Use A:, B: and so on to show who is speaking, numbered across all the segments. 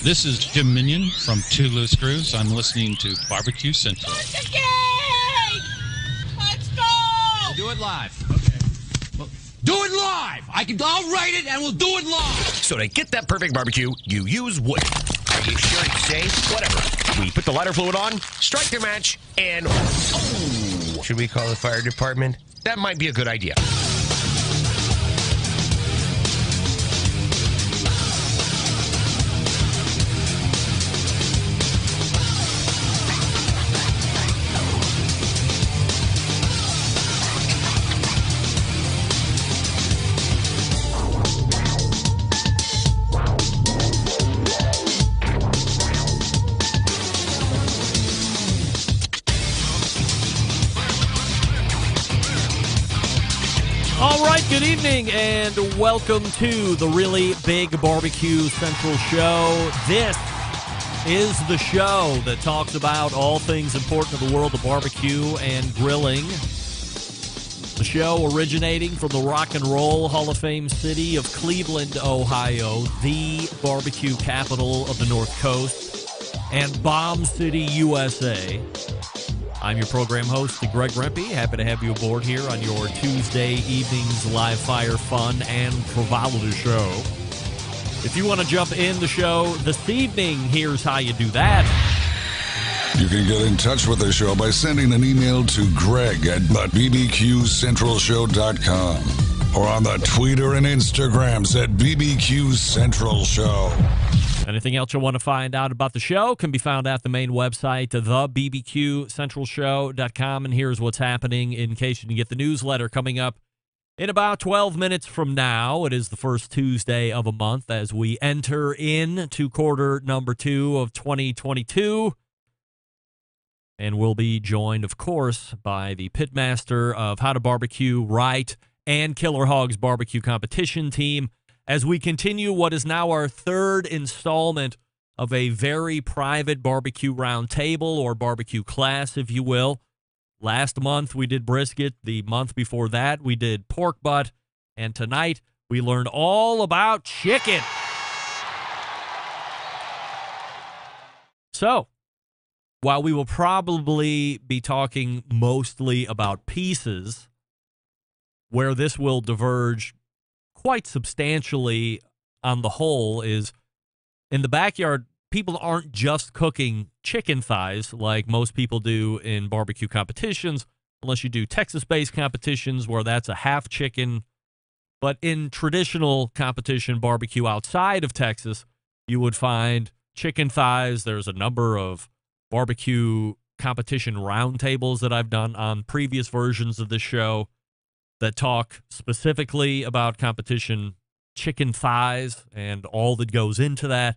A: This is Jim Minion from Two Loose Screws. I'm listening to Barbecue Central.
B: Let's go!
C: We'll do it live. Okay. Well, do it live! I'll write it and we'll do it live!
D: So to get that perfect barbecue, you use wood. Are you sure it's safe? Whatever. We put the lighter fluid on, strike the match, and... Oh! Should we call the fire department? That might be a good idea.
E: Good evening and welcome to the Really Big Barbecue Central Show. This is the show that talks about all things important in the world of barbecue and grilling. The show originating from the Rock and Roll Hall of Fame city of Cleveland, Ohio, the barbecue capital of the North Coast, and Bomb City, USA. I'm your program host, Greg Rempe. Happy to have you aboard here on your Tuesday evening's live fire fun and frivolity show. If you want to jump in the show this evening, here's how you do that.
F: You can get in touch with the show by sending an email to Greg at bbqcentralshow.com or on the Twitter and Instagrams at BBQ Central Show.
E: Anything else you want to find out about the show can be found at the main website, thebbqcentralshow.com. And here's what's happening in case you didn't get the newsletter coming up in about 12 minutes from now. It is the first Tuesday of a month as we enter into quarter number 2 of 2022. And we'll be joined, of course, by the pitmaster of How to Barbecue Right and Killer Hogs Barbecue Competition team, as we continue what is now our third installment of a very private barbecue roundtable or barbecue class, if you will. Last month we did brisket. The month before that we did pork butt. And tonight we learned all about chicken. So, while we will probably be talking mostly about pieces, where this will diverge quite substantially on the whole is in the backyard, people aren't just cooking chicken thighs like most people do in barbecue competitions, unless you do Texas-based competitions where that's a half chicken. But in traditional competition barbecue outside of Texas, you would find chicken thighs. There's a number of barbecue competition roundtables that I've done on previous versions of the show that talk specifically about competition chicken thighs and all that goes into that.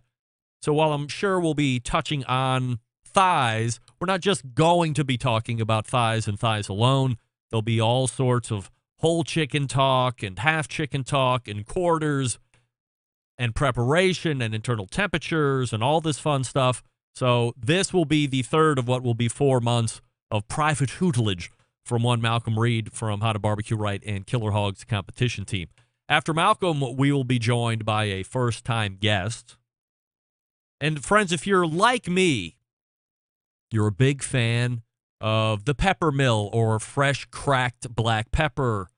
E: So while I'm sure we'll be touching on thighs, we're not just going to be talking about thighs and thighs alone. There'll be all sorts of whole chicken talk and half chicken talk and quarters and preparation and internal temperatures and all this fun stuff. So this will be the third of what will be 4 months of private tutelage from one Malcom Reed from How to Barbecue Right and Killer Hogs competition team. After Malcolm, we will be joined by a first-time guest. And friends, if you're like me, you're a big fan of the peppermill or fresh cracked black pepper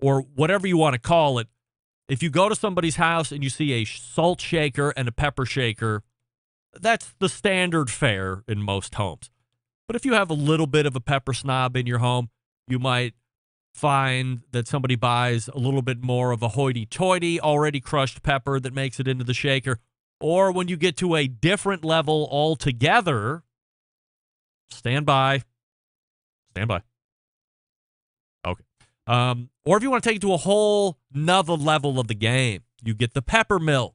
E: or whatever you want to call it. If you go to somebody's house and you see a salt shaker and a pepper shaker, that's the standard fare in most homes. But if you have a little bit of a pepper snob in your home, you might find that somebody buys a little bit more of a hoity-toity, already crushed pepper that makes it into the shaker. Or when you get to a different level altogether, stand by. Okay. Or if you want to take it to a whole nother level of the game, you get the peppermill.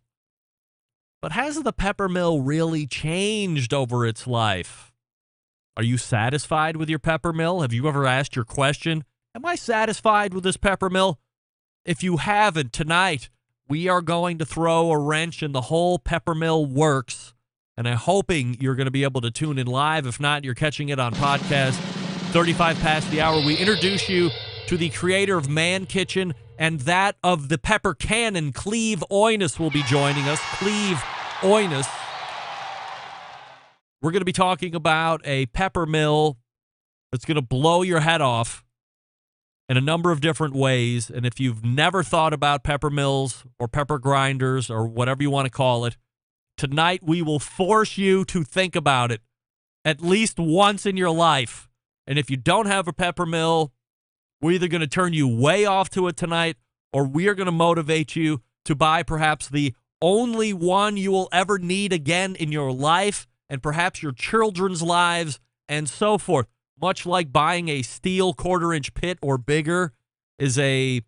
E: But has the peppermill really changed over its life? Are you satisfied with your peppermill? Have you ever asked your question, am I satisfied with this peppermill? If you haven't, tonight we are going to throw a wrench in the whole peppermill works, and I'm hoping you're going to be able to tune in live. If not, you're catching it on podcast. 35 past the hour, we introduce you to the creator of MANNKITCHEN and that of the pepper cannon. Cleve Oines will be joining us. Cleve Oines We're going to be talking about a peppermill that's going to blow your head off in a number of different ways. And if you've never thought about peppermills or pepper grinders or whatever you want to call it, tonight we will force you to think about it at least once in your life. And if you don't have a peppermill, we're either going to turn you way off to it tonight, or we are going to motivate you to buy perhaps the only one you will ever need again in your life and perhaps your children's lives and so forth. Much like buying a steel quarter-inch pit or bigger is a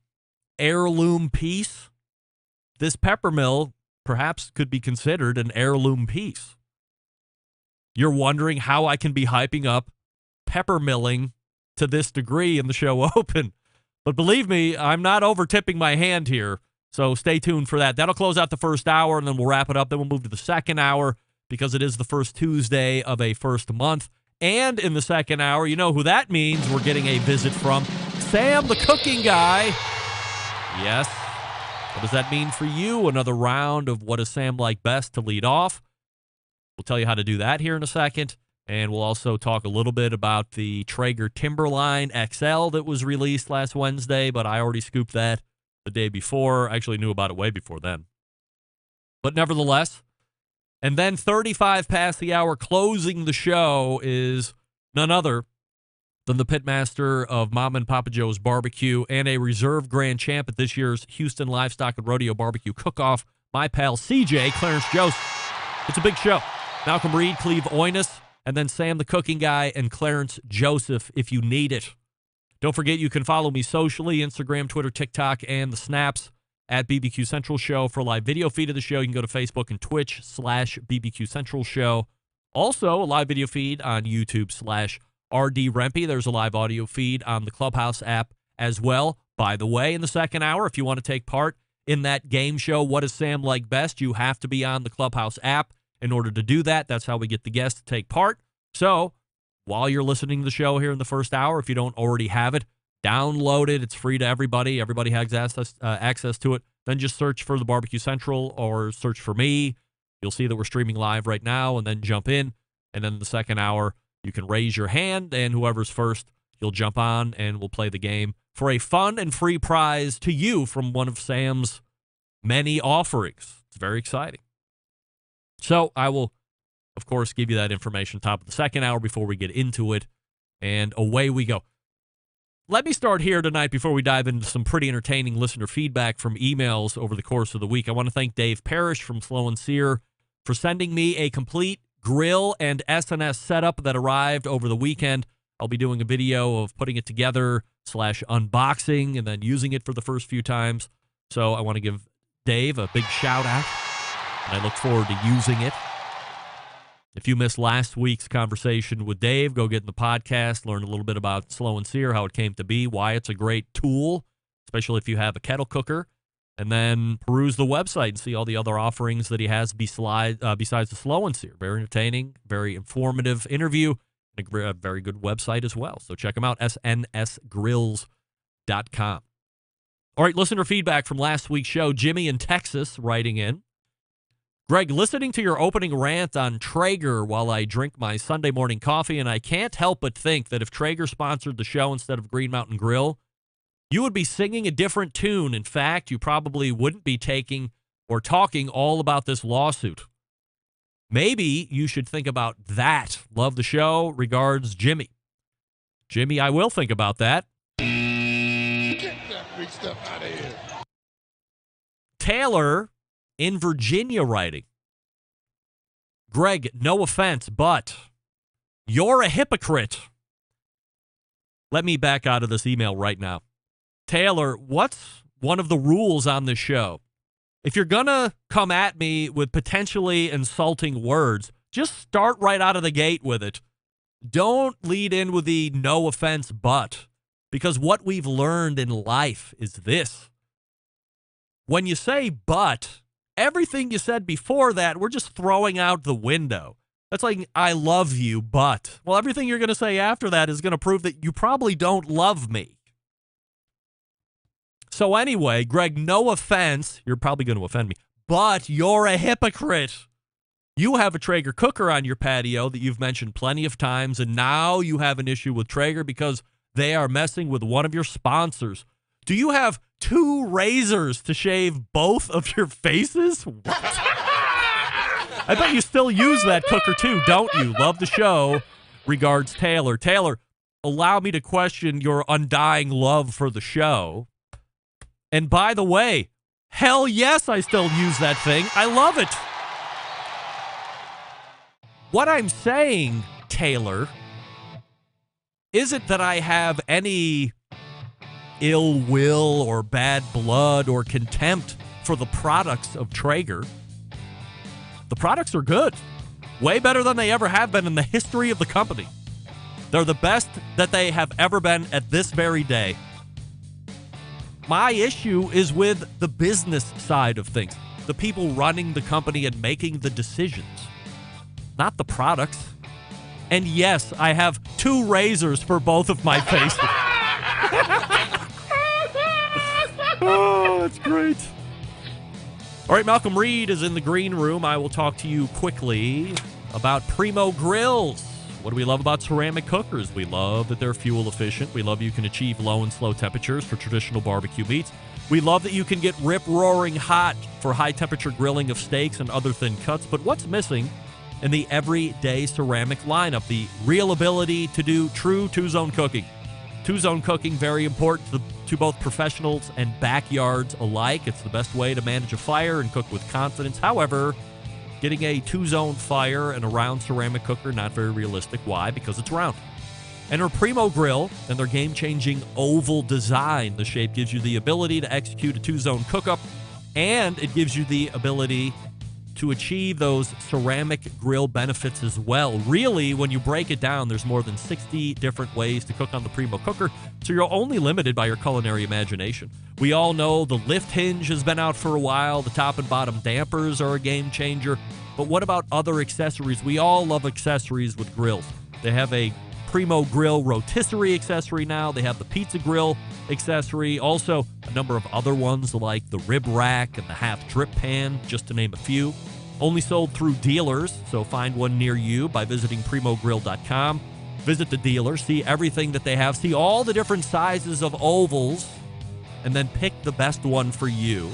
E: heirloom piece, this peppermill perhaps could be considered an heirloom piece. You're wondering how I can be hyping up peppermilling to this degree in the show open. But believe me, I'm not over-tipping my hand here, so stay tuned for that. That'll close out the first hour, and then we'll wrap it up. Then we'll move to the second hour because it is the first Tuesday of a first month. And in the second hour, you know who that means. We're getting a visit from Sam, the cooking guy. Yes. What does that mean for you? Another round of what does Sam like best to lead off. We'll tell you how to do that here in a second. And we'll also talk a little bit about the Traeger Timberline XL that was released last Wednesday, but I already scooped that the day before. I actually knew about it way before then. But nevertheless, and then 35 past the hour, closing the show, is none other than the pitmaster of Mom and Papa Joe's Barbecue and a reserve grand champ at this year's Houston Livestock and Rodeo Barbecue Cook-Off, my pal CJ, Clarence Joseph. It's a big show. Malcom Reed, Cleve Oines, and then Sam the cooking guy and Clarence Joseph if you need it. Don't forget you can follow me socially, Instagram, Twitter, TikTok, and the Snaps at BBQ Central Show for a live video feed of the show. You can go to Facebook and Twitch /BBQ Central Show. Also, a live video feed on YouTube /RD Rempe. There's a live audio feed on the Clubhouse app as well. By the way, in the second hour, if you want to take part in that game show, What Does Sam Like Best? You have to be on the Clubhouse app in order to do that. That's how we get the guests to take part. So, while you're listening to the show here in the first hour, if you don't already have it, download it. It's free to everybody. Everybody has access to it. Then just search for the Barbecue Central or search for me. You'll see that we're streaming live right now, and then jump in. And then the second hour, you can raise your hand, and whoever's first, you'll jump on, and we'll play the game for a fun and free prize to you from one of Sam's many offerings. It's very exciting. So I will, of course, give you that information top of the second hour before we get into it, and away we go. Let me start here tonight before we dive into some pretty entertaining listener feedback from emails over the course of the week. I want to thank Dave Parrish from Slow and Sear for sending me a complete grill and SNS setup that arrived over the weekend. I'll be doing a video of putting it together /unboxing and then using it for the first few times. So I want to give Dave a big shout out, and I look forward to using it. If you missed last week's conversation with Dave, go get in the podcast, learn a little bit about Slow and Sear, how it came to be, why it's a great tool, especially if you have a kettle cooker, and then peruse the website and see all the other offerings that he has besides the Slow and Sear. Very entertaining, very informative interview, and a very good website as well. So check him out, snsgrills.com. All right, listener feedback from last week's show. Jimmy in Texas writing in. Greg, listening to your opening rant on Traeger while I drink my Sunday morning coffee, and I can't help but think that if Traeger sponsored the show instead of Green Mountain Grill, you would be singing a different tune. In fact, you probably wouldn't be taking or talking all about this lawsuit. Maybe you should think about that. Love the show. Regards, Jimmy. Jimmy, I will think about that.
F: Get that big stuff out of here.
E: Taylor in Virginia writing, Greg, no offense, but you're a hypocrite. Let me back out of this email right now. Taylor, what's one of the rules on this show? If you're going to come at me with potentially insulting words, just start right out of the gate with it. Don't lead in with the no offense, but, because what we've learned in life is this. When you say but, everything you said before that, we're just throwing out the window. That's like, I love you, but. Well, everything you're going to say after that is going to prove that you probably don't love me. So anyway, Greg, no offense. You're probably going to offend me. But you're a hypocrite. You have a Traeger cooker on your patio that you've mentioned plenty of times, and now you have an issue with Traeger because they are messing with one of your sponsors. Do you have 2 razors to shave both of your faces? What? I bet you still use that cooker too, don't you? Love the show. Regards, Taylor. Taylor, allow me to question your undying love for the show. And by the way, hell yes, I still use that thing. I love it. What I'm saying, Taylor, isn't that I have any ill will or bad blood or contempt for the products of Traeger. The products are good. Way better than they ever have been in the history of the company. They're the best that they have ever been at this very day. My issue is with the business side of things. The people running the company and making the decisions. Not the products. And yes, I have 2 razors for both of my faces. Oh, that's great. All right, Malcom Reed is in the green room. I will talk to you quickly about Primo Grills. What do we love about ceramic cookers? We love that they're fuel efficient. We love you can achieve low and slow temperatures for traditional barbecue meats. We love that you can get rip-roaring hot for high-temperature grilling of steaks and other thin cuts. But what's missing in the everyday ceramic lineup? The real ability to do true 2-zone cooking. 2-zone cooking, very important to both professionals and backyards alike. It's the best way to manage a fire and cook with confidence. However, getting a 2-zone fire and a round ceramic cooker, not very realistic. Why? Because it's round. Enter Primo Grill and their game-changing oval design. The shape gives you the ability to execute a 2-zone cookup, and it gives you the ability to achieve those ceramic grill benefits as well. Really, when you break it down, there's more than 60 different ways to cook on the Primo cooker, so you're only limited by your culinary imagination. We all know the lift hinge has been out for a while. The top and bottom dampers are a game changer. But what about other accessories? We all love accessories with grills. They have a Primo Grill rotisserie accessory now. They have the pizza grill accessory. Also, a number of other ones like the rib rack and the half drip pan, just to name a few. Only sold through dealers, so find one near you by visiting primogrill.com. Visit the dealer, see everything that they have, see all the different sizes of ovals, and then pick the best one for you.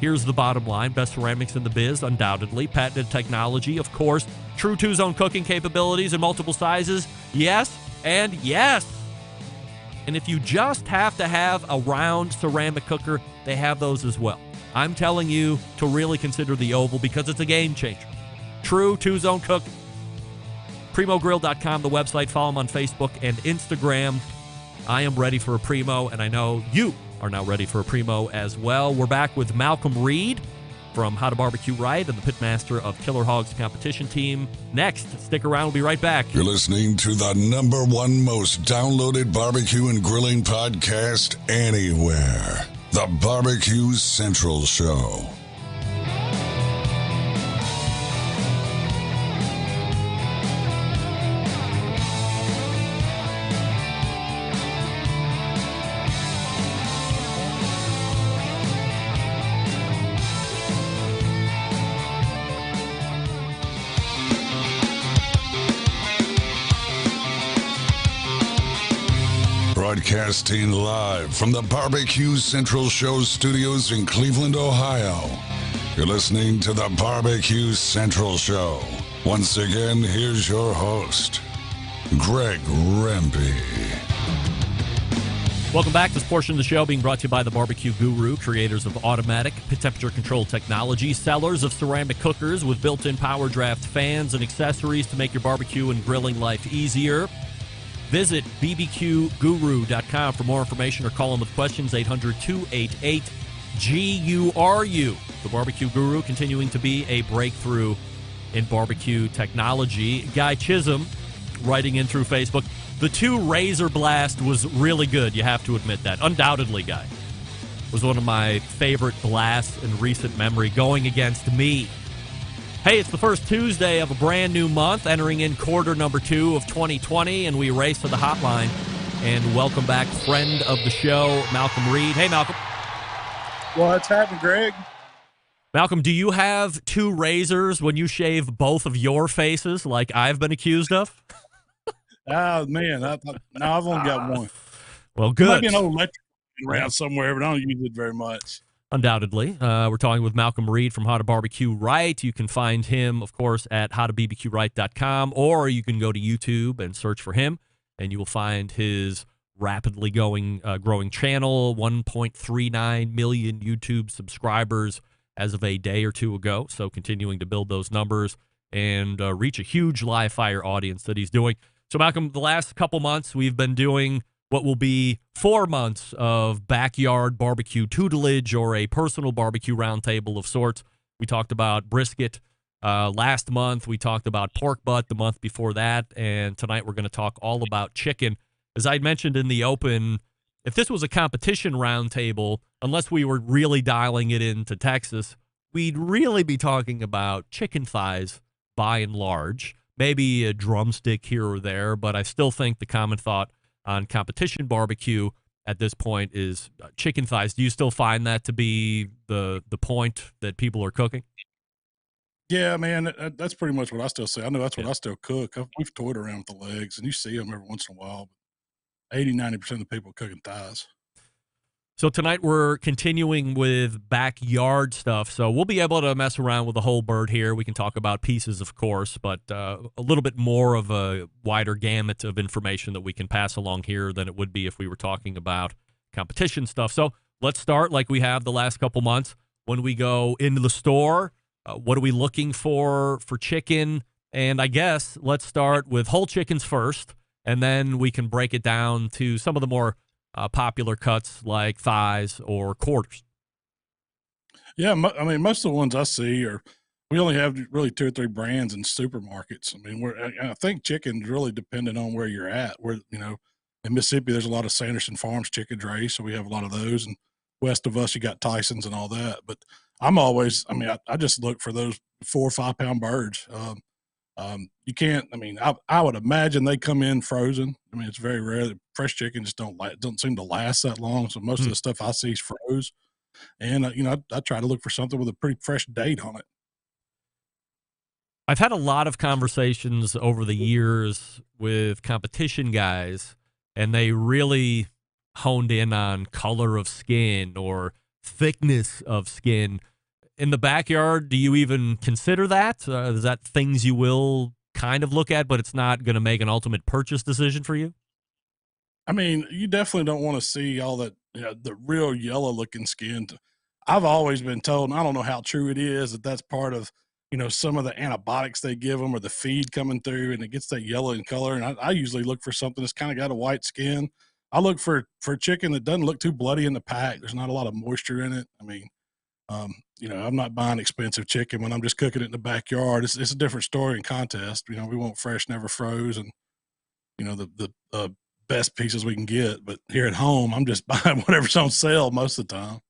E: Here's the bottom line. Best ceramics in the biz, undoubtedly. Patented technology, of course. True 2-zone cooking capabilities in multiple sizes. Yes, and yes. And if you just have to have a round ceramic cooker, they have those as well. I'm telling you to really consider the oval because it's a game changer. True 2-zone cooking. Primogrill.com, the website. Follow them on Facebook and Instagram. I am ready for a Primo, and I know you are now ready for a Primo as well. We're back with Malcom Reed from How to BBQ Right and the pitmaster of Killer Hogs competition team. Next, stick around. We'll be right back.
F: You're listening to the #1 most downloaded barbecue and grilling podcast anywhere. The Barbecue Central Show. Broadcasting live from the Barbecue Central Show studios in Cleveland, Ohio. You're listening to the Barbecue Central Show. Once again, here's your host, Greg Rempe.
E: Welcome back. This portion of the show being brought to you by the Barbecue Guru, creators of automatic temperature control technology, sellers of ceramic cookers with built-in power draft fans and accessories to make your barbecue and grilling life easier. Visit bbqguru.com for more information or call them with questions, 800-288-GURU. The Barbecue Guru continuing to be a breakthrough in barbecue technology. Guy Chisholm writing in through Facebook, the 2 Razor Blast was really good. You have to admit that. Undoubtedly, Guy. Was one of my favorite blasts in recent memory going against me. Hey, it's the first Tuesday of a brand new month, entering in quarter number 2 of 2020, and we race to the hotline and welcome back friend of the show, Malcom Reed. Hey, Malcom.
B: What's happening, Greg?
E: Malcolm, do you have two razors when you shave both of your faces like I've been accused of?
B: Oh, man. No, I've only got one.
E: Well,
B: There might
E: good.
B: be an old electric around somewhere, but I don't use it very much.
E: Undoubtedly. We're talking with Malcom Reed from How to BBQ Right. You can find him, of course, at howtobbqright.com, or you can go to YouTube and search for him, and you will find his rapidly growing channel, 1.39 million YouTube subscribers as of a day or two ago. So continuing to build those numbers and reach a huge live fire audience that he's doing. So, Malcolm, the last couple months, we've been doing what will be 4 months of backyard barbecue tutelage or a personal barbecue roundtable of sorts. We talked about brisket last month. We talked about pork butt the month before that. And tonight we're going to talk all about chicken. As I mentioned in the open, if this was a competition roundtable, unless we were really dialing it into Texas, we'd really be talking about chicken thighs by and large. Maybe a drumstick here or there, but I still think the common thought on competition barbecue at this point is chicken thighs. Do you still find that to be the point that people are cooking?
B: Yeah, man, that's pretty much what I still say. I know that's what I still cook. We've toyed around with the legs, and you see them every once in a while. But 80-90% of the people are cooking thighs.
E: So tonight we're continuing with backyard stuff. So we'll be able to mess around with the whole bird here. We can talk about pieces, of course, but a little bit more of a wider gamut of information that we can pass along here than it would be if we were talking about competition stuff. So let's start like we have the last couple months. When we go into the store, what are we looking for chicken? And I guess let's start with whole chickens first, and then we can break it down to some of the more popular cuts like thighs or quarters.
B: Yeah, I mean, most of the ones I see we only have really 2 or 3 brands in supermarkets. I mean, I think chicken's really dependent on where you're at. In Mississippi, there's a lot of Sanderson Farms chicken drays, so we have a lot of those. And west of us, you got Tyson's and all that. But I just look for those 4 or 5 pound birds. You can't. I mean, I would imagine they come in frozen. I mean, it's very rare that fresh chicken just don't seem to last that long. So most of the stuff I see is froze. And I try to look for something with a pretty fresh date on it.
E: I've had a lot of conversations over the years with competition guys, and they really honed in on color of skin or thickness of skin. In the backyard, do you even consider that? Is that things you will kind of look at, but it's not going to make an ultimate purchase decision for you?
B: I mean, you definitely don't want to see all that, the real yellow looking skin. I've always been told, and I don't know how true it is, that that's part of, some of the antibiotics they give them or the feed coming through, and it gets that yellow in color. And I usually look for something that's kind of got a white skin. I look for chicken that doesn't look too bloody in the pack. There's not a lot of moisture in it. I mean, I'm not buying expensive chicken when I'm just cooking it in the backyard. It's a different story in contest. We want fresh, never froze, and the best pieces we can get. But here at home, I'm just buying whatever's on sale most of the time.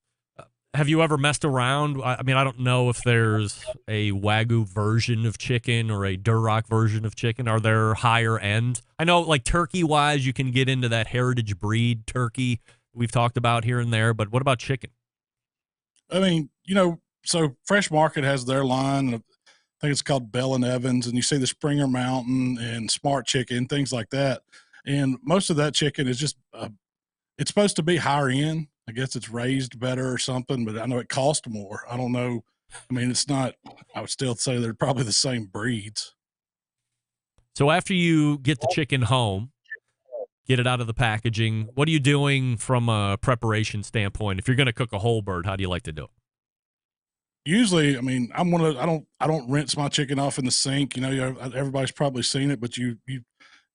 E: Have you ever messed around? I mean, I don't know if there's a Wagyu version of chicken or a Duroc version of chicken. Are there higher end? I know, like turkey-wise, you can get into that heritage breed turkey we've talked about here and there, but what about chicken?
B: I mean, so Fresh Market has their line. I think it's called Bell and Evans, and you see the Springer Mountain and Smart Chicken, things like that. And most of that chicken is just, it's supposed to be higher end. I guess it's raised better or something, but I know it costs more. I don't know. I mean, it's not, I would still say they're probably the same breeds.
E: So after you get the chicken home, get it out of the packaging, what are you doing from a preparation standpoint? If you're going to cook a whole bird, how do you like to do it?
B: Usually, I mean, I don't rinse my chicken off in the sink. Everybody's probably seen it, but you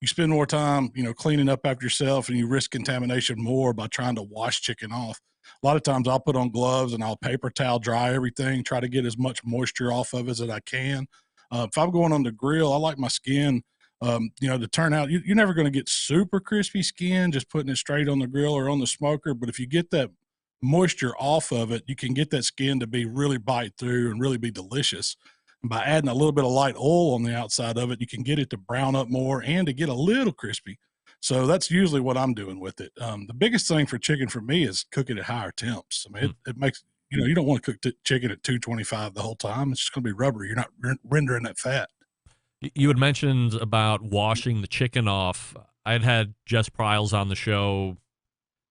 B: spend more time, cleaning up after yourself, and you risk contamination more by trying to wash chicken off. A lot of times I'll put on gloves and I'll paper towel dry everything, try to get as much moisture off of it as I can. If I'm going on the grill, I like my skin, to turn out. You're never going to get super crispy skin just putting it straight on the grill or on the smoker. But if you get that moisture off of it, you can get that skin to be really bite through and really be delicious. And by adding a little bit of light oil on the outside of it, you can get it to brown up more and to get a little crispy. So that's usually what I'm doing with it. The biggest thing for chicken for me is cooking at higher temps. I mean, it makes, you don't want to cook chicken at 225 the whole time. It's just going to be rubbery. You're not rendering that fat.
E: You had mentioned about washing the chicken off. I'd had Jess Pryles on the show.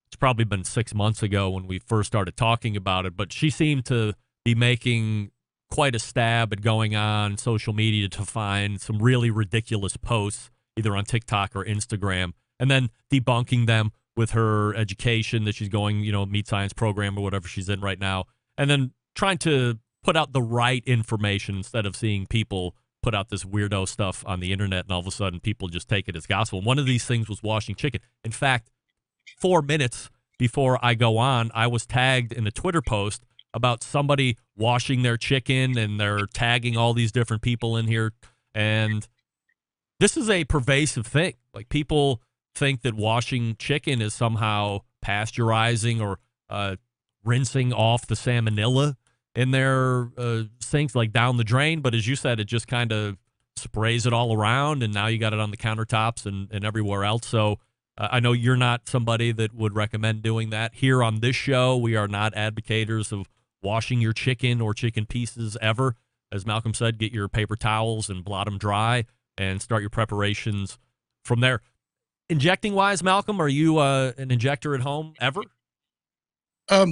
E: It's probably been 6 months ago when we first started talking about it, but she seemed to be making quite a stab at going on social media to find some really ridiculous posts, either on TikTok or Instagram, and then debunking them with her education that she's going, meat science program or whatever she's in right now, and then trying to put out the right information instead of seeing people put out this weirdo stuff on the internet and all of a sudden people just take it as gospel. And one of these things was washing chicken. In fact, 4 minutes before I go on, I was tagged in a Twitter post about somebody washing their chicken, and they're tagging all these different people in here. And this is a pervasive thing. Like, people think that washing chicken is somehow pasteurizing or rinsing off the salmonella in their sinks, like down the drain. But as you said, it just kind of sprays it all around, and now you got it on the countertops and everywhere else. So I know you're not somebody that would recommend doing that. Here on this show, we are not advocates of washing your chicken or chicken pieces ever. As Malcolm said, get your paper towels and blot them dry and start your preparations from there. Injecting-wise, Malcolm, are you an injector at home ever?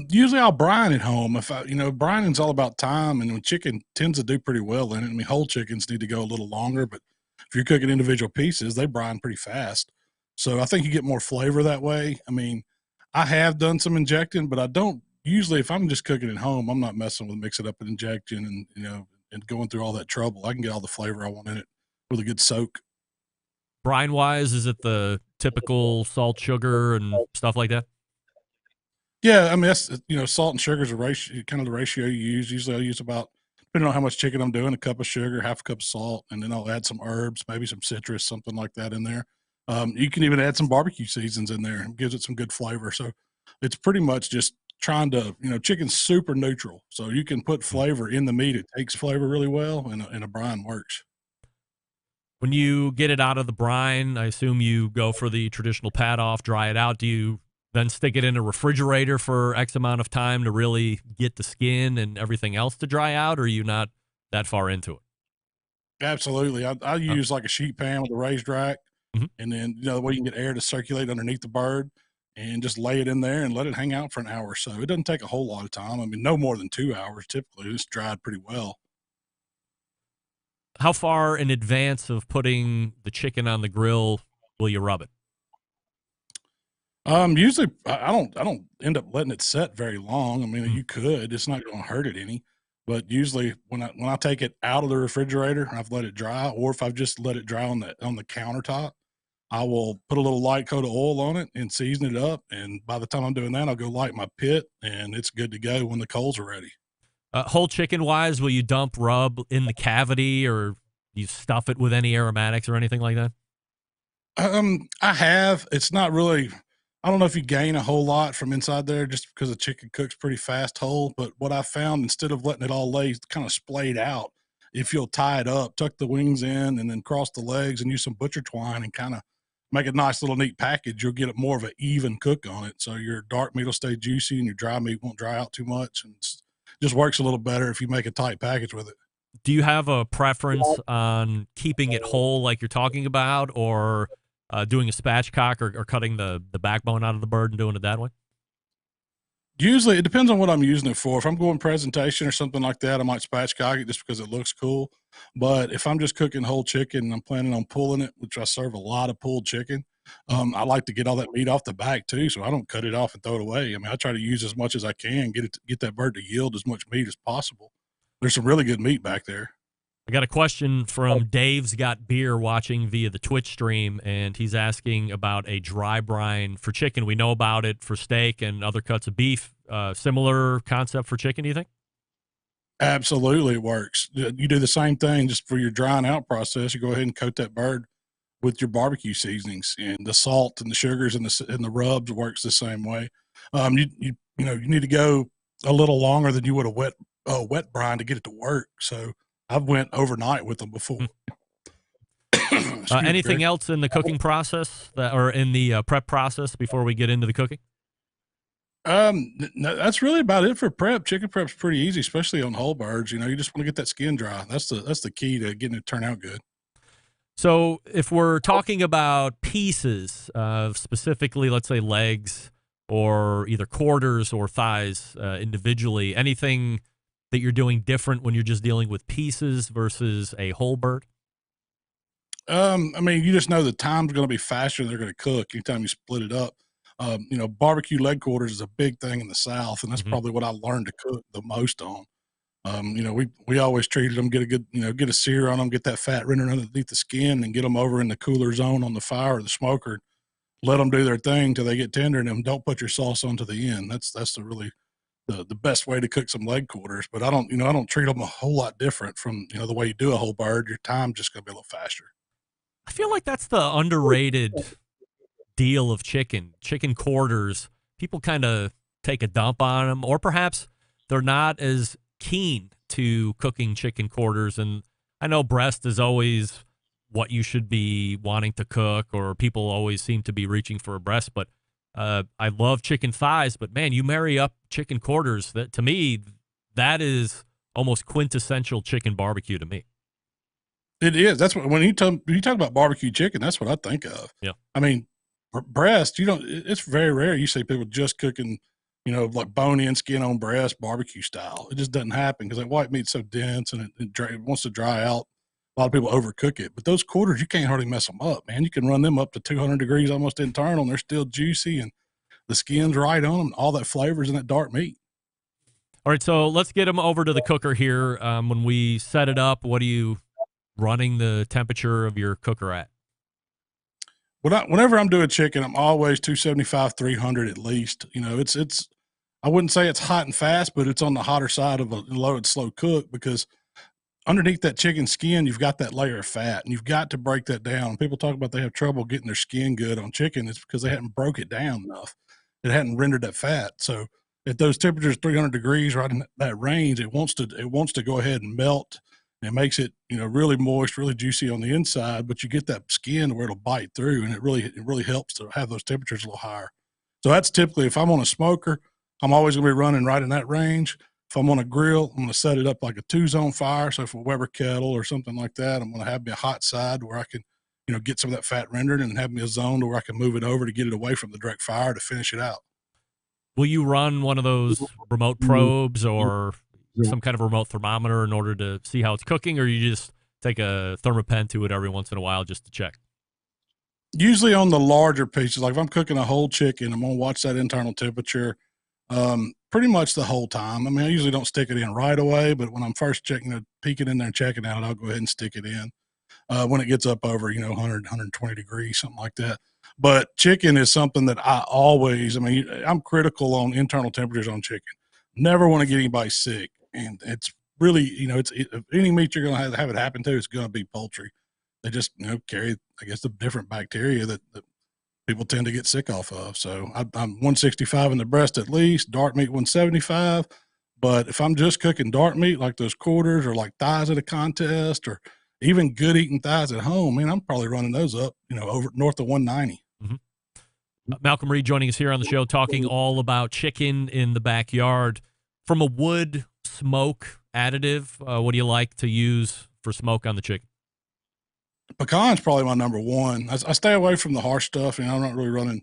B: Usually I'll brine at home. If brining's all about time, and when chicken tends to do pretty well in it. I mean, whole chickens need to go a little longer, but if you're cooking individual pieces, they brine pretty fast. So I think you get more flavor that way. I mean, I have done some injecting, but I don't usually. If I'm just cooking at home, I'm not messing with mix it up and injection and going through all that trouble. I can get all the flavor I want in it with a good soak.
E: Brine-wise, is it the typical salt, sugar, and stuff like that?
B: Yeah, I mean, that's, salt and sugar is kind of the ratio you use. Usually I'll use about, depending on how much chicken I'm doing, a cup of sugar, half a cup of salt, and then I'll add some herbs, maybe some citrus, something like that in there. You can even add some barbecue seasons in there. It gives it some good flavor. So it's pretty much just trying to, chicken's super neutral. So you can put flavor in the meat. It takes flavor really well, and a brine works.
E: When you get it out of the brine, I assume you go for the traditional pat off, dry it out. Do you then stick it in a refrigerator for X amount of time to really get the skin and everything else to dry out, or are you not that far into it?
B: Absolutely. I use like a sheet pan with a raised rack, and then, the way you can get air to circulate underneath the bird, and just lay it in there and let it hang out for an hour or so. It doesn't take a whole lot of time. I mean, no more than 2 hours typically. It's dried pretty well.
E: How far in advance of putting the chicken on the grill will you rub it?
B: Usually I don't end up letting it set very long. I mean, you could, it's not going to hurt it any, but usually when I take it out of the refrigerator, I've let it dry, or if I've just let it dry on the countertop, I will put a little light coat of oil on it and season it up. And by the time I'm doing that, I'll go light my pit, and it's good to go when the coals are ready.
E: Whole chicken wise, will you dump rub in the cavity, or you stuff it with any aromatics or anything like that?
B: I have. It's not really, I don't know if you gain a whole lot from inside there just because the chicken cooks pretty fast whole. But what I found, instead of letting it all lay kind of splayed out, if you'll tie it up, tuck the wings in, and then cross the legs and use some butcher twine and kind of make a nice little neat package, you'll get more of an even cook on it. So your dark meat will stay juicy and your dry meat won't dry out too much. And just works a little better if you make a tight package with it.
E: Do you have a preference on keeping it whole like you're talking about, or doing a spatchcock, or cutting the backbone out of the bird and doing it that way?
B: Usually it depends on what I'm using it for. If I'm going presentation or something like that, I might spatchcock it just because it looks cool. But if I'm just cooking whole chicken and I'm planning on pulling it, which I serve a lot of pulled chicken, I like to get all that meat off the back too, so I don't cut it off and throw it away. I mean, I try to use as much as I can, get that bird to yield as much meat as possible. There's some really good meat back there.
E: I got a question from Dave's Got Beer watching via the Twitch stream, and he's asking about a dry brine for chicken. We know about it for steak and other cuts of beef. Similar concept for chicken, do you think?
B: Absolutely, it works. You do the same thing just for your drying out process. You go ahead and coat that bird with your barbecue seasonings, and the salt and the sugars and the rubs works the same way. You need to go a little longer than you would a wet brine to get it to work. So I've went overnight with them before.
E: Anything else in the cooking process or in the prep process before we get into the cooking?
B: No, that's really about it for prep. Chicken prep's pretty easy, especially on whole birds. You know, you just want to get that skin dry. That's the key to getting it to turn out good.
E: So if we're talking about pieces, specifically, let's say legs or either quarters or thighs individually, anything that you're doing different when you're just dealing with pieces versus a whole bird?
B: I mean, you just know the time's going to be faster than they're going to cook anytime you split it up. You know, barbecue leg quarters is a big thing in the South, and that's probably what I learned to cook the most on. You know, we always treated them, get a good, you know, get a sear on them, get that fat rendering underneath the skin, and get them over in the cooler zone on the fire or the smoker. Let them do their thing till they get tender, and then don't put your sauce onto the end. That's the best way to cook some leg quarters. But I don't treat them a whole lot different from, you know, the way you do a whole bird. Your time's just going to be a little faster.
E: I feel like that's the underrated deal of chicken quarters. People kind of take a dump on them, or perhaps they're not as keen to cooking chicken quarters. And I know breast is always what you should be wanting to cook, or people always seem to be reaching for a breast, but I love chicken thighs, but man, you marry up chicken quarters. That, to me, that is almost quintessential chicken barbecue to me.
B: It is. That's what, when you talk about barbecue chicken, that's what I think of.
E: Yeah.
B: I mean, breast, it's very rare you see people just cooking, you know, like bone in, skin on breast, barbecue style. It just doesn't happen because that white meat's so dense and it wants to dry out. A lot of people overcook it, but those quarters, you can't hardly mess them up, man. You can run them up to 200 degrees almost internal, and they're still juicy, and the skin's right on them. All that flavor's in that dark meat.
E: All right, so let's get them over to the cooker here. When we set it up, what are you running the temperature of your cooker at?
B: Whenever I'm doing chicken, I'm always 275, 300 at least. You know, it's I wouldn't say it's hot and fast, but it's on the hotter side of a low and slow cook, because underneath that chicken skin, you've got that layer of fat, and you've got to break that down. People talk about they have trouble getting their skin good on chicken. It's because they hadn't broke it down enough. It hadn't rendered that fat. So at those temperatures, 300 degrees, right in that range, it wants to go ahead and melt. And it makes it, you know, really moist, really juicy on the inside, but you get that skin where it'll bite through, and it really helps to have those temperatures a little higher. So that's typically, if I'm on a smoker, I'm always going to be running right in that range. If I'm on a grill, I'm going to set it up like a 2-zone fire. So for a Weber kettle or something like that, I'm going to have me a hot side where I can, you know, get some of that fat rendered, and have me a zone to where I can move it over to get it away from the direct fire to finish it out.
E: Will you run one of those remote probes or some kind of remote thermometer in order to see how it's cooking, or you just take a thermopen to it every once in a while just to check?
B: Usually on the larger pieces, like if I'm cooking a whole chicken, I'm going to watch that internal temperature pretty much the whole time. I mean, I usually don't stick it in right away, but when I'm first checking, peeking in there and checking out, I'll go ahead and stick it in when it gets up over, you know, 100, 120 degrees, something like that. But chicken is something that I'm critical on internal temperatures on chicken. Never want to get anybody sick. And it's really, you know, if any meat you're going to have it happen to, it's going to be poultry. They just, you know, carry, I guess, the different bacteria that people tend to get sick off of. So I'm 165 in the breast at least, dark meat 175. But if I'm just cooking dark meat like those quarters or like thighs at a contest, or even good eating thighs at home, man, I'm probably running those up, you know, over north of 190.
E: Malcom Reed joining us here on the show, talking all about chicken in the backyard. From a wood smoke additive, what do you like to use for smoke on the chicken?
B: Pecan's probably my number one. I stay away from the harsh stuff, and I'm not really running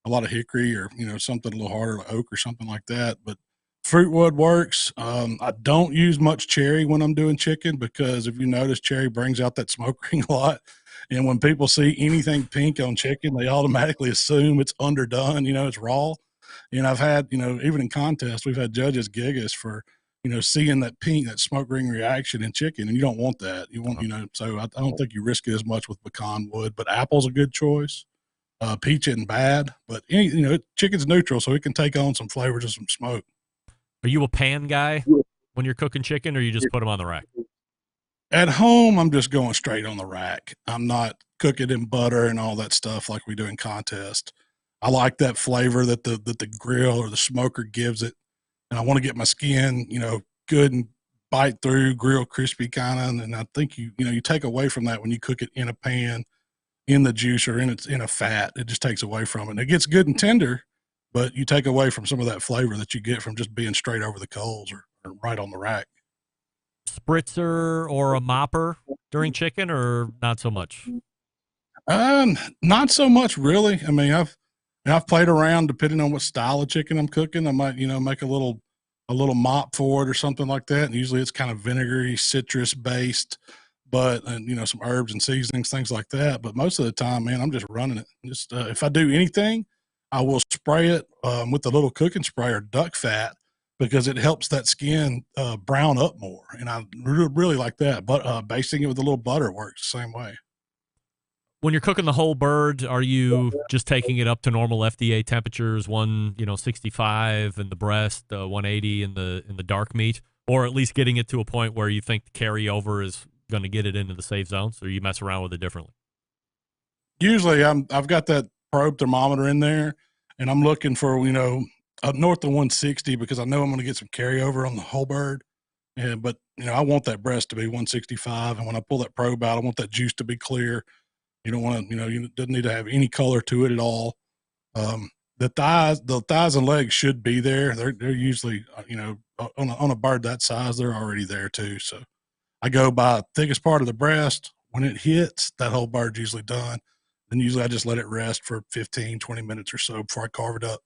B: a lot of hickory or, you know, something a little harder like oak or something like that. But fruit wood works. I don't use much cherry when I'm doing chicken, because if you notice, cherry brings out that smoke ring a lot. And when people see anything pink on chicken, they automatically assume it's underdone, you know, it's raw. And I've had, you know, even in contests, we've had judges gig us for, you know, seeing that pink, that smoke ring reaction in chicken, and you don't want that. You want, you know, so I don't think you risk it as much with pecan wood, but apple's a good choice. Peach isn't bad, but you know, chicken's neutral, so it can take on some flavors and some smoke.
E: Are you a pan guy when you're cooking chicken, or you just put them on the rack?
B: At home, I'm just going straight on the rack. I'm not cooking in butter and all that stuff like we do in contest. I like that flavor that the grill or the smoker gives it. And I want to get my skin, you know, good and bite through, grill crispy kind of. And I think you take away from that when you cook it in a pan, in the juice, or in a fat. It just takes away from it. And it gets good and tender, but you take away from some of that flavor that you get from just being straight over the coals or right on the rack.
E: Spritzer or a mopper during chicken, or not so much?
B: Not so much really. I mean, I've played around depending on what style of chicken I'm cooking. I might, make a little mop for it or something like that. And usually it's kind of vinegary, citrus based, but, some herbs and seasonings, things like that. But most of the time, man, I'm just running it. Just, if I do anything, I will spray it, with a little cooking spray or duck fat, because it helps that skin, brown up more. And I really like that. But, basting it with a little butter works the same way.
E: When you're cooking the whole bird, are you just taking it up to normal FDA temperatures, 165 in the breast, 180 in the dark meat, or at least getting it to a point where you think the carryover is going to get it into the safe zone, so you mess around with it differently? Usually
B: I've got that probe thermometer in there, and I'm looking for, north of 160, because I know I'm going to get some carryover on the whole bird. But I want that breast to be 165. And when I pull that probe out, I want that juice to be clear. You don't want to, it doesn't need to have any color to it at all. The thighs and legs should be there. They're usually, on a bird that size, they're already there too. So I go by thickest part of the breast. When it hits, that whole bird's usually done. Then usually I just let it rest for 15, 20 minutes or so before I carve it up.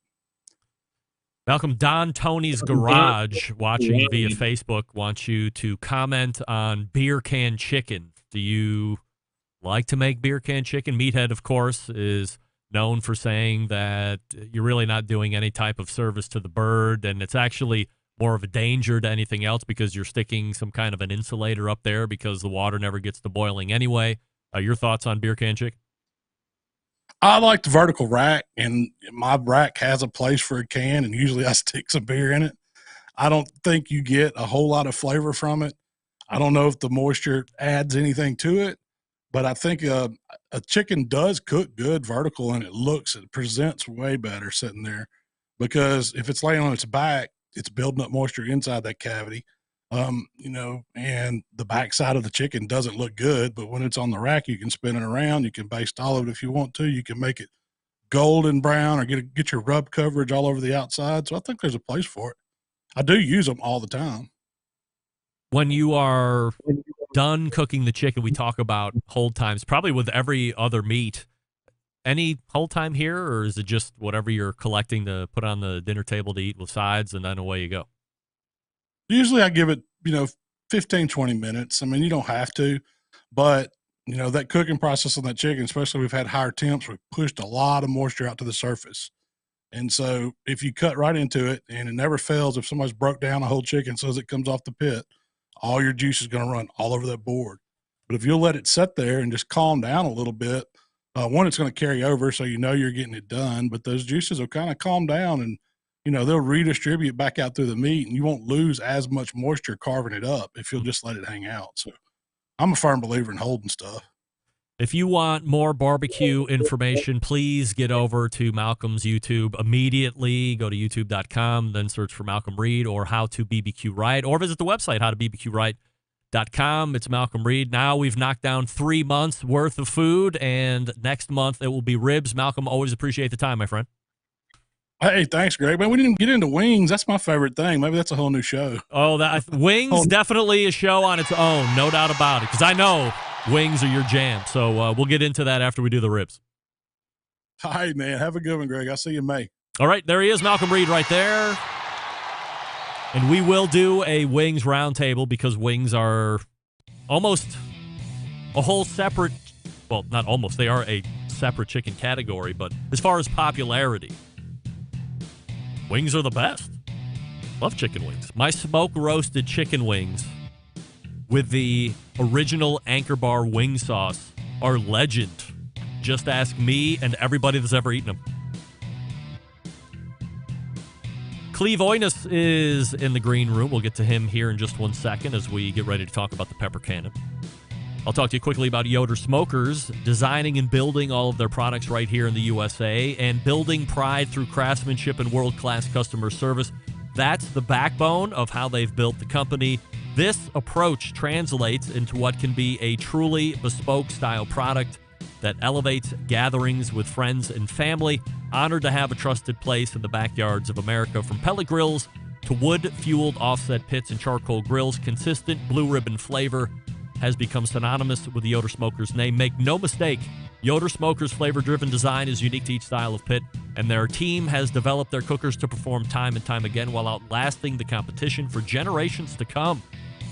E: Malcolm, Don Tony's Garage, watching via Facebook, wants you to comment on beer can chicken. Do you like to make beer can chicken? Meathead, of course, is known for saying that you're really not doing any type of service to the bird, and it's actually more of a danger to anything else because you're sticking some kind of an insulator up there because the water never gets to boiling anyway. Your thoughts on beer can chicken?
B: I like the vertical rack, and my rack has a place for a can, and usually I stick some beer in it. I don't think you get a whole lot of flavor from it. I don't know if the moisture adds anything to it, but I think a chicken does cook good vertical, and it presents way better sitting there, because if it's laying on its back, it's building up moisture inside that cavity. And the backside of the chicken doesn't look good, but when it's on the rack, you can spin it around. You can baste all of it if you want to. You can make it golden brown or get your rub coverage all over the outside. So I think there's a place for it. I do use them all the time.
E: When you are done cooking the chicken, we talk about hold times, probably with every other meat. Any hold time here, or is it just whatever you're collecting to put on the dinner table to eat with sides, and then away you go?
B: Usually I give it, 15, 20 minutes. I mean, you don't have to, but, that cooking process on that chicken, especially we've had higher temps, we've pushed a lot of moisture out to the surface. And so if you cut right into it, and it never fails, if somebody's broke down a whole chicken as soon as it comes off the pit, all your juice is going to run all over that board. But if you'll let it sit there and just calm down a little bit, one, it's going to carry over, so you're getting it done, but those juices will kind of calm down, and they'll redistribute back out through the meat, and you won't lose as much moisture carving it up if you'll just let it hang out. So I'm a firm believer in holding stuff.
E: If you want more barbecue information, please get over to Malcolm's YouTube immediately. Go to youtube.com, then search for Malcom Reed or How To BBQ Right, or visit the website, howtobbqright.com. It's Malcom Reed. Now we've knocked down 3 months worth of food, and next month it will be ribs. Malcolm, always appreciate the time, my friend.
B: Hey, thanks, Greg. Man, we didn't get into wings. That's my favorite thing. Maybe that's a whole new show.
E: Oh, wings, definitely a show on its own, no doubt about it, because I know wings are your jam. So we'll get into that after we do the ribs.
B: All right, man. Have a good one, Greg. I'll see you in May.
E: All right, there he is, Malcom Reed right there. And we will do a wings roundtable because wings are almost a whole separate, well, not almost, they are a separate chicken category, but as far as popularity, wings are the best. Love chicken wings. My smoke-roasted chicken wings with the original Anchor Bar wing sauce are legend. Just ask me and everybody that's ever eaten them. Cleve Oines is in the green room. We'll get to him here in just 1 second as we get ready to talk about the pepper cannon. I'll talk to you quickly about Yoder Smokers, designing and building all of their products right here in the USA and building pride through craftsmanship and world-class customer service. That's the backbone of how they've built the company. This approach translates into what can be a truly bespoke style product that elevates gatherings with friends and family. Honored to have a trusted place in the backyards of America. From pellet grills to wood-fueled offset pits and charcoal grills, consistent blue ribbon flavor has become synonymous with the Yoder Smoker's name. Make no mistake, Yoder Smoker's flavor-driven design is unique to each style of pit, and their team has developed their cookers to perform time and time again while outlasting the competition for generations to come.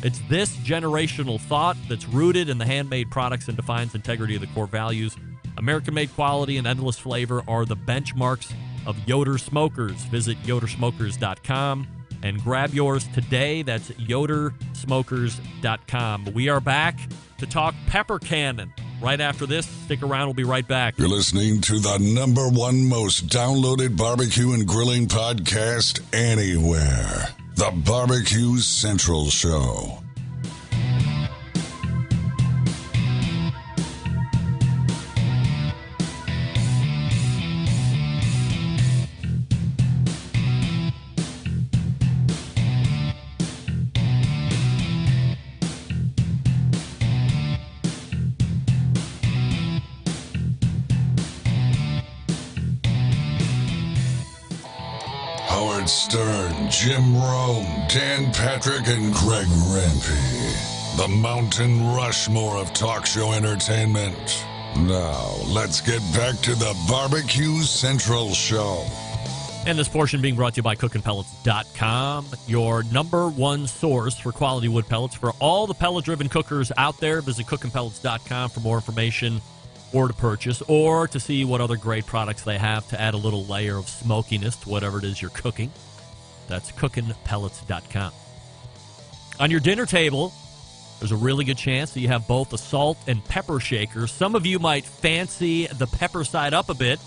E: It's this generational thought that's rooted in the handmade products and defines integrity of the core values. American-made quality and endless flavor are the benchmarks of Yoder Smokers. Visit yodersmokers.com and grab yours today. That's yodersmokers.com. We are back to talk pepper cannon right after this. Stick around. We'll be right back.
F: You're listening to the #1 most downloaded barbecue and grilling podcast anywhere. The Barbecue Central Show. Howard Stern, Jim Rome, Dan Patrick, and Greg Rempe. The Mountain Rushmore of talk show entertainment. Now, let's get back to the Barbecue Central Show.
E: And this portion being brought to you by cookinpellets.com, your #1 source for quality wood pellets. For all the pellet-driven cookers out there, visit cookinpellets.com for more information or to purchase, or to see what other great products they have to add a little layer of smokiness to whatever it is you're cooking. That's cookinpellets.com. On your dinner table, there's a really good chance that you have both a salt and pepper shaker. Some of you might fancy the pepper side up a bit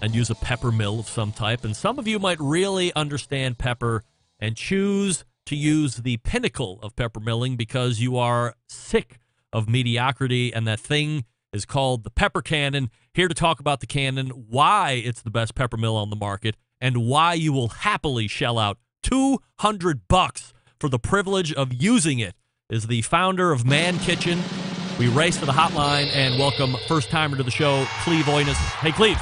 E: and use a peppermill of some type, and some of you might really understand pepper and choose to use the pinnacle of peppermilling because you are sick of mediocrity, and that thing is called the pepper cannon. Here to talk about the cannon, why it's the best pepper mill on the market, and why you will happily shell out $200 for the privilege of using it, is the founder of Man Kitchen. We race to the hotline and welcome first-timer to the show, Cleve Oines. Hey, Cleve.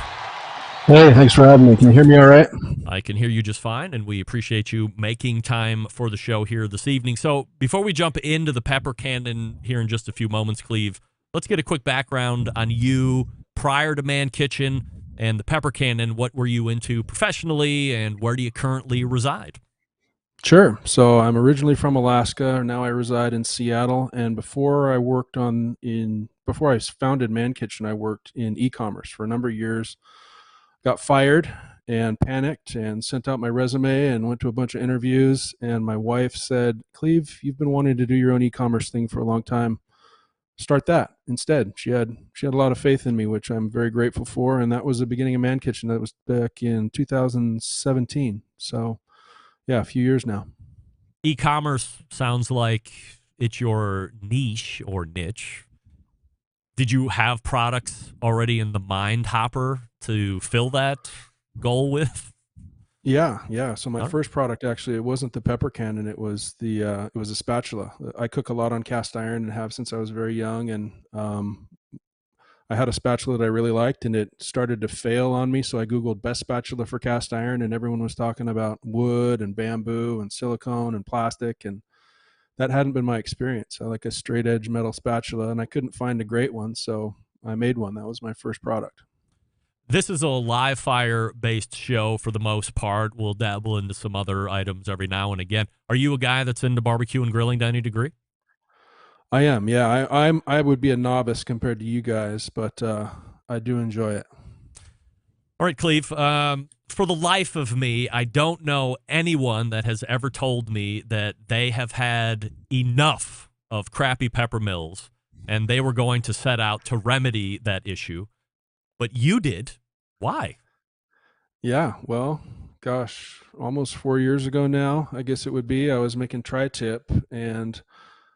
G: Hey, thanks for having me. Can you hear me all right?
E: I can hear you just fine, and we appreciate you making time for the show here this evening. So before we jump into the pepper cannon here in just a few moments, Cleve, let's get a quick background on you prior to Man Kitchen and the pepper cannon. What were you into professionally, and where do you currently reside?
G: Sure. So I'm originally from Alaska. Now I reside in Seattle. And before I founded Man Kitchen, I worked in e-commerce for a number of years. Got fired and panicked and sent out my resume and went to a bunch of interviews. And my wife said, "Cleve, you've been wanting to do your own e-commerce thing for a long time. Start that instead." She had a lot of faith in me, which I'm very grateful for. And that was the beginning of Man Kitchen. That was back in 2017. So yeah, a few years now.
E: E-commerce sounds like it's your niche or niche. Did you have products already in the mind hopper to fill that goal with?
G: Yeah. So my first product, actually, it wasn't the pepper cannon. It was a spatula. I cook a lot on cast iron and have since I was very young. And I had a spatula that I really liked, and it started to fail on me. So I Googled best spatula for cast iron, and everyone was talking about wood and bamboo and silicone and plastic, and that hadn't been my experience. I like a straight edge metal spatula, and I couldn't find a great one, so I made one. That was my first product.
E: This is a live fire based show for the most part. We'll dabble into some other items every now and again. Are you a guy that's into barbecue and grilling to any degree?
G: I am. Yeah, I would be a novice compared to you guys, but I do enjoy it.
E: All right, Cleve. For the life of me, I don't know anyone that has ever told me that they have had enough of crappy pepper mills and they were going to set out to remedy that issue. But you did. Why?
G: Yeah, well, gosh, almost 4 years ago now, I guess it would be. I was making tri-tip, and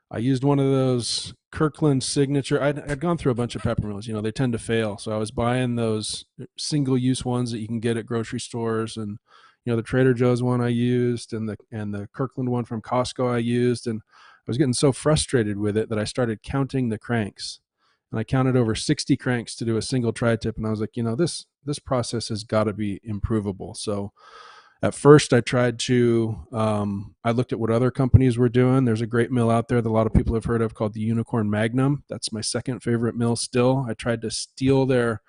G: I used one of those Kirkland signature. I'd gone through a bunch of pepper mills. They tend to fail. So I was buying those single-use ones that you can get at grocery stores, and the Trader Joe's one I used, and the Kirkland one from Costco I used, and I was getting so frustrated with it that I started counting the cranks. and I counted over 60 cranks to do a single tri-tip. And I was like, this process has got to be improvable. So at first I tried to, I looked at what other companies were doing. There's a great mill out there that a lot of people have heard of called the Unicorn Magnum. That's my second favorite mill still. I tried to steal their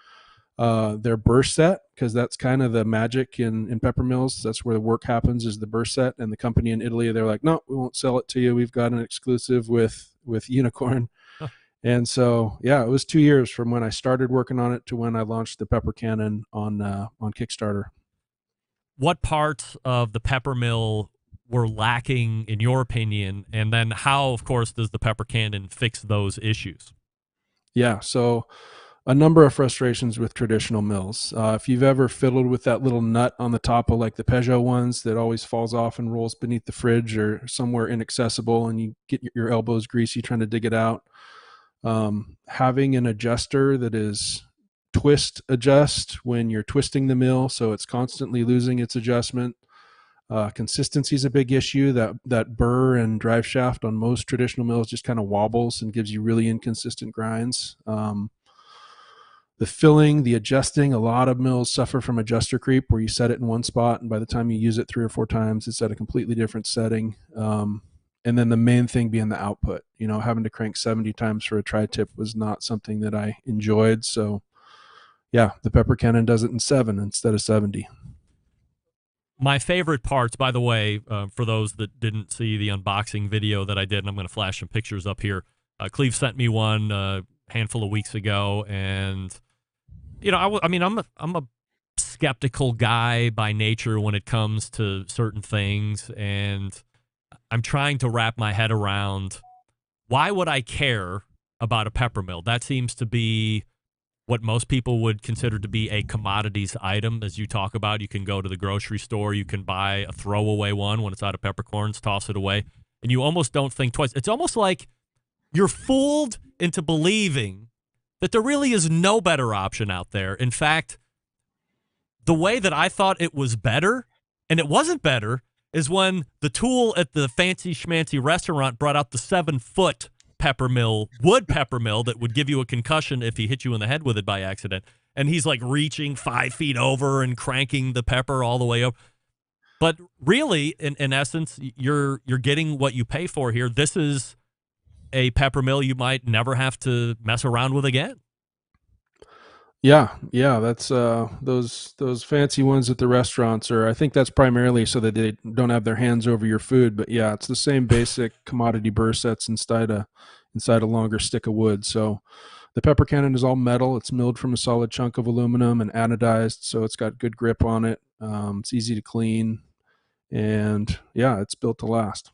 G: burst set, because that's kind of the magic in pepper mills. That's where the work happens, is the burst set. And the company in Italy, they're like, no, we won't sell it to you. We've got an exclusive with Unicorn. And so, yeah, it was 2 years from when I started working on it to when I launched the pepper cannon on Kickstarter.
E: What parts of the pepper mill were lacking in your opinion? And then how, of course, does the pepper cannon fix those issues?
G: Yeah. So a number of frustrations with traditional mills. If you've ever fiddled with that little nut on the top of like the Peugeot ones that always falls off and rolls beneath the fridge or somewhere inaccessible, and you get your elbows greasy trying to dig it out, having an adjuster that is twist adjust when you're twisting the mill, so it's constantly losing its adjustment. Consistency is a big issue. That burr and drive shaft on most traditional mills just kind of wobbles and gives you really inconsistent grinds. The filling, the adjusting, a lot of mills suffer from adjuster creep, where you set it in one spot and by the time you use it 3 or 4 times, it's at a completely different setting. And then the main thing being the output. Having to crank 70 times for a tri-tip was not something that I enjoyed. So yeah, the pepper cannon does it in 7 instead of 70.
E: My favorite parts, by the way, for those that didn't see the unboxing video that I did, and I'm going to flash some pictures up here. Cleve sent me one a handful of weeks ago, and I'm a skeptical guy by nature when it comes to certain things, and I'm trying to wrap my head around, why would I care about a pepper mill? That seems to be what most people would consider to be a commodities item. As you talk about, you can go to the grocery store, you can buy a throwaway one when it's out of peppercorns, toss it away, and you almost don't think twice. It's almost like you're fooled into believing that there really is no better option out there. In fact, the way that I thought it was better, and it wasn't better, is when the tool at the fancy schmancy restaurant brought out the 7-foot wood pepper mill that would give you a concussion if he hit you in the head with it by accident. And he's like reaching 5 feet over and cranking the pepper all the way up. But really, in essence, you're getting what you pay for here. This is a pepper mill you might never have to mess around with again.
G: Yeah, that's those fancy ones at the restaurants, or I think that's primarily so that they don't have their hands over your food. But yeah, it's the same basic commodity burr sets inside a longer stick of wood. So the pepper cannon is all metal. It's milled from a solid chunk of aluminum and anodized, so it's got good grip on it. It's easy to clean, and yeah, it's built to last.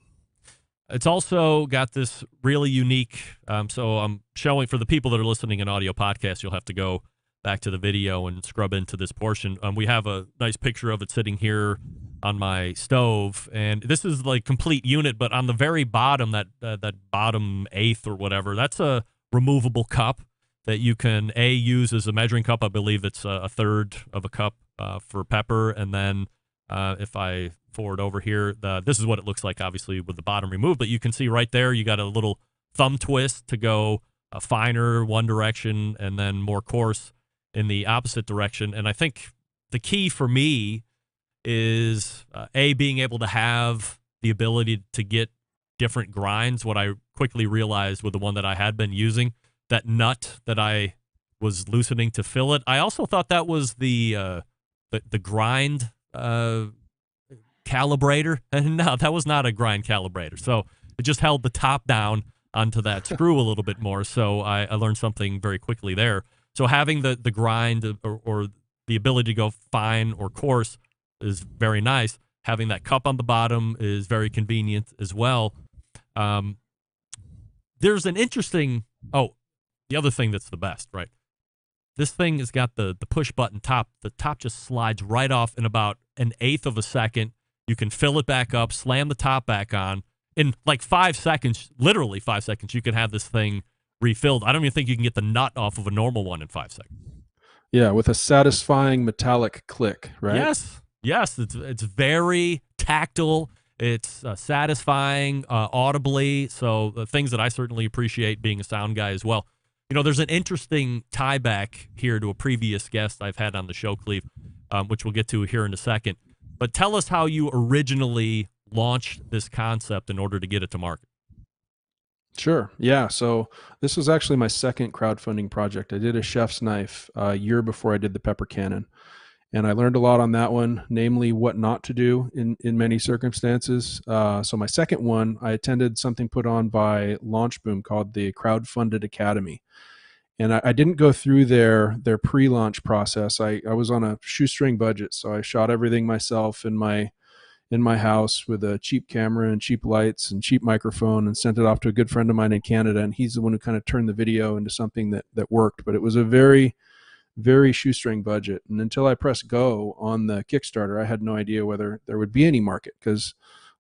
E: It's also got this really unique, so I'm showing for the people that are listening in audio podcast, you'll have to go back to the video and scrub into this portion. We have a nice picture of it sitting here on my stove, and this is like complete unit, but on the very bottom, that bottom eighth or whatever, that's a removable cup that you can use as a measuring cup. I believe it's a third of a cup for pepper, and then if I forward over here, this is what it looks like, obviously with the bottom removed, but you can see right there you got a little thumb twist to go finer one direction and then more coarse in the opposite direction. And I think the key for me is being able to have the ability to get different grinds. What I quickly realized with the one that I had been using, that nut that I was loosening to fill it, I also thought that was the grind calibrator. And no, that was not a grind calibrator. So it just held the top down onto that screw a little bit more. So I learned something very quickly there. So having the grind or the ability to go fine or coarse is very nice. Having that cup on the bottom is very convenient as well. There's an interesting, the other thing that's the best, right? This thing has got the push button top. The top just slides right off in about 1/8 of a second. You can fill it back up, slam the top back on. In like 5 seconds, literally 5 seconds, you can have this thing refilled. I don't even think you can get the nut off of a normal one in 5 seconds.
G: Yeah, with a satisfying metallic click, right?
E: Yes, it's very tactile. It's satisfying audibly. So things that I certainly appreciate being a sound guy as well. There's an interesting tie back here to a previous guest I've had on the show, Cleve, which we'll get to here in a second. But tell us how you originally launched this concept in order to get it to market.
G: Sure. Yeah. So this was actually my second crowdfunding project. I did a chef's knife a year before I did the pepper cannon. And I learned a lot on that one, namely what not to do in many circumstances. So my second one, I attended something put on by Launch Boom called the Crowdfunded Academy. And I didn't go through their pre-launch process. I was on a shoestring budget. So I shot everything myself in my house with a cheap camera and cheap lights and cheap microphone, and sent it off to a good friend of mine in Canada. And he's the one who kind of turned the video into something that worked. But it was a very, very shoestring budget. And until I pressed go on the Kickstarter, I had no idea whether there would be any market. Because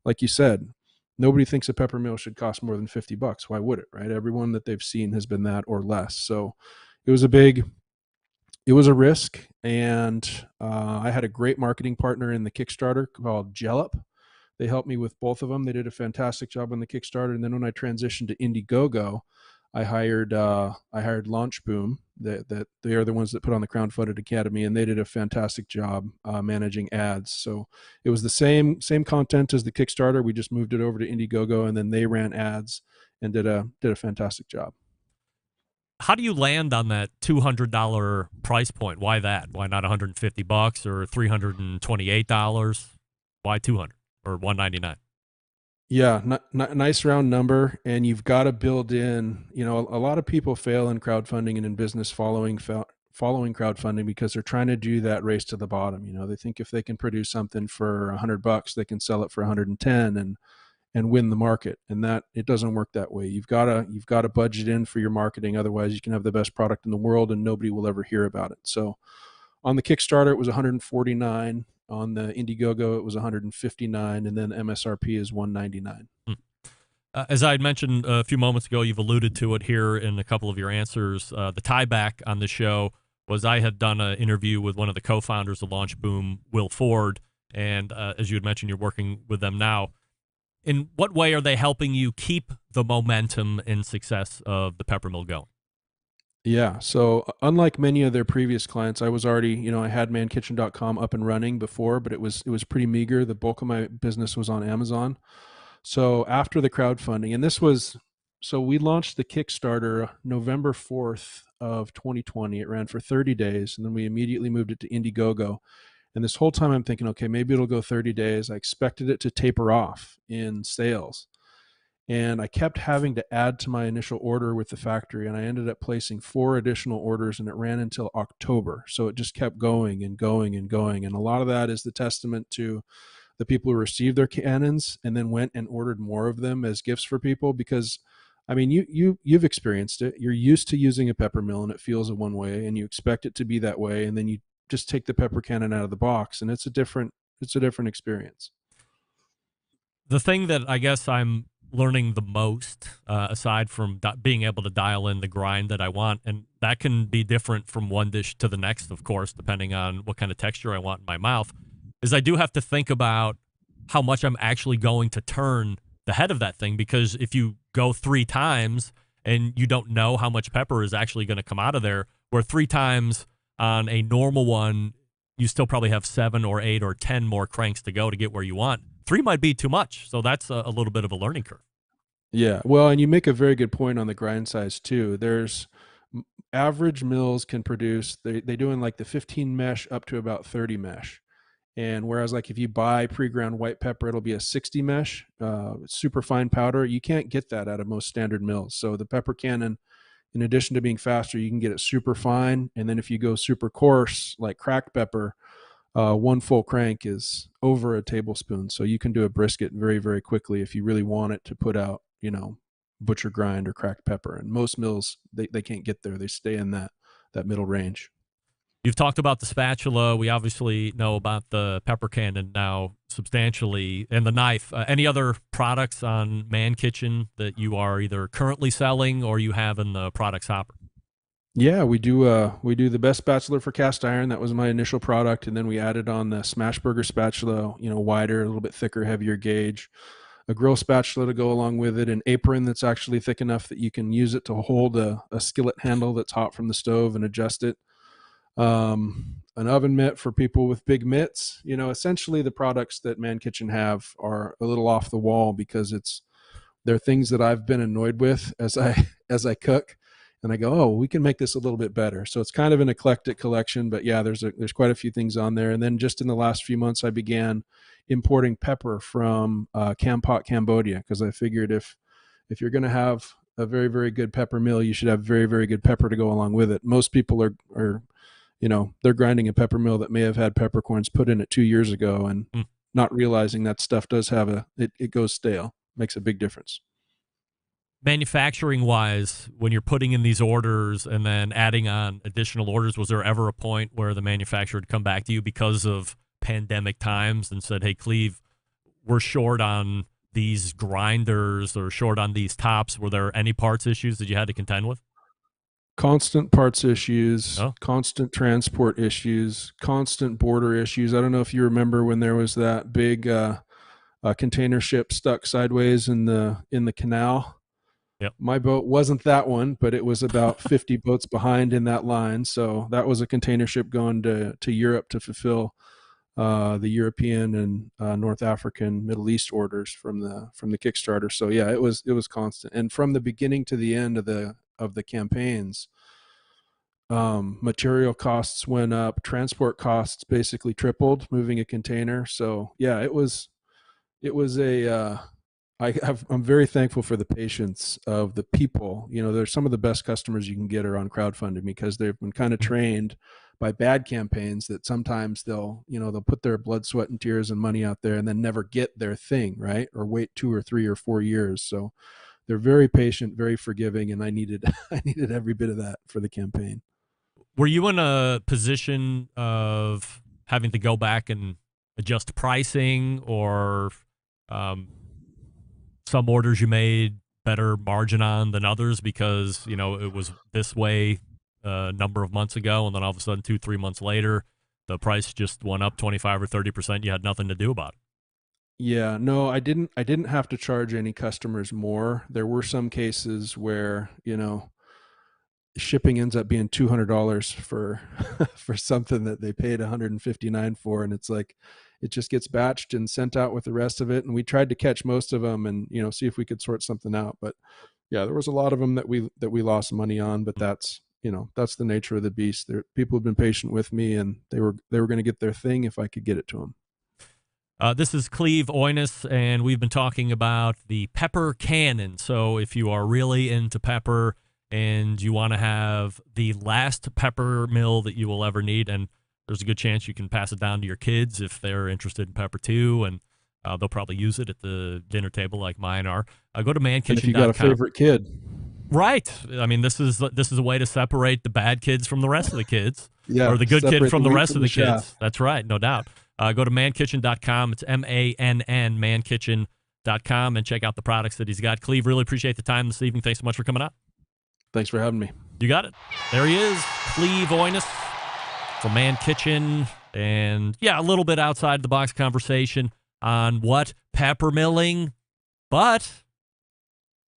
G: like you said, nobody thinks a peppermill should cost more than $50. Why would it, right? Everyone that they've seen has been that or less. So it was a risk. And I had a great marketing partner in the Kickstarter called Jellup. They helped me with both of them. They did a fantastic job on the Kickstarter. And then when I transitioned to Indiegogo, I hired Launch Boom. That they are the ones that put on the Crowdfunded Academy, and they did a fantastic job managing ads. So it was the same content as the Kickstarter. We just moved it over to Indiegogo, and then they ran ads and did a fantastic job.
E: How do you land on that $200 price point? Why that? Why not $150 or $328? Why $200 or $199?
G: Yeah, nice round number. And you've got to build in, a lot of people fail in crowdfunding and in business following crowdfunding because they're trying to do that race to the bottom. They think if they can produce something for $100, they can sell it for 110 and win the market. And that it doesn't work that way. You've got to budget in for your marketing. Otherwise you can have the best product in the world and nobody will ever hear about it. So on the Kickstarter, it was $149. On the Indiegogo, it was $159, and then MSRP is $199.
E: As I had mentioned a few moments ago, you've alluded to it here in a couple of your answers. The tie back on the show was I had done an interview with one of the co-founders of Launch Boom, Will Ford, and as you had mentioned, you're working with them now. In what way are they helping you keep the momentum and success of the peppermill going?
G: Yeah. So unlike many of their previous clients, I was already, I had MANNKITCHEN.com up and running before, but it was pretty meager. The bulk of my business was on Amazon. So after the crowdfunding, and we launched the Kickstarter November 4th of 2020. It ran for 30 days, and then we immediately moved it to Indiegogo. And this whole time I'm thinking, okay, maybe it'll go 30 days. I expected it to taper off in sales. And I kept having to add to my initial order with the factory, and I ended up placing 4 additional orders, and it ran until October. So it just kept going and going and going. And a lot of that is the testament to the people who received their cannons and then went and ordered more of them as gifts for people. Because, I mean, you've experienced it. You're used to using a peppermill, and it feels in one way, and you expect it to be that way. And then you just take the pepper cannon out of the box, and it's a different experience.
E: The thing that I guess I'm learning the most, aside from being able to dial in the grind that I want, and that can be different from one dish to the next, of course, depending on what kind of texture I want in my mouth, is I do have to think about how much I'm actually going to turn the head of that thing, because if you go 3 times and you don't know how much pepper is actually going to come out of there, where 3 times on a normal one, you still probably have 7 or 8 or 10 more cranks to go to get where you want. 3 might be too much. So that's a little bit of a learning curve.
G: Yeah. Well, and you make a very good point on the grind size too. There's average mills can produce, they do in like the 15 mesh up to about 30 mesh. And whereas like if you buy pre-ground white pepper, it'll be a 60 mesh, super fine powder. You can't get that out of most standard mills. So the pepper cannon, in addition to being faster, you can get it super fine. And then if you go super coarse, like cracked pepper, 1 full crank is over a tablespoon. So you can do a brisket very, very quickly if you really want it to put out, butcher grind or cracked pepper. And most mills, they can't get there. They stay in that middle range.
E: You've talked about the spatula. We obviously know about the pepper cannon now substantially, and the knife. Any other products on MANNKITCHEN that you are either currently selling or you have in the products hopper?
G: Yeah, we do the best spatula for cast iron. That was my initial product. And then we added on the Smashburger spatula, wider, a little bit thicker, heavier gauge. a grill spatula to go along with it, an apron that's actually thick enough that you can use it to hold a skillet handle that's hot from the stove and adjust it. An oven mitt for people with big mitts. You know, essentially the products that Man Kitchen have are a little off the wall because they're things that I've been annoyed with as I cook, and I go, oh, we can make this a little bit better. So it's kind of an eclectic collection, but yeah, there's quite a few things on there. And then just in the last few months, I began importing pepper from Kampot, Cambodia, because I figured if you're going to have a very, very good pepper mill, you should have very, very good pepper to go along with it. Most people are you know, they're grinding a pepper mill that may have had peppercorns put in it 2 years ago and not realizing that stuff does have it goes stale. Makes a big difference.
E: Manufacturing wise, when you're putting in these orders and then adding on additional orders, was there ever a point where the manufacturer would come back to you because of pandemic times and said, hey, Cleve, we're short on these grinders or short on these tops? Were there any parts issues that you had to contend with?
G: Constant parts issues, constant transport issues, constant border issues. I don't know if you remember when there was that big container ship stuck sideways in the canal.
E: Yep.
G: My boat wasn't that one, but it was about 50 boats behind in that line. So that was a container ship going to Europe to fulfill the European and North African, Middle East orders from the Kickstarter. So yeah, it was constant. And from the beginning to the end of the campaigns, material costs went up, transport costs basically tripled moving a container. So yeah, it was I'm very thankful for the patience of the people. You know, they're some of the best customers you can get are on crowdfunding because they've been kind of trained by bad campaigns that sometimes they'll put their blood, sweat, and tears and money out there and then never get their thing, right? Or wait 2 or 3 or 4 years. So they're very patient, very forgiving, and I needed every bit of that for the campaign.
E: Were you in a position of having to go back and adjust pricing, or some orders you made better margin on than others because, you know, it was this way a number of months ago, and then all of a sudden 2-3 months later, the price just went up 25 or 30%. You had nothing to do about it.
G: Yeah, no, I didn't have to charge any customers more. There were some cases where, you know, shipping ends up being $200 for for something that they paid $159 for, and it's like it just gets batched and sent out with the rest of it. And we tried to catch most of them and, you know, see if we could sort something out. But yeah, there was a lot of them that we lost money on, but that's the nature of the beast. People have been patient with me, and they were going to get their thing if I could get it to them.
E: This is Cleve Oines, and we've been talking about the pepper cannon. So if you are really into pepper and you want to have the last pepper mill that you will ever need, and there's a good chance you can pass it down to your kids if they're interested in pepper too, and they'll probably use it at the dinner table like mine are. Go to MANNKITCHEN.com.
G: If you got a favorite kid.
E: Right. I mean, this is a way to separate the bad kids from the rest of the kids.
G: Yeah,
E: or the good kid from the rest of the kids.
G: Shaft.
E: That's right, no doubt. Go to MANNKITCHEN.com. It's MANN, MANNKITCHEN.com, and check out the products that he's got. Cleve, really appreciate the time this evening. Thanks so much for coming out.
G: Thanks for having me.
E: You got it. There he is, Cleve Oines from MANNKITCHEN. And, yeah, a little bit outside the box conversation on what pepper milling, but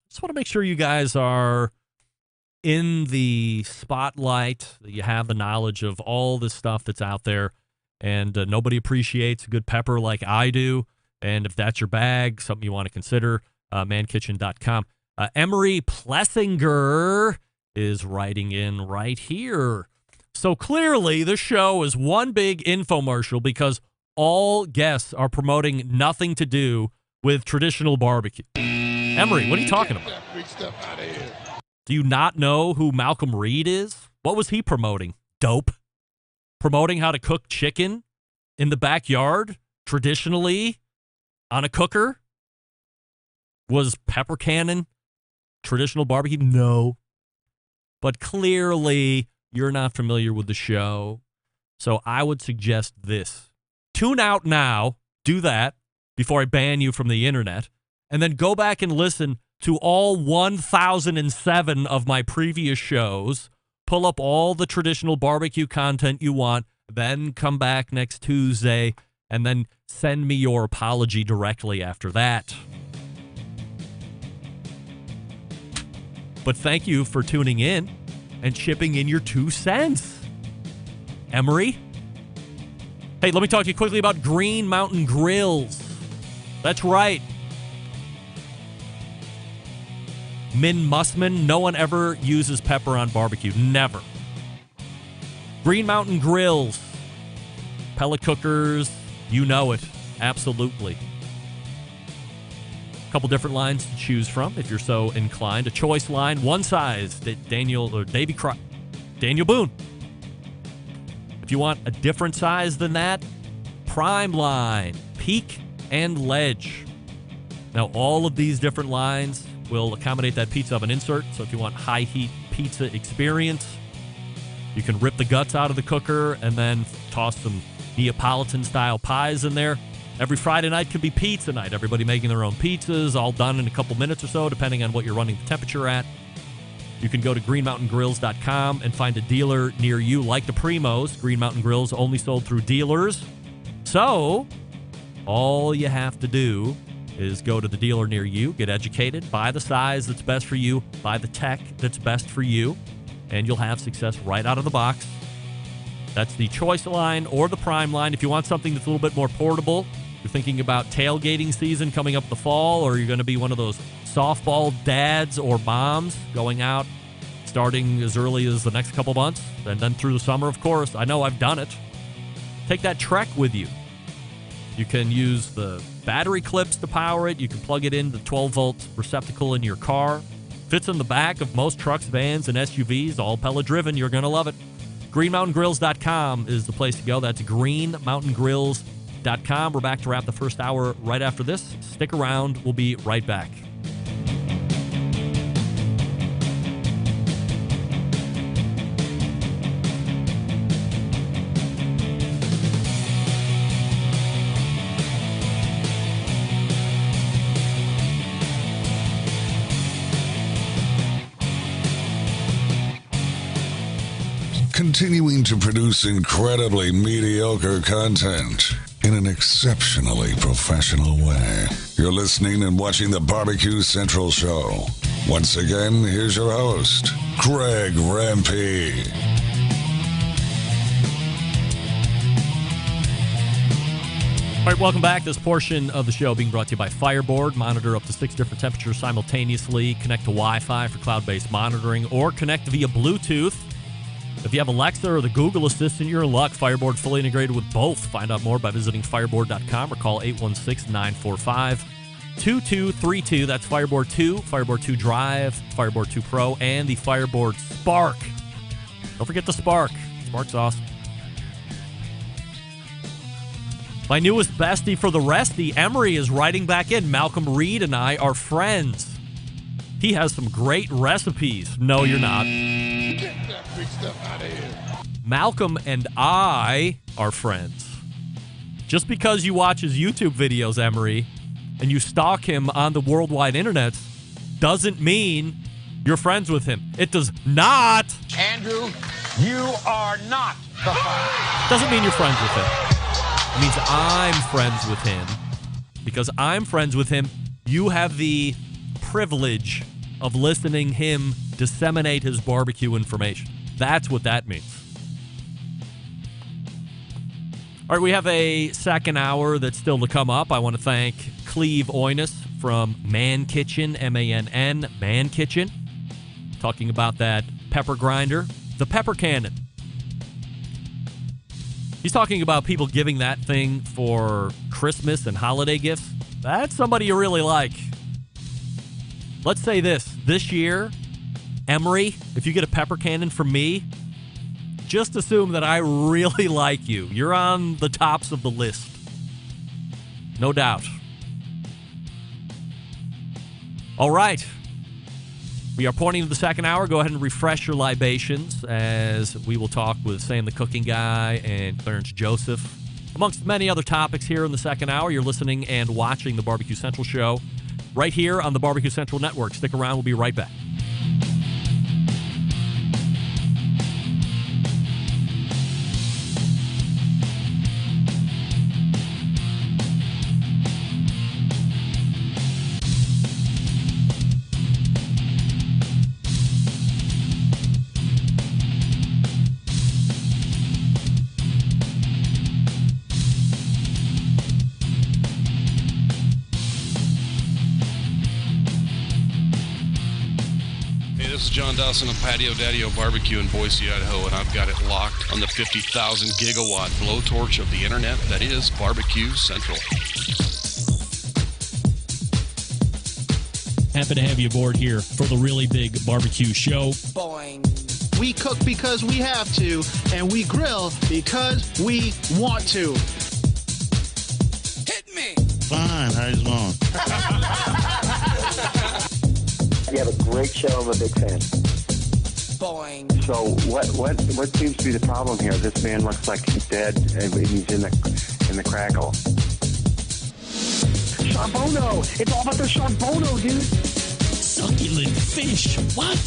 E: just want to make sure you guys are in the spotlight, that you have the knowledge of all this stuff that's out there. And nobody appreciates good pepper like I do. And if that's your bag, something you want to consider, MANNKITCHEN.com. Emery Plessinger is writing in right here. So clearly the show is one big infomercial because all guests are promoting nothing to do with traditional barbecue. Emery, what are you talking about? Do you not know who Malcom Reed is? What was he promoting? Dope. Promoting how to cook chicken in the backyard, traditionally, on a cooker? Was pepper cannon traditional barbecue? No. But clearly, you're not familiar with the show. So I would suggest this. Tune out now. Do that before I ban you from the internet. And then go back and listen to all 1,007 of my previous shows. Pull up all the traditional barbecue content you want, then come back next Tuesday, and then send me your apology directly after that. But thank you for tuning in and chipping in your 2 cents. Emery? Hey, let me talk to you quickly about Green Mountain Grills. That's right. Min Mussman, no one ever uses pepper on barbecue. Never. Green Mountain Grills. Pellet cookers, you know it. Absolutely. A couple different lines to choose from if you're so inclined. A choice line, one size, Daniel Boone. If you want a different size than that, prime line, peak, and ledge. Now, all of these different lines will accommodate that pizza oven insert. So if you want high heat pizza experience, you can rip the guts out of the cooker and then toss some Neapolitan-style pies in there. Every Friday night could be pizza night. Everybody making their own pizzas, all done in a couple minutes or so, depending on what you're running the temperature at. You can go to greenmountaingrills.com and find a dealer near you. Like the Primos, Green Mountain Grills only sold through dealers. So, all you have to do is go to the dealer near you, get educated, buy the size that's best for you, buy the tech that's best for you, and you'll have success right out of the box. That's the choice line or the prime line. If you want something that's a little bit more portable, you're thinking about tailgating season coming up the fall, or you're going to be one of those softball dads or moms going out starting as early as the next couple months and then through the summer, of course. I know I've done it. Take that Trek with you. You can use the battery clips to power it. You can plug it in the 12-volt receptacle in your car. Fits in the back of most trucks, vans, and SUVs, all pellet-driven. You're going to love it. GreenMountainGrills.com is the place to go. That's GreenMountainGrills.com. We're back to wrap the first hour right after this. Stick around. We'll be right back.
F: Continuing to produce incredibly mediocre content in an exceptionally professional way. You're listening and watching the Barbecue Central Show. Once again, here's your host, Greg Rempe.
E: All right, welcome back. This portion of the show being brought to you by Fireboard. Monitor up to 6 different temperatures simultaneously. Connect to Wi-Fi for cloud-based monitoring or connect via Bluetooth. If you have Alexa or the Google Assistant, you're in luck. Fireboard fully integrated with both. Find out more by visiting fireboard.com or call 816-945-2232. That's Fireboard 2, Fireboard 2 Drive, Fireboard 2 Pro, and the Fireboard Spark. Don't forget the Spark. Spark's awesome. My newest bestie for the resty, Emery, is writing back in. Malcom Reed and I are friends. He has some great recipes. No, you're not.
H: Get that big stuff out of here.
E: Malcolm and I are friends. Just because you watch his YouTube videos, Emery, and you stalk him on the worldwide internet, doesn't mean you're friends with him. It does not.
C: Andrew, you are not the father.
E: Doesn't mean you're friends with him. It means I'm friends with him. Because I'm friends with him, you have the privilege of listening him disseminate his barbecue information. That's what that means. All right, we have a second hour that's still to come up. I want to thank Cleve Oines from MANNKITCHEN, M-A-N-N, MANNKITCHEN, talking about that pepper grinder, the pepper cannon. He's talking about people giving that thing for Christmas and holiday gifts. That's somebody you really like. Let's say this year, Emery, if you get a pepper cannon from me, just assume that I really like you. You're on the tops of the list. No doubt. All right. We are pointing to the second hour. Go ahead and refresh your libations as we will talk with Sam the Cooking Guy and Clarence Joseph, amongst many other topics here in the second hour. You're listening and watching the Barbecue Central Show right here on the Barbecue Central Network. Stick around. We'll be right back.
I: this is John Dawson of Patio Daddy-O Barbecue in Boise, Idaho, and I've got it locked on the 50,000 gigawatt blowtorch of the internet that is Barbecue Central.
J: Happy to have you aboard here for the really big barbecue show.
K: Boing. We cook because we have to, and we grill because we want to.
L: Hit me! Fine, how you doing?
M: You have a great show. I'm a big fan.
K: Boing.
M: So what seems to be the problem here? This man looks like he's dead, and he's in the crackle. Charbono! It's all about the Charbono, dude!
J: Succulent fish! What?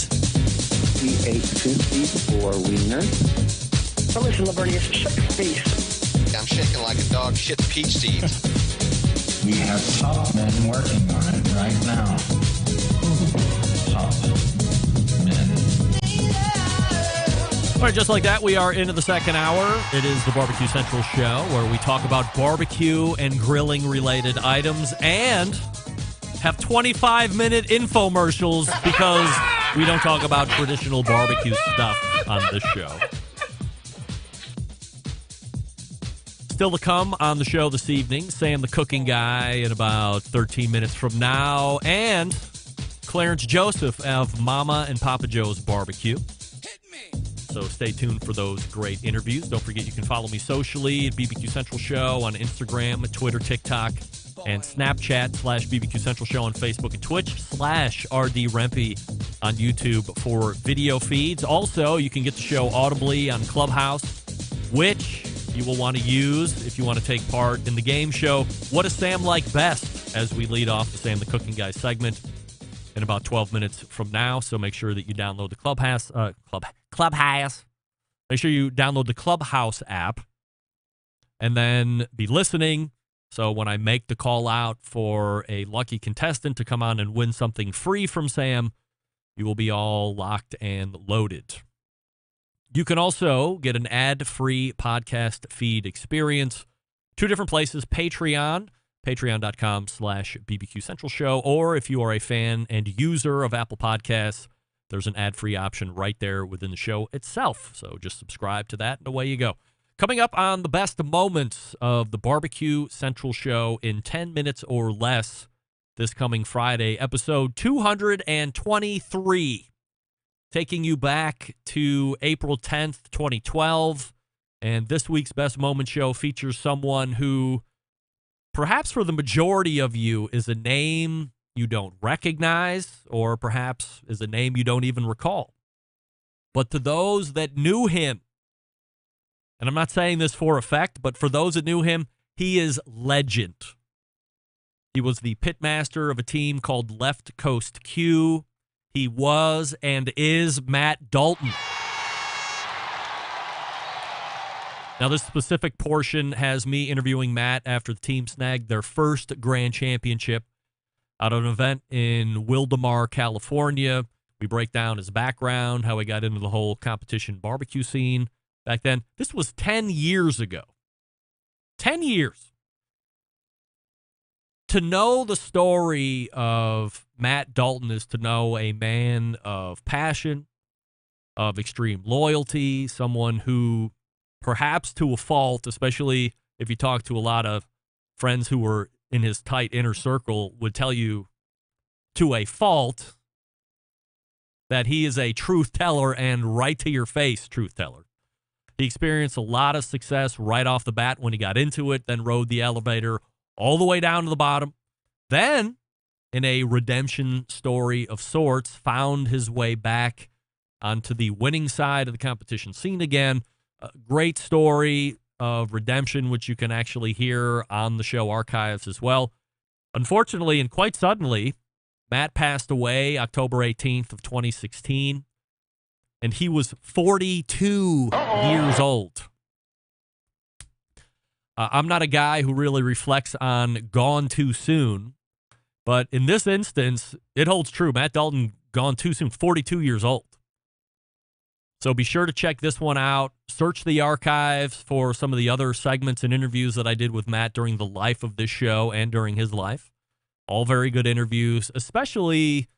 M: We ate 54 wieners.
N: Now listen, Lavernius, shut your face.
O: I'm shaking like a dog shit peach seeds.
P: We have top men working on it right now. Top men.
E: All right, just like that, we are into the second hour. It is the Barbecue Central Show, where we talk about barbecue and grilling-related items and have 25-minute infomercials because we don't talk about traditional barbecue stuff on this show. Still to come on the show this evening, Sam the Cooking Guy in about 13 minutes from now, and Clarence Joseph of Mama and Papa Joe's Barbecue. So stay tuned for those great interviews. Don't forget you can follow me socially at BBQ Central Show on Instagram, Twitter, TikTok, and Snapchat /BBQ Central Show on Facebook and Twitch /RD Rempe on YouTube for video feeds. Also, you can get the show audibly on Clubhouse, which you will want to use if you want to take part in the game show What Does Sam Like Best, as we lead off the Sam the Cooking Guy segment in about 12 minutes from now. So make sure that you download the Clubhouse. Make sure you download the Clubhouse app and then be listening. So when I make the call out for a lucky contestant to come on and win something free from Sam, you will be all locked and loaded. You can also get an ad-free podcast feed experience. Two different places, patreon.com/BBQ Central Show, or if you are a fan and user of Apple Podcasts, there's an ad-free option right there within the show itself. So just subscribe to that and away you go. Coming up on the best moments of the Barbecue Central Show in 10 minutes or less this coming Friday, episode 223. Taking you back to April 10th, 2012. And this week's Best Moment show features someone who, perhaps for the majority of you, is a name you don't recognize, or perhaps is a name you don't even recall. But to those that knew him, and I'm not saying this for effect, but for those that knew him, he is legend. He was the pitmaster of a team called Left Coast Q. He was and is Matt Dalton. Now, this specific portion has me interviewing Matt after the team snagged their first grand championship out of an event in Wildemar, California. We break down his background, how he got into the whole competition barbecue scene back then. This was 10 years ago. 10 years. To know the story of Matt Dalton is to know a man of passion, of extreme loyalty, someone who, perhaps to a fault, especially if you talk to a lot of friends who were in his tight inner circle, would tell you to a fault that he is a truth teller and right to your face truth teller. He experienced a lot of success right off the bat when he got into it, then rode the elevator all the way down to the bottom. Then, in a redemption story of sorts, found his way back onto the winning side of the competition scene again. A great story of redemption, which you can actually hear on the show archives as well. Unfortunately, and quite suddenly, Matt passed away October 18th of 2016, and he was 42 years old. I'm not a guy who really reflects on gone too soon, but in this instance, it holds true. Matt Dalton gone too soon, 42 years old. So be sure to check this one out. Search the archives for some of the other segments and interviews that I did with Matt during the life of this show and during his life. All very good interviews, especially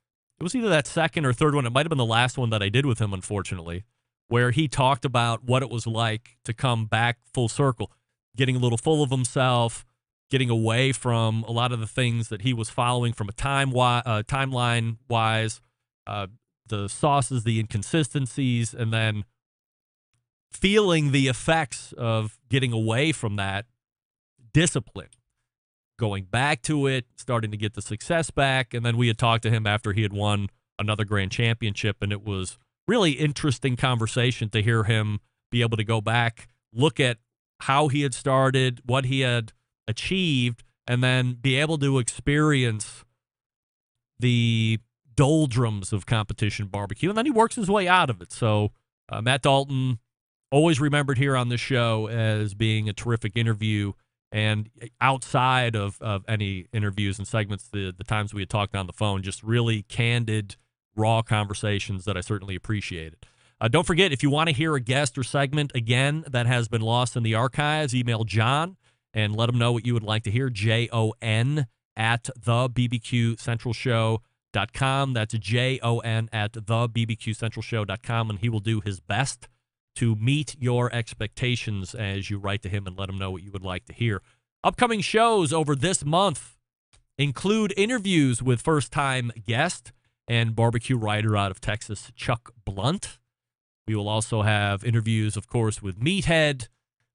E: It was either that second or third one. It might have been the last one that I did with him, unfortunately, where he talked about what it was like to come back full circle, getting a little full of himself, getting away from a lot of the things that he was following from a timeline-wise, the sauces, the inconsistencies, and then feeling the effects of getting away from that discipline, going back to it, starting to get the success back. And then we had talked to him after he had won another grand championship, and it was really interesting conversation to hear him be able to go back, look at how he had started, what he had achieved, and then be able to experience the doldrums of competition barbecue. And then he works his way out of it. So Matt Dalton, always remembered here on this show as being a terrific interview. And outside of any interviews and segments, the times we had talked on the phone, just really candid, raw conversations that I certainly appreciated. Don't forget, if you want to hear a guest or segment, again, that has been lost in the archives, email John and let him know what you would like to hear, JON at thebbqcentralshow.com. That's JON at thebbqcentralshow.com, and he will do his best to meet your expectations as you write to him and let him know what you would like to hear. Upcoming shows over this month include interviews with first-time guest and barbecue writer out of Texas, Chuck Blunt. We will also have interviews, of course, with Meathead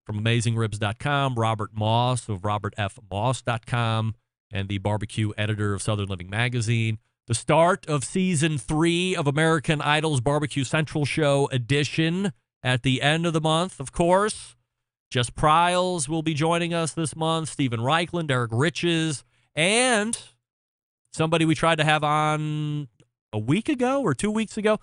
E: from AmazingRibs.com, Robert Moss of RobertFMoss.com, and the barbecue editor of Southern Living Magazine. The start of Season 3 of American Idol's Barbecue Central Show edition at the end of the month, of course. Jess Pryles will be joining us this month, Stephen Reichland, Eric Riches, and somebody we tried to have on a week ago or 2 weeks ago.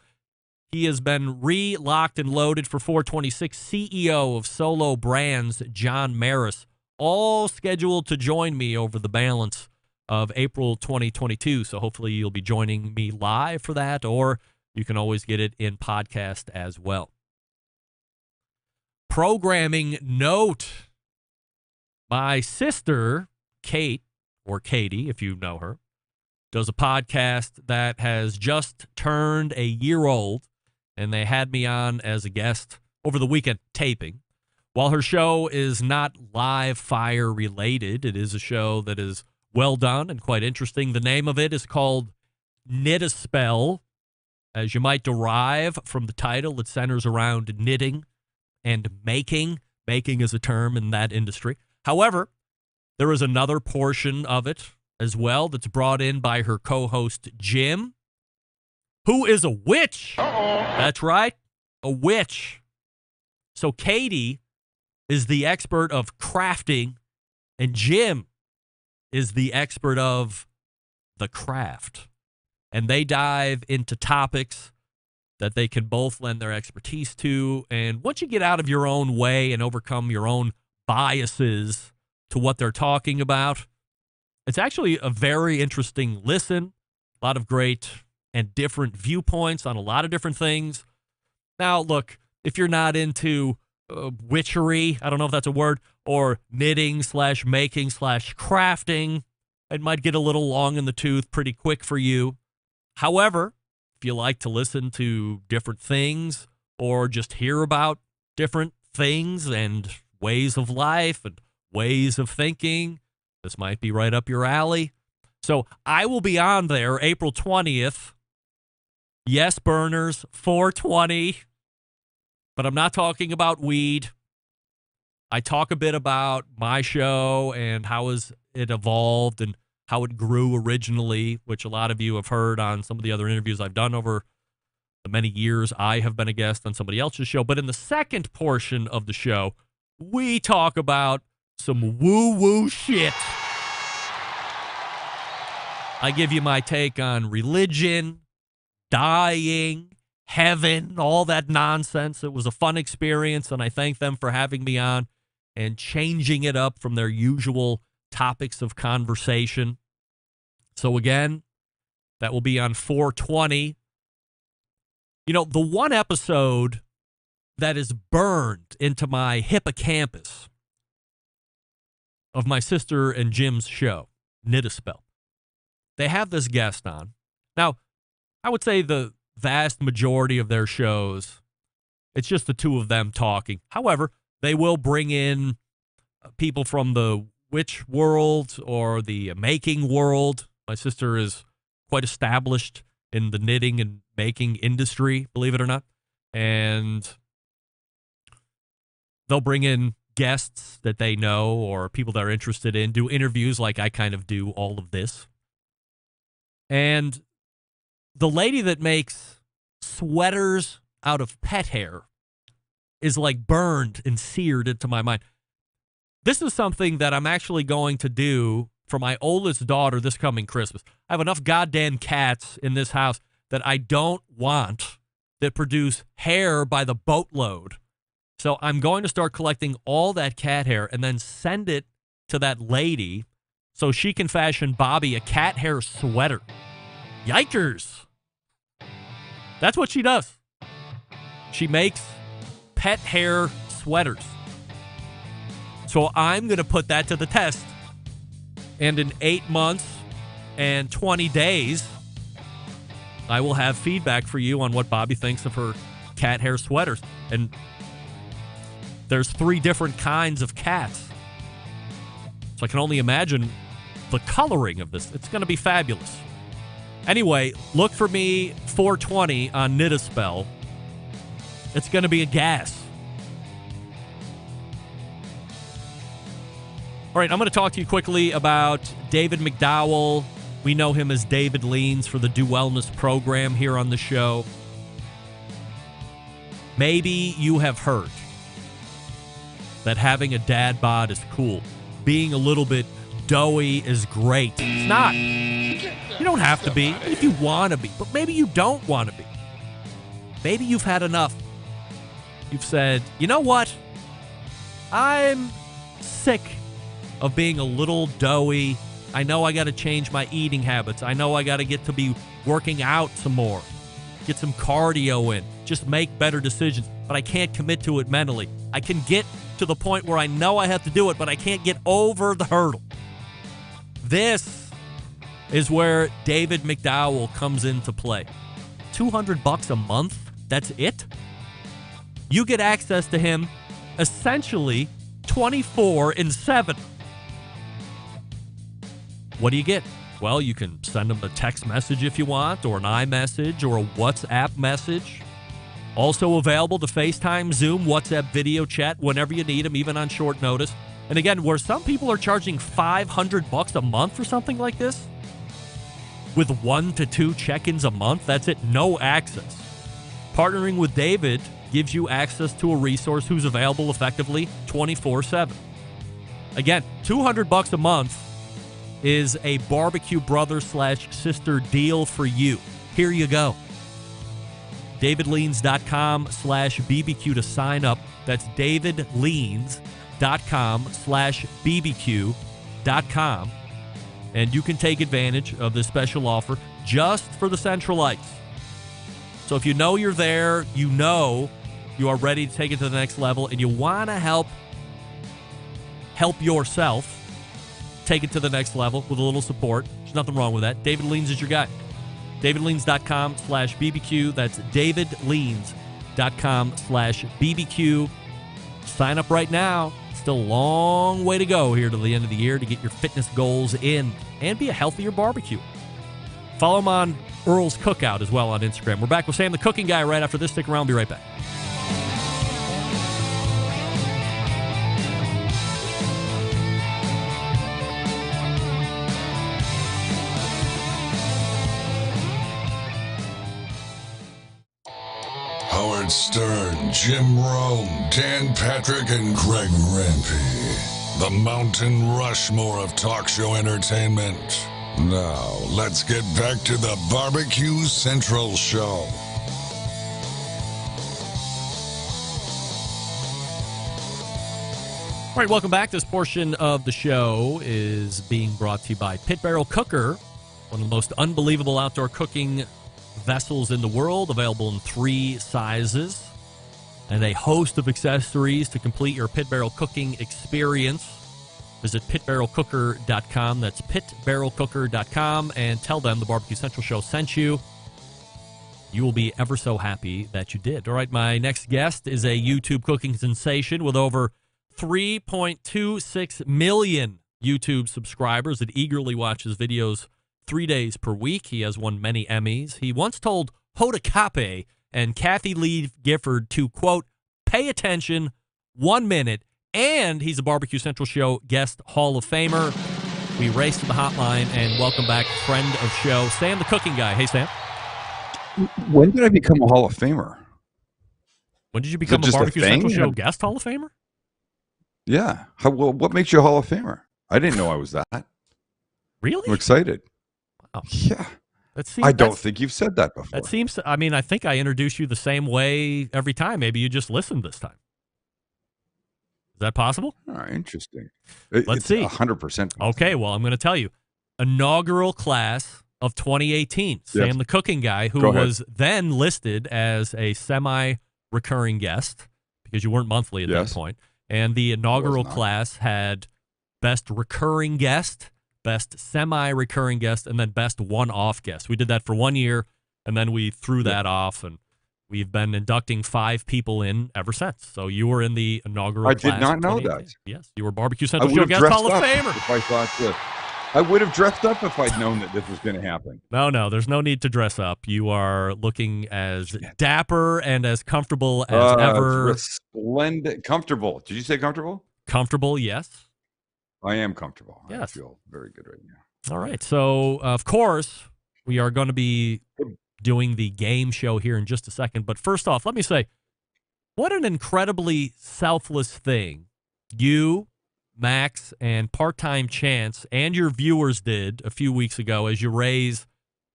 E: He has been re-locked and loaded for 426, CEO of Solo Brands, John Maris, all scheduled to join me over the balance of April 2022. So hopefully you'll be joining me live for that, or you can always get it in podcast as well. Programming note. My sister, Kate, or Katie, if you know her, does a podcast that has just turned a year old, and they had me on as a guest over the weekend taping. While her show is not live fire related, it is a show that is well done and quite interesting. The name of it is called Knit a Spell. As you might derive from the title, it centers around knitting and making. Making is a term in that industry. However, there is another portion of it as well that's brought in by her co-host, Jim, who is a witch. That's right, a witch. So Katie is the expert of crafting, and Jim is the expert of the craft. And they dive into topics that they can both lend their expertise to. And once you get out of your own way and overcome your own biases to what they're talking about, it's actually a very interesting listen. A lot of great and different viewpoints on a lot of different things. Now, look, if you're not into witchery, I don't know if that's a word, or knitting/making/crafting, it might get a little long in the tooth pretty quick for you. However, if you like to listen to different things or just hear about different things and ways of life and ways of thinking, this might be right up your alley. So I will be on there April 20th. Yes, burners, 420. But I'm not talking about weed. I talk a bit about my show and how it evolved and how it grew originally, which a lot of you have heard on some of the other interviews I've done over the many years I have been a guest on somebody else's show. But in the second portion of the show, we talk about some woo-woo shit. I give you my take on religion, dying, heaven, all that nonsense. It was a fun experience, and I thank them for having me on and changing it up from their usual topics of conversation. So again, that will be on 420. You know, the one episode that is burned into my hippocampus of my sister and Jim's show, Knit a Spell, they have this guest on. Now, I would say the vast majority of their shows, it's just the two of them talking. However, they will bring in people from the witch world or the making world. My sister is quite established in the knitting and making industry, believe it or not. And they'll bring in guests that they know or people that are interested in, do interviews like I kind of do all of this. And the lady that makes sweaters out of pet hair is like burned and seared into my mind. This is something that I'm actually going to do for my oldest daughter this coming Christmas. I have enough goddamn cats in this house that I don't want that produce hair by the boatload. So I'm going to start collecting all that cat hair and then send it to that lady so she can fashion Bobby a cat hair sweater. Yikers. That's what she does. She makes pet hair sweaters. So I'm going to put that to the test. And in 8 months and 20 days, I will have feedback for you on what Bobby thinks of her cat hair sweaters. And there's 3 different kinds of cats. So I can only imagine the coloring of this. It's going to be fabulous. Anyway, look for me 420 on Knit-A-Spell. It's going to be a gas. All right, I'm going to talk to you quickly about David McDowell. We know him as David Leans for the Do Wellness program here on the show. Maybe you have heard that having a dad bod is cool. Being a little bit doughy is great. It's not. You don't have to be if you want to be, but maybe you don't want to be. Maybe you've had enough. You've said, you know what? I'm sick of being a little doughy. I know I got to change my eating habits. I know I got to get to be working out some more. Get some cardio in. Just make better decisions. But I can't commit to it mentally. I can get to the point where I know I have to do it, but I can't get over the hurdle. This is where David McDowell comes into play. $200 a month? That's it? You get access to him essentially 24/7. What do you get? Well, you can send him a text message if you want, or an iMessage, or a WhatsApp message. Also available to FaceTime, Zoom, WhatsApp video chat whenever you need him, even on short notice. And again, where some people are charging $500 a month for something like this, with 1 to 2 check-ins a month, that's it, no access. Partnering with David gives you access to a resource who's available effectively 24/7. Again, $200 a month is a barbecue brother/sister deal for you. Here you go. DavidLeans.com/BBQ to sign up. That's DavidLeans.com/BBQ.com. And you can take advantage of this special offer just for the Centralites. So if you know you're there, you know you are ready to take it to the next level, and you want to help yourself take it to the next level with a little support, there's nothing wrong with that. David Leans is your guy. DavidLeans.com/BBQ. That's DavidLeans.com/BBQ. Sign up right now. Still a long way to go here to the end of the year to get your fitness goals in and be a healthier barbecue. Follow him on Earl's Cookout as well on Instagram. We're back with Sam the Cooking Guy right after this. Stick around. Be right back.
F: Howard Stern, Jim Rome, Dan Patrick, and Greg Rempe. The Mountain Rushmore of talk show entertainment. Now, let's get back to the Barbecue Central Show.
E: All right, welcome back. This portion of the show is being brought to you by Pit Barrel Cooker, one of the most unbelievable outdoor cooking vessels in the world, available in 3 sizes, and a host of accessories to complete your pit barrel cooking experience. Visit pitbarrelcooker.com. That's pitbarrelcooker.com, and tell them the Barbecue Central Show sent you. You will be ever so happy that you did. All right, my next guest is a YouTube cooking sensation with over 3.26 million YouTube subscribers that eagerly watches videos 3 days per week. He has won many Emmys. He once told Hoda Kotb and Kathy Lee Gifford to, quote, pay attention 1 minute, and he's a Barbecue Central Show guest Hall of Famer. We race to the hotline and welcome back friend of show, Sam the Cooking Guy. Hey, Sam.
Q: When did I become a Hall of Famer?
E: When did you become a Barbecue Central Show guest Hall of Famer?
Q: Yeah. What makes you a Hall of Famer? I didn't know I was that.
E: Really?
Q: I'm excited.
E: Wow.
Q: Yeah.
E: I
Q: don't think you've said that before.
E: That seems, I mean, I think I introduce you the same way every time. Maybe you just listened this time. Is that possible?
Q: Oh, interesting.
E: Let's see.
Q: 100%.
E: Okay, well, I'm going to tell you. Inaugural class of 2018. Sam the Cooking Guy, who was then listed as a semi-recurring guest because you weren't monthly at that point. And the inaugural class had best recurring guest, best semi-recurring guest, and then best one-off guest. We did that for 1 year, and then we threw that off, and we've been inducting 5 people in ever since. So you were in the inaugural class.
Q: I did not know that.
E: Yes, you were Barbecue Central Show guest Hall of Famer.
Q: If I thought I would have dressed up if I'd known that this was going to happen.
E: No, there's no need to dress up. You are looking as dapper and as comfortable as ever.
Q: Resplendent. Comfortable. Did you say comfortable?
E: Comfortable, yes.
Q: I am comfortable.
E: Yes.
Q: I feel very good right now.
E: All right. So, of course, we are going to be doing the game show here in just a second. But first off, let me say, what an incredibly selfless thing you, Max, and Part-Time Chance and your viewers did a few weeks ago as you raised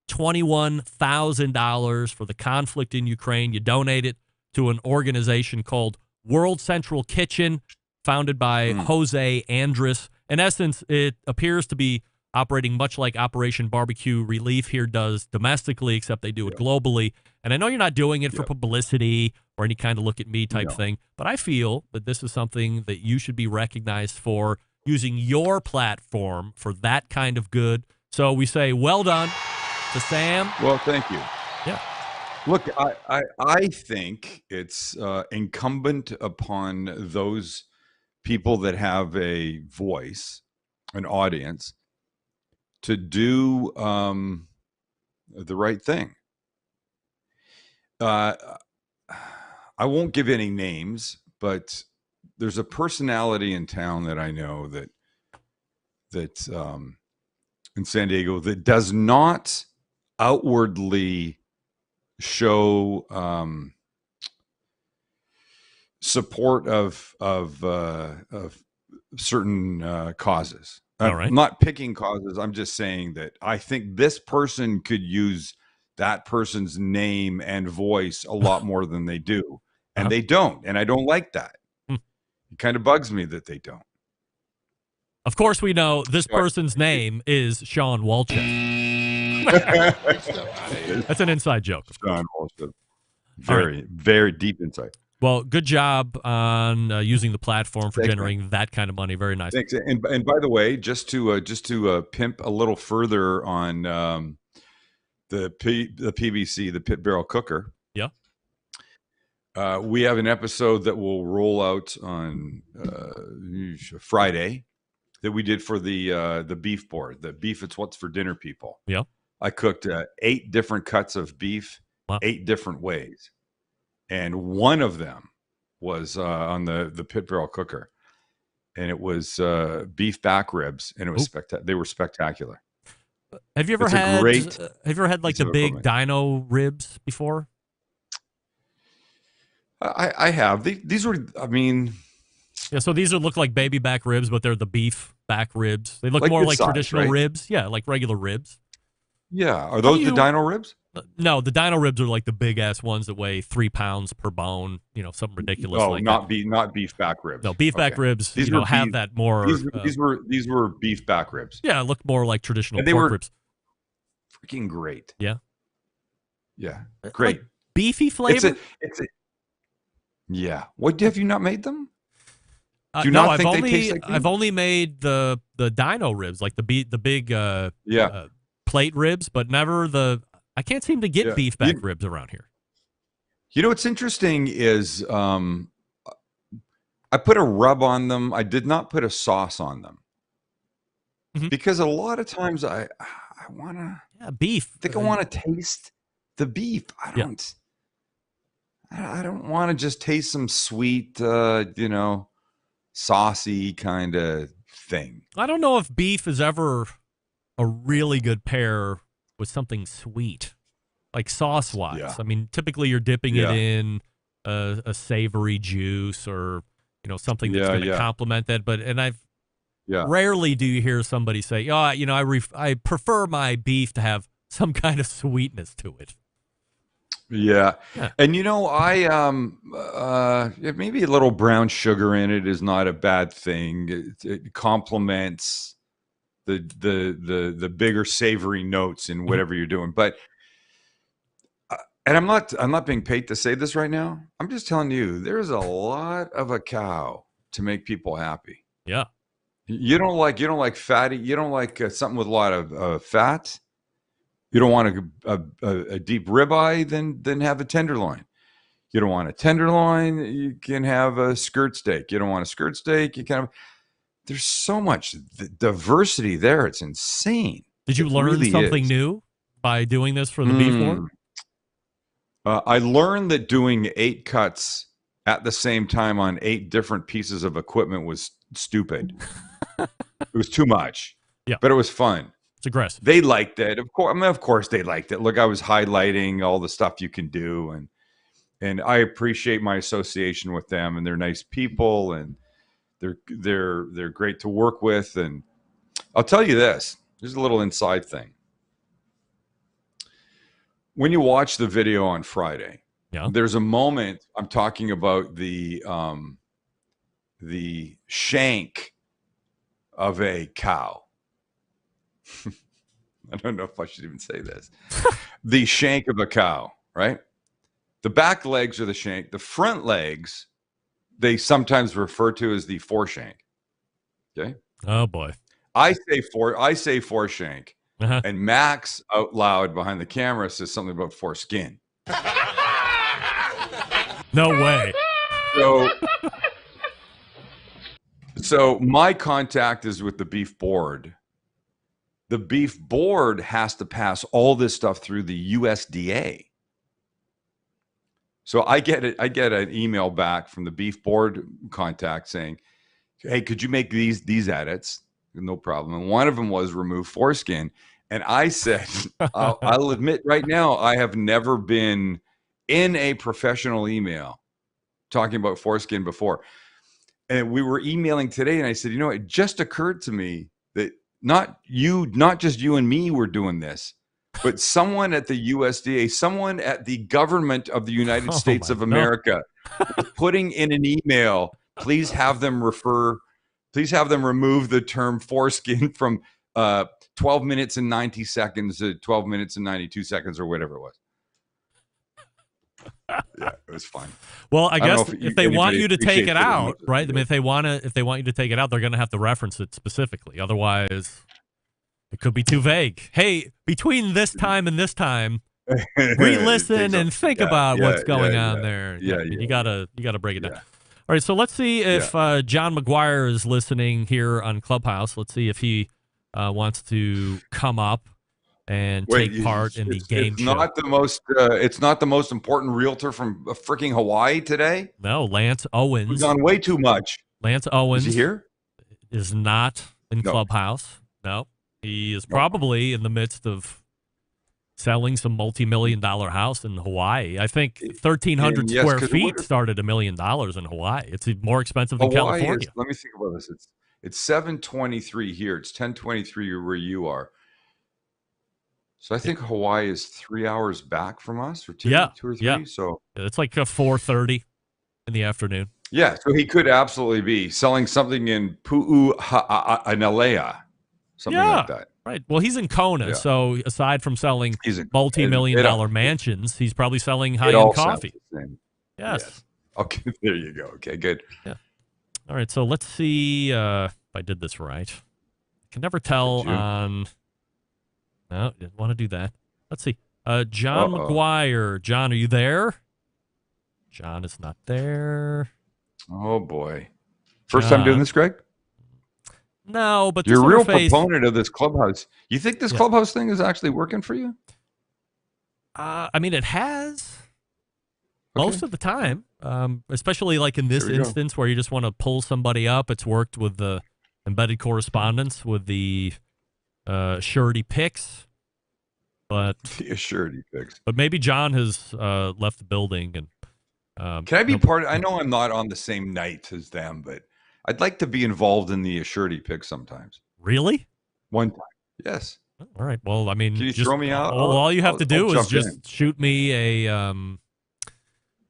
E: $21,000 for the conflict in Ukraine. You donate it to an organization called World Central Kitchen, founded by Jose Andres. In essence, it appears to be operating much like Operation Barbecue Relief here does domestically, except they do it globally. And I know you're not doing it for publicity or any kind of look at me type thing, but I feel that this is something that you should be recognized for, using your platform for that kind of good. So we say, well done to Sam.
Q: Well, thank you.
E: Yeah.
Q: Look, I think it's incumbent upon those people that have a voice, an audience, to do the right thing. I won't give any names, but there's a personality in town that I know that in San Diego that does not outwardly show support of certain causes.
E: All right.
Q: I'm not picking causes. I'm just saying that I think this person could use that person's name and voice a lot more than they do. And they don't. And I don't like that. It kind of bugs me that they don't.
E: Of course, we know this person's name is Sean Walchuk. That's an inside joke.
Q: Sean Walchuk. Very deep insight.
E: Well, good job on using the platform for generating that kind of money. Very nice.
Q: Thanks. And by the way, just to pimp a little further on the PBC, the Pit Barrel Cooker.
E: Yeah.
Q: We have an episode that will roll out on Friday that we did for the beef board. The beef, it's what's for dinner people.
E: Yeah.
Q: I cooked 8 different cuts of beef, 8 different ways. And one of them was on the Pit Barrel Cooker, and it was beef back ribs, and it was they were spectacular.
E: Have you ever had like the big dino ribs before?
Q: I have. These were, I mean,
E: yeah. So these look like baby back ribs, but they're the beef back ribs. They look
Q: like
E: more like
Q: size,
E: traditional
Q: right?
E: ribs. Yeah, like regular ribs.
Q: Yeah. Are those the dino ribs?
E: No, the dino ribs are like the big ass ones that weigh 3 pounds per bone. You know, something ridiculous.
Q: Oh,
E: like
Q: not
E: that.
Q: beef back ribs.
E: No, beef back ribs.
Q: These
E: have that more.
Q: These were beef back ribs.
E: Yeah, look more like traditional
Q: they
E: pork
Q: were
E: ribs.
Q: Freaking great.
E: Yeah.
Q: Yeah. Great.
E: Like beefy flavor.
Q: Yeah. What, have you not made them? Do you
E: no,
Q: not think they taste like beef?
E: I've only made the dino ribs, like the big plate ribs, but never I can't seem to get beef back ribs around here.
Q: You know what's interesting is I put a rub on them. I did not put a sauce on them because a lot of times I want to
E: beef.
Q: I think I want to taste the beef. I don't want to just taste some sweet, saucy kind of thing.
E: I don't know if beef is ever a really good pair with something sweet, like sauce-wise.
Q: Yeah.
E: I mean, typically you're dipping it in a savory juice or something that's going to complement that. And I've rarely do you hear somebody say, I prefer my beef to have some kind of sweetness to it.
Q: Yeah. And maybe a little brown sugar in it is not a bad thing. It complements the bigger savory notes in whatever you're doing. But and I'm not being paid to say this right now. I'm just telling you, there's a lot of a cow to make people happy.
E: Yeah.
Q: You don't like fatty. You don't like something with a lot of fat. You don't want a deep ribeye, then have a tenderloin. You don't want a tenderloin, you can have a skirt steak. You don't want a skirt steak, you can have. There's so much diversity there. It's insane.
E: Did you learn something new by doing this for the beef board?
Q: I learned that doing 8 cuts at the same time on 8 different pieces of equipment was stupid. It was too much.
E: Yeah,
Q: but it was fun.
E: It's aggressive.
Q: They liked it. Of course they liked it. Look, I was highlighting all the stuff you can do, and I appreciate my association with them, and they're nice people, and they're great to work with. And I'll tell you this, here's a little inside thing. When you watch the video on Friday, there's a moment I'm talking about the shank of a cow. I don't know if I should even say this. The shank of a cow, right? The back legs are the shank. The front legs, they sometimes refer to as the foreshank. Okay.
E: Oh boy.
Q: I say foreshank, and Max out loud behind the camera says something about foreskin.
E: No way.
Q: So my contact is with the beef board. The beef board has to pass all this stuff through the USDA. So I get an email back from the beef board contact saying, "Hey, could you make these edits?" No problem. And one of them was remove foreskin. And I said, I'll admit right now, I have never been in a professional email talking about foreskin before. And we were emailing today, and I said, it just occurred to me that not just you and me were doing this, but someone at the USDA, someone at the government of the United States of America was putting in an email, please have them remove the term foreskin from 12 minutes and 90 seconds to 12 minutes and 92 seconds or whatever it was. Yeah, it was fun.
E: Well, I guess if they want you to take it out, right? I mean, if they want you to take it out, they're going to have to reference it specifically. Otherwise, it could be too vague. Hey, between this time and this time, re-listen and think about what's going on there. You gotta break it down. All right, so let's see if John McGuire is listening here on Clubhouse. Let's see if he wants to come up and take part in the game show.
Q: It's not the most important realtor from freaking Hawaii today.
E: No, Lance Owens.
Q: He's on way too much.
E: Lance Owens
Q: is he here?
E: Is not in Clubhouse. No, he is probably in the midst of selling some multi-million-dollar house in Hawaii. I think 1,300 square feet started $1 million in Hawaii. It's more expensive than California.
Q: Let me think about this. It's 7:23 here. It's 10:23 where you are. So I think Hawaii is 3 hours back from us, or two or three.
E: Yeah.
Q: So
E: it's like 4:30 in the afternoon.
Q: Yeah, so he could absolutely be selling something in Pu'uha'analea, something like that.
E: Right. Well, he's in Kona, so aside from selling multi-million-dollar mansions, he's probably selling high-end coffee. Yes.
Q: Okay, there you go. Okay, good.
E: Yeah. All right, so let's see if I did this right. I can never tell on... No, didn't want to do that. Let's see. John McGuire. John, are you there? John is not there.
Q: Oh, boy. First time doing this, Greg?
E: No, but
Q: you're a real
E: interface,
Q: proponent of this Clubhouse. You think this Clubhouse thing is actually working for you?
E: I mean, it has most of the time, especially like in this instance where you just want to pull somebody up. It's worked with the embedded correspondence with the surety picks. But
Q: the surety picks.
E: But maybe John has left the building. And
Q: can I be part of? I know I'm not on the same night as them, but I'd like to be involved in the surety pick sometimes.
E: Really?
Q: One time, yes.
E: All right. Well, I mean,
Q: can you throw me out?
E: All you have to do is just shoot me a.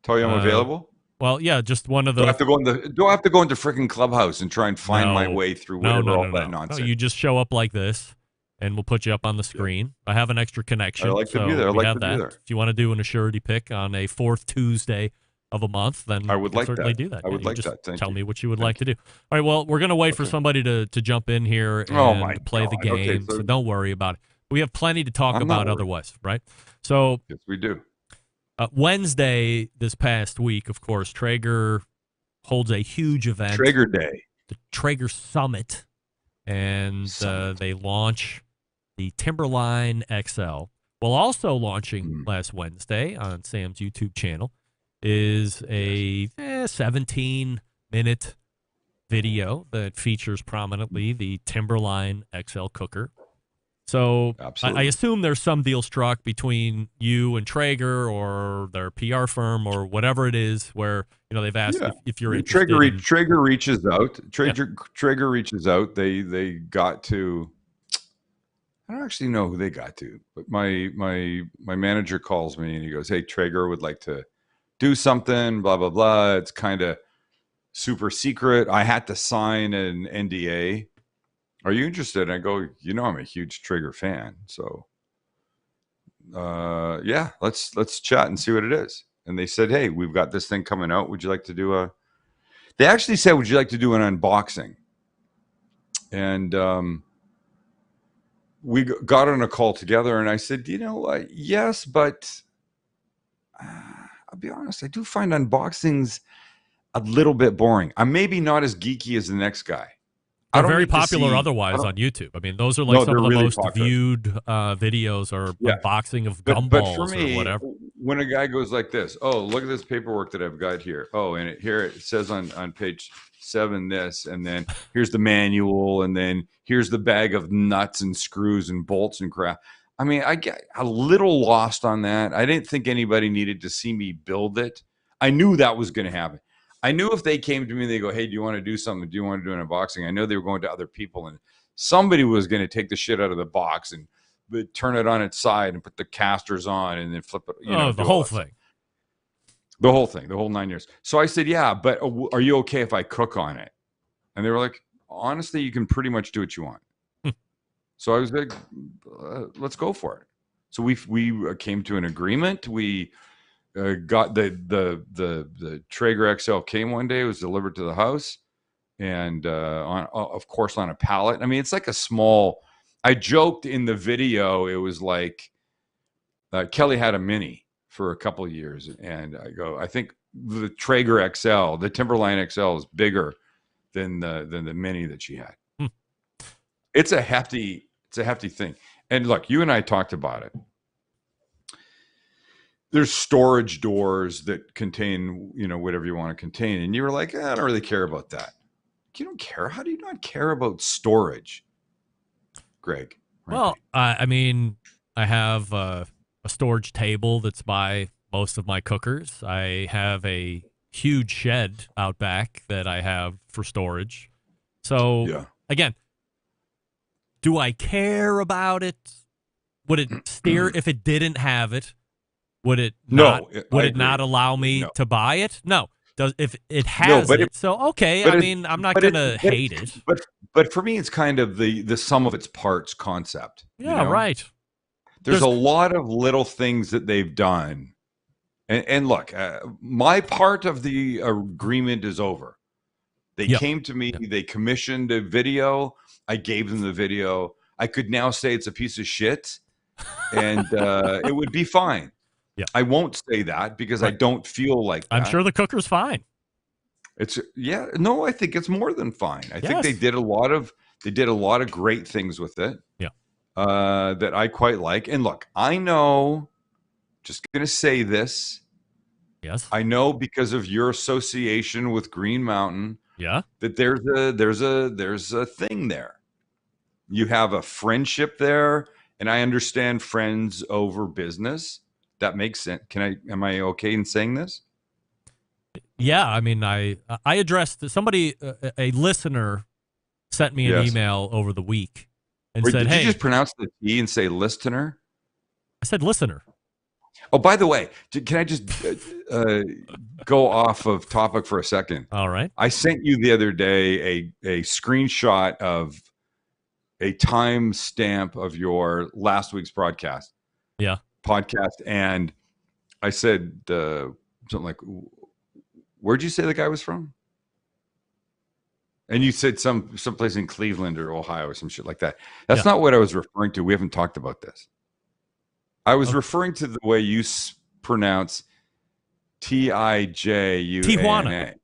Q: Tell you I'm available.
E: Well, yeah, just one of the.
Q: Do I have to go into freaking Clubhouse and try and find my way through whatever all that nonsense?
E: No, you just show up like this. And we'll put you up on the screen. I have an extra connection.
Q: I like to be there. I like to be there.
E: If you want to do an assurity pick on a fourth Tuesday of a month, then
Q: I would like
E: certainly
Q: that.
E: do that.
Q: I would like
E: just
Q: that.
E: Tell me what you would like to do. All right. Well, we're going to wait for somebody to jump in here and play the game. Okay, so don't worry about it. We have plenty to talk about otherwise, right? So
Q: yes, we do.
E: Wednesday this past week, of course, Traeger holds a huge event.
Q: Traeger Day.
E: The Traeger Summit. And they launch the Timberline XL. Well, also launching last Wednesday on Sam's YouTube channel is a 17-minute video that features prominently the Timberline XL cooker. So I assume there's some deal struck between you and Traeger or their PR firm or whatever it is where they've asked if you're interested.
Q: Traeger reaches out. Traeger reaches out. They got to. I don't actually know who they got to, but my manager calls me and he goes, "Hey, Traeger would like to do something, blah, blah, blah. It's kind of super secret. I had to sign an NDA. Are you interested?" And I go, I'm a huge Traeger fan. So, yeah, let's chat and see what it is. And they said, "Hey, we've got this thing coming out. Would you like to do they actually said, would you like to do an unboxing?" And, we got on a call together and I said, yes, but I'll be honest, I do find unboxings a little bit boring. I'm maybe not as geeky as the next guy.
E: They're very popular otherwise on YouTube. I mean, those are like some of the really most viewed videos or unboxing of gumballs
Q: for me,
E: or whatever.
Q: When a guy goes like this, "Oh, look at this paperwork that I've got here. Oh, and here it says on page 7 this, and then here's the manual, and then here's the bag of nuts and screws and bolts and crap." I mean, I get a little lost on that. I didn't think anybody needed to see me build it. I knew that was going to happen. I knew if they came to me and they go, "Hey, do you want to do something? Do you want to do an unboxing?" I know they were going to other people and somebody was going to take the shit out of the box and turn it on its side and put the casters on and then flip it.
E: The whole thing.
Q: The whole thing, the whole 9 years. So I said, "Yeah, but are you okay if I cook on it?" And they were like, "Honestly, you can pretty much do what you want." So I was like, "Let's go for it." So we came to an agreement. We got the Traeger XL came one day. It was delivered to the house, and of course on a pallet. I mean, it's like a small. I joked in the video. It was like Kelly had a Mini for a couple of years, and I go, I think the Traeger XL, the Timberline XL, is bigger than the Mini that she had. It's a hefty thing. And look, you and I talked about it. There's storage doors that contain, whatever you want to contain. And you were like, "I don't really care about that." You don't care? How do you not care about storage, Greg?
E: Well, I mean, I have a storage table that's by most of my cookers. I have a huge shed out back that I have for storage. So, again, do I care about it? Would it steer if it didn't have it? Would it not? Would it not allow me to buy it? No. If it has it, so okay. I mean, I'm not gonna hate it.
Q: But for me, it's kind of the sum of its parts concept.
E: Yeah, right.
Q: There's a lot of little things that they've done, and look, my part of the agreement is over. They came to me. They commissioned a video. I gave them the video. I could now say it's a piece of shit. and it would be fine.
E: Yeah.
Q: I won't say that because I
E: Right.
Q: don't feel like that.
E: I'm sure the cooker's fine.
Q: No, I think it's more than fine. I think they
E: Yes.
Q: did a lot of great things with it.
E: Yeah.
Q: That I quite like. And look, I know, just going to say this.
E: Yes.
Q: I know because of your association with Green Mountain.
E: Yeah.
Q: That there's a thing there. You have a friendship there, and I understand friends over business. That makes sense. Am I okay in saying this?
E: Yeah, I mean, I addressed somebody, a listener sent me an email over the week and said,
Q: did
E: "Hey,
Q: you just pronounce the T and say listener?"
E: I said listener.
Q: Oh, by the way, can I just go off of topic for a second?
E: All right.
Q: I sent you the other day a screenshot of a time stamp of your last week's podcast.
E: Yeah.
Q: Podcast, and I said something like, "Where'd you say the guy was from?" And you said someplace in Cleveland or Ohio or some shit like that. That's not what I was referring to. We haven't talked about this. I was referring to the way you pronounce Tijuana.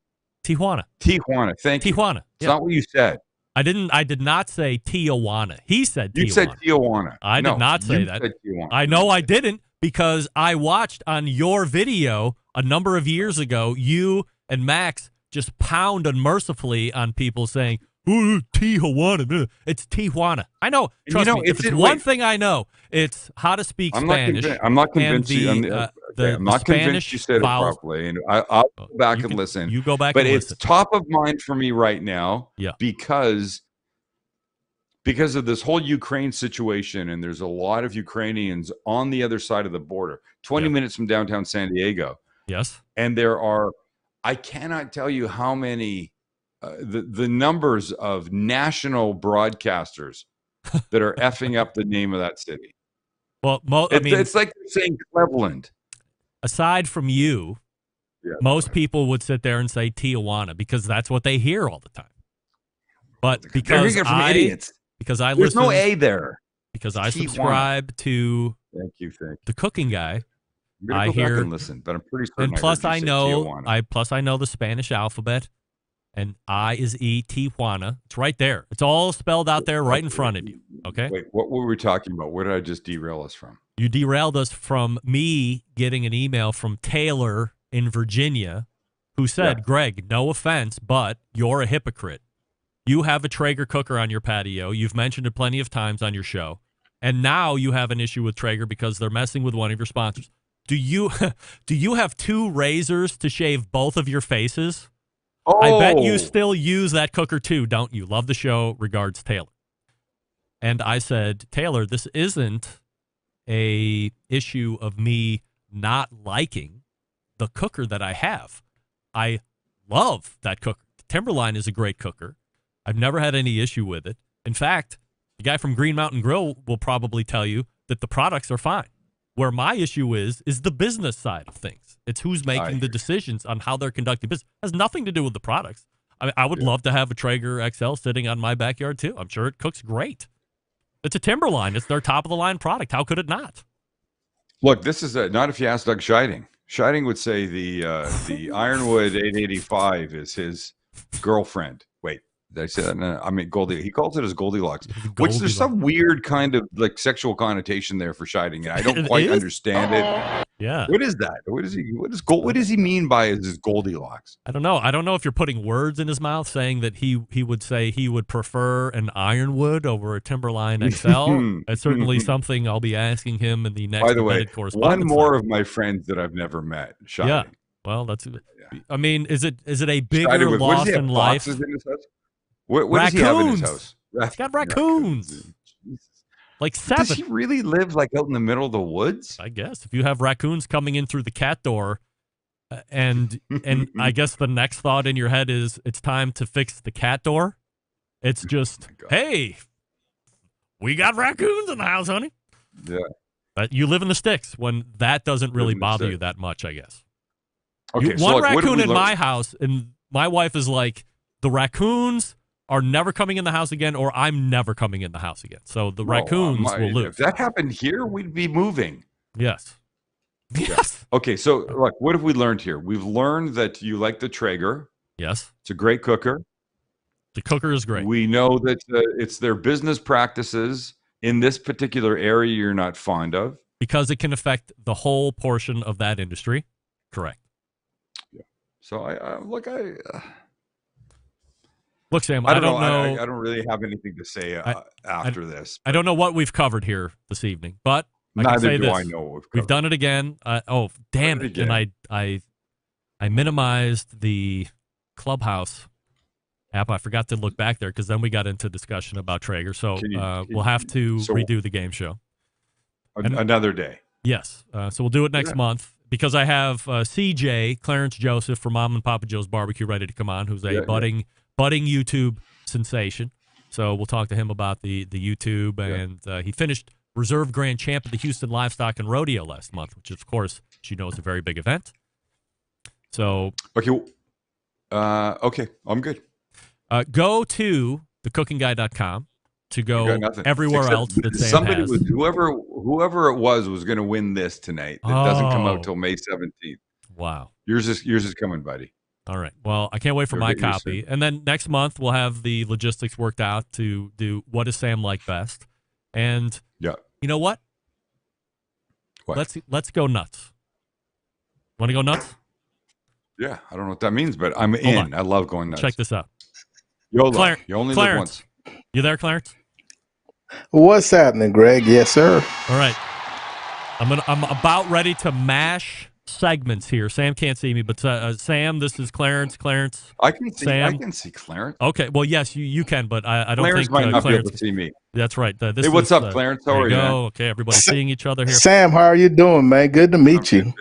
Q: Tijuana. Thank you.
E: Tijuana.
Q: It's not what you said.
E: I did not say Tijuana. He said Tijuana.
Q: You said Tijuana.
E: I did not say that. I know I didn't because I watched on your video a number of years ago, you and Max just pound unmercifully on people saying, "Ooh, Tijuana." It's Tijuana. I know. Trust me. If it's one thing I know, it's how to speak Spanish.
Q: I'm not convinced. I'm not convinced you said
E: vowels.
Q: it properly. And I'll go back and listen.
E: You go back
Q: but
E: and
Q: it's
E: listen.
Q: top of mind for me right now.
E: Yeah.
Q: Because of this whole Ukraine situation, and there's a lot of Ukrainians on the other side of the border, 20 minutes from downtown San Diego.
E: Yes.
Q: And there are, I cannot tell you how many, the numbers of national broadcasters that are effing up the name of that city.
E: Well,
Q: it's like saying Cleveland.
E: Aside from you, most people would sit there and say Tijuana because that's what they hear all the time. But because
Q: hearing it from idiots.
E: Because I
Q: There's
E: listen,
Q: no A there.
E: Because I
Q: Tijuana.
E: Subscribe to
Q: Thank you.
E: the cooking guy.
Q: I'm gonna go back and listen, but I'm pretty certain.
E: And plus, I know
Q: Tijuana.
E: the Spanish alphabet, and I is E Tijuana. It's right there. It's all spelled out there, right in front of you. Okay.
Q: Wait, what were we talking about? Where did I just derail us from?
E: You derailed us from me getting an email from Taylor in Virginia, who said, "Greg, no offense, but you're a hypocrite. You have a Traeger cooker on your patio. You've mentioned it plenty of times on your show, and now you have an issue with Traeger because they're messing with one of your sponsors. Do you have two razors to shave both of your faces?
Q: Oh.
E: I bet you still use that cooker too, don't you? Love the show. Regards, Taylor." And I said, "Taylor, this isn't a issue of me not liking the cooker that I have. I love that cooker. The Timberline is a great cooker. I've never had any issue with it. In fact, the guy from Green Mountain Grill will probably tell you that the products are fine. Where my issue is the business side of things. It's who's making the decisions on how they're conducting business. It has nothing to do with the products. I mean, I would love to have a Traeger XL sitting on my backyard too. I'm sure it cooks great. It's a Timberline. It's their top-of-the-line product. How could it not?
Q: Look, this is not if you ask Doug Scheiding. Scheiding would say the Ironwood 885 is his girlfriend. Wait, did I say that? No, I mean Goldie. He calls it as Goldilocks, which there's some weird kind of like sexual connotation there for Scheiding, and I don't quite understand it.
E: Yeah.
Q: What is that? What does he mean by his Goldilocks?
E: I don't know. I don't know if you're putting words in his mouth saying that he would say he would prefer an Ironwood over a Timberline XL. That's certainly something I'll be asking him in the next
Q: By the way,
E: correspondence.
Q: one more of my friends that I've never met. Scheiding.
E: Yeah. Well, that's. I mean, is it a bigger loss in life?
Q: In his house? What does he have in his house?
E: He's got raccoons. Like 7.
Q: Does he really live like out in the middle of the woods?
E: I guess if you have raccoons coming in through the cat door, and I guess the next thought in your head is it's time to fix the cat door. It's just, hey, we got raccoons in the house, honey.
Q: Yeah.
E: But you live in the sticks when that doesn't really bother you that much, I guess.
Q: Okay,
E: one raccoon in my house, and my wife is like, the raccoons are never coming in the house again, or I'm never coming in the house again. So the raccoons will lose.
Q: If that happened here, we'd be moving.
E: Yes. Yes.
Q: Okay, so look, what have we learned here? We've learned that you like the Traeger.
E: Yes.
Q: It's a great cooker.
E: The cooker is great.
Q: We know that it's their business practices in this particular area you're not fond of.
E: Because it can affect the whole portion of that industry. Correct.
Q: Yeah. So look,
E: Sam,
Q: I don't know. I don't really have anything to say after this.
E: I don't know what we've covered here this evening, but I can say this.
Q: I know what
E: we've done it again. Oh, damn it. And I minimized the Clubhouse app. I forgot to look back there because then we got into discussion about Traeger. So we'll have to redo the game show.
Q: Another day.
E: Yes. So we'll do it next month because I have CJ, Clarence Joseph from Mom and Papa Joe's Barbecue ready to come on, who's a budding YouTube sensation. So we'll talk to him about the YouTube. And he finished Reserve Grand Champ at the Houston Livestock and Rodeo last month, which, of course, she knows is a very big event. So
Q: okay, I'm good.
E: Go to thecookingguy.com to go everywhere else that Sam
Q: somebody
E: has.
Q: whoever it was going to win this tonight. It doesn't come out till May 17th.
E: Wow.
Q: Yours is coming, buddy.
E: All right. Well, I can't wait for my copy. And then next month we'll have the logistics worked out to do what does Sam like best. And you know what? Let's go nuts. Want to go nuts?
Q: Yeah, I don't know what that means, but I'm in. I love going nuts.
E: Check this out.
Q: YOLO. You only live once.
E: You there, Clarence?
H: What's happening, Greg? Yes, sir.
E: All right. I'm about ready to mash segments here. Sam can't see me, but Sam, this is Clarence. Clarence.
Q: I can see.
E: Sam.
Q: I can see Clarence.
E: Okay. Well, yes, you can, but I don't
Q: Clarence
E: think
Q: might not
E: Clarence
Q: be able to see me.
E: That's right.
Q: Hey, what's up, Clarence? How are you?
E: Okay, everybody seeing each other here.
H: Sam, how are you doing, man? Good to meet you.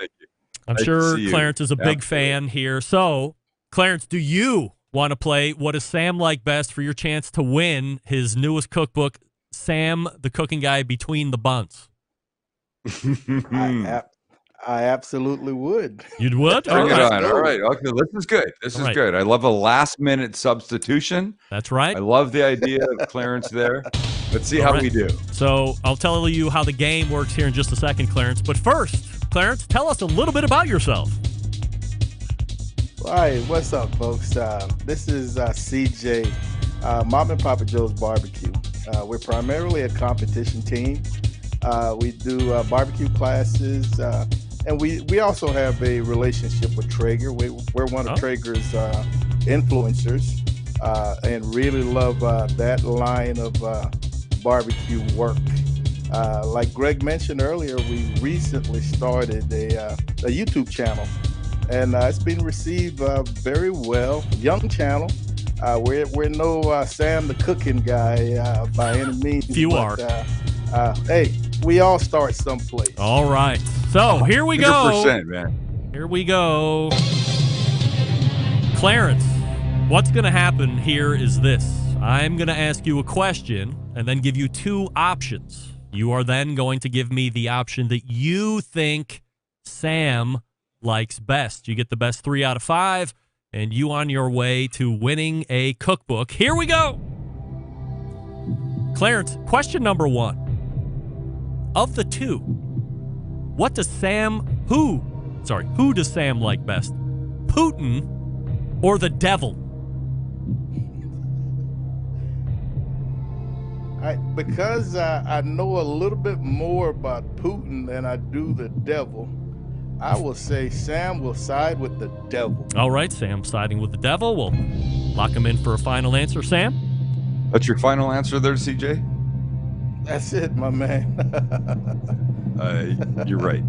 E: I'm sure Clarence is a big fan here. So, Clarence, do you want to play What Does Sam Like Best for your chance to win his newest cookbook, Sam the Cooking Guy Between the Buns?
H: I absolutely would.
E: You would?
Q: Bring it on. All right. Okay, this is good. This is good. I love a last-minute substitution.
E: That's right.
Q: I love the idea of Clarence there. Let's see how we do.
E: So I'll tell you how the game works here in just a second, Clarence. But first, Clarence, tell us a little bit about yourself.
H: All right. What's up, folks? This is CJ, Mom and Papa Joe's Barbecue. We're primarily a competition team. We do barbecue classes, and we also have a relationship with Traeger. We're one of Traeger's influencers, and really love that line of barbecue work. Like Greg mentioned earlier, we recently started a YouTube channel, and it's been received very well. Young channel. We're no Sam the Cooking Guy by any means.
E: Few are.
H: Hey, we all start someplace.
E: All right. So here we go.
Q: 100%, man.
E: Here we go. Clarence, what's going to happen here is this. I'm going to ask you a question and then give you two options. You are then going to give me the option that you think Sam likes best. You get the best 3 out of 5, and you on your way to winning a cookbook. Here we go. Clarence, question number 1. Of the two, who does Sam like best? Putin or the devil?
H: Because I know a little bit more about Putin than I do the devil, I will say Sam will side with the devil.
E: All right, Sam siding with the devil. We'll lock him in for a final answer, Sam.
Q: That's your final answer there, CJ?
H: That's it, my man.
Q: You're right.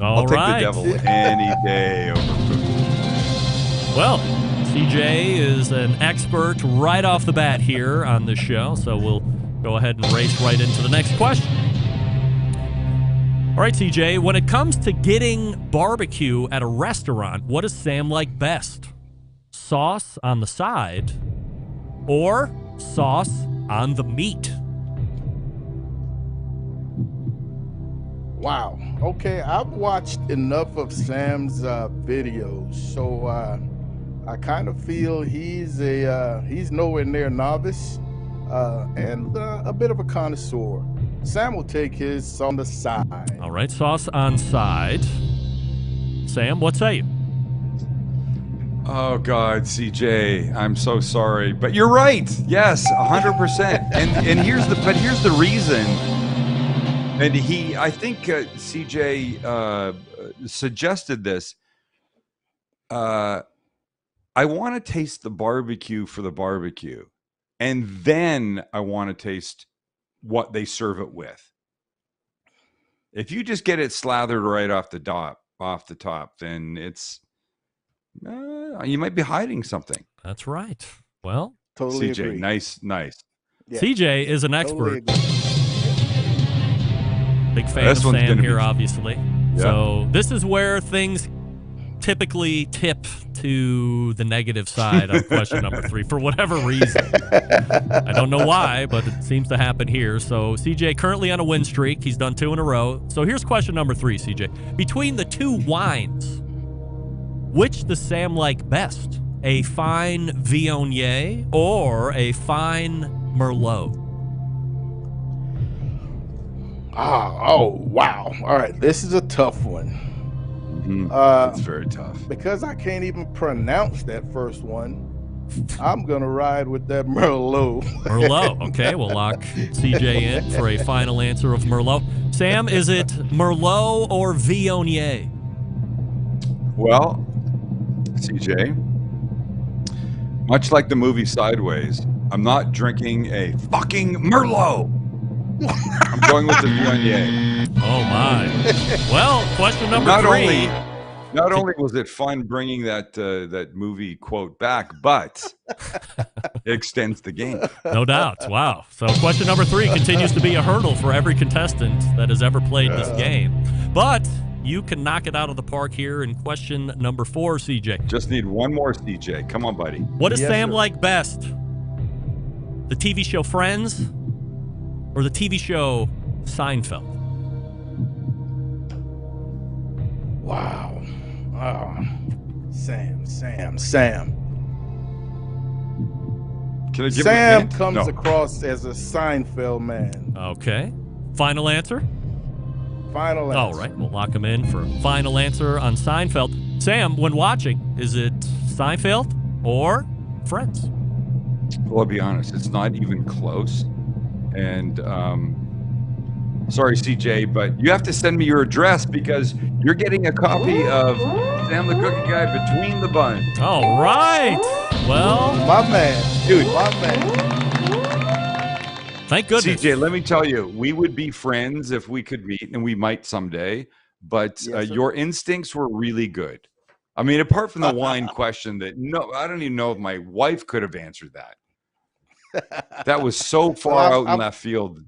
E: I'll
Q: take the devil any day over Putin.
E: Well, CJ is an expert right off the bat here on this show, so we'll go ahead and race right into the next question. All right, CJ, when it comes to getting barbecue at a restaurant, what does Sam like best? Sauce on the side or sauce on the meat?
H: Wow. Okay, I've watched enough of Sam's videos, so I kind of feel he's nowhere near novice and a bit of a connoisseur. Sam will take his on the side.
E: All right, sauce on side. Sam, what say you?
Q: Oh God, CJ, I'm so sorry, but you're right. Yes, 100%. And here's the reason. And I think CJ suggested this. I want to taste the barbecue for the barbecue, and then I want to taste what they serve it with. If you just get it slathered right off the top, then it's you might be hiding something.
E: That's right. Well,
H: totally
Q: CJ,
H: agree.
Q: nice.
H: Yeah,
E: CJ is an
H: totally
E: expert. Big fan
Q: This
E: of
Q: one's
E: Sam
Q: gonna
E: here,
Q: be-
E: obviously.
Q: Yeah.
E: So this is where things typically tip to the negative side on question number 3 for whatever reason. I don't know why, but it seems to happen here. So CJ currently on a win streak. He's done 2 in a row. So here's question number 3, CJ. Between the 2 wines, which does Sam like best? A fine Viognier or a fine Merlot?
H: Oh, wow. All right, this is a tough one.
Q: It's very tough.
H: Because I can't even pronounce that first one, I'm going to ride with that Merlot.
E: Merlot. Okay, we'll lock CJ in for a final answer of Merlot. Sam, is it Merlot or Viognier?
Q: Well, CJ, much like the movie Sideways, I'm not drinking a fucking Merlot. I'm going with the Viognier.
E: Oh my! Well, question number 3.
Q: Not only was it fun bringing that movie quote back, but it extends the game.
E: No doubt. Wow. So question number 3 continues to be a hurdle for every contestant that has ever played this game. But you can knock it out of the park here in question number 4, CJ.
Q: Just need one more, CJ. Come on, buddy.
E: What does Sam like best? The TV show Friends or the TV show Seinfeld?
H: Wow. Sam.
Q: Can I give
H: Sam
Q: him a hint?
H: comes
Q: No.
H: across as a Seinfeld man.
E: Okay. Final answer?
H: Final answer.
E: All right. We'll lock him in for final answer on Seinfeld. Sam, when watching, is it Seinfeld or Friends?
Q: Well, I'll be honest, it's not even close. And sorry, CJ, but you have to send me your address because you're getting a copy of Sam the Cooking Guy Between the Buns.
E: All right. Well,
H: my man,
Q: dude.
H: My man.
E: Thank goodness.
Q: CJ, let me tell you, we would be friends if we could meet, and we might someday. But your instincts were really good. I mean, apart from the wine question, I don't even know if my wife could have answered that. That was so far out in left field.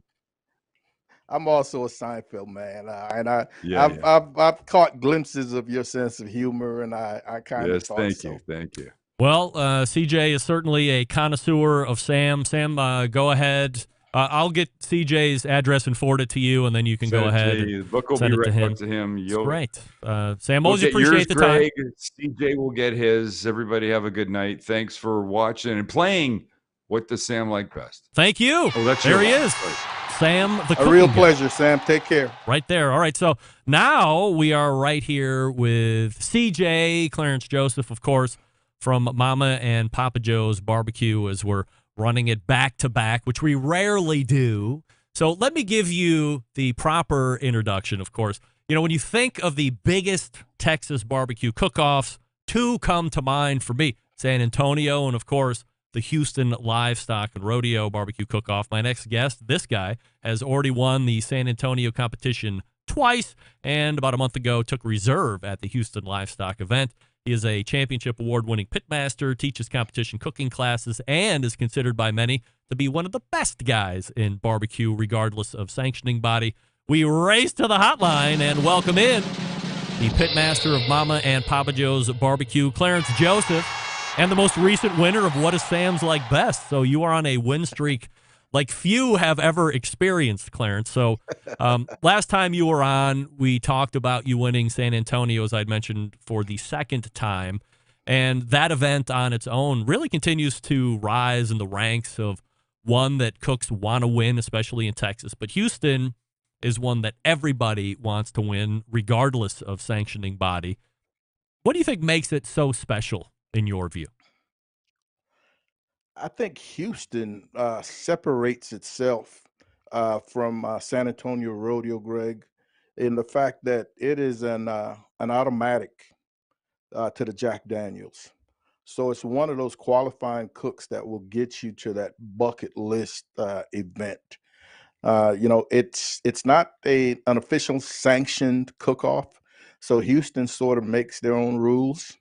H: I'm also a Seinfeld man, and I've caught glimpses of your sense of humor, and I kind of thought so.
Q: Thank you.
E: Well, CJ is certainly a connoisseur of Sam. Sam, go ahead. I'll get CJ's address and forward it to you, and then you can go ahead
Q: The
E: and
Q: book will
E: send
Q: be
E: it to
Q: right
E: him.
Q: up to him.
E: Great. Sam,
Q: We'll
E: always
Q: get
E: appreciate
Q: yours,
E: the
Q: Greg.
E: time.
Q: CJ will get his. Everybody have a good night. Thanks for watching and playing. What does Sam like best?
E: Thank you.
Q: Oh, that's
E: there
Q: your
E: he
Q: one.
E: is. Sam the
H: A
E: Cooking
H: real
E: Guy.
H: pleasure, Sam. Take care.
E: Right there. All right. So now we are right here with CJ, Clarence Joseph, of course, from Mama and Papa Joe's Barbecue, as we're running it back to back, which we rarely do. So let me give you the proper introduction, of course. You know, when you think of the biggest Texas barbecue cook-offs, 2 come to mind for me. San Antonio and, of course, the Houston Livestock and Rodeo Barbecue Cook-Off. My next guest, this guy, has already won the San Antonio competition twice, and about a month ago took reserve at the Houston Livestock event. He is a championship award-winning pitmaster, teaches competition cooking classes, and is considered by many to be one of the best guys in barbecue, regardless of sanctioning body. We race to the hotline and welcome in the pitmaster of Mama and Papa Joe's Barbecue, Clarence Joseph, and the most recent winner of What is Sam's Like Best. So you are on a win streak like few have ever experienced, Clarence. So last time you were on, we talked about you winning San Antonio, as I'd mentioned, for the second time. And that event on its own really continues to rise in the ranks of one that cooks want to win, especially in Texas. But Houston is one that everybody wants to win, regardless of sanctioning body. What do you think makes it so special in your view?
H: I think Houston separates itself from San Antonio Rodeo, Greg, in the fact that it is an automatic to the Jack Daniels. So it's one of those qualifying cooks that will get you to that bucket list event. It's not an official sanctioned cook-off, so Houston sort of makes their own rules.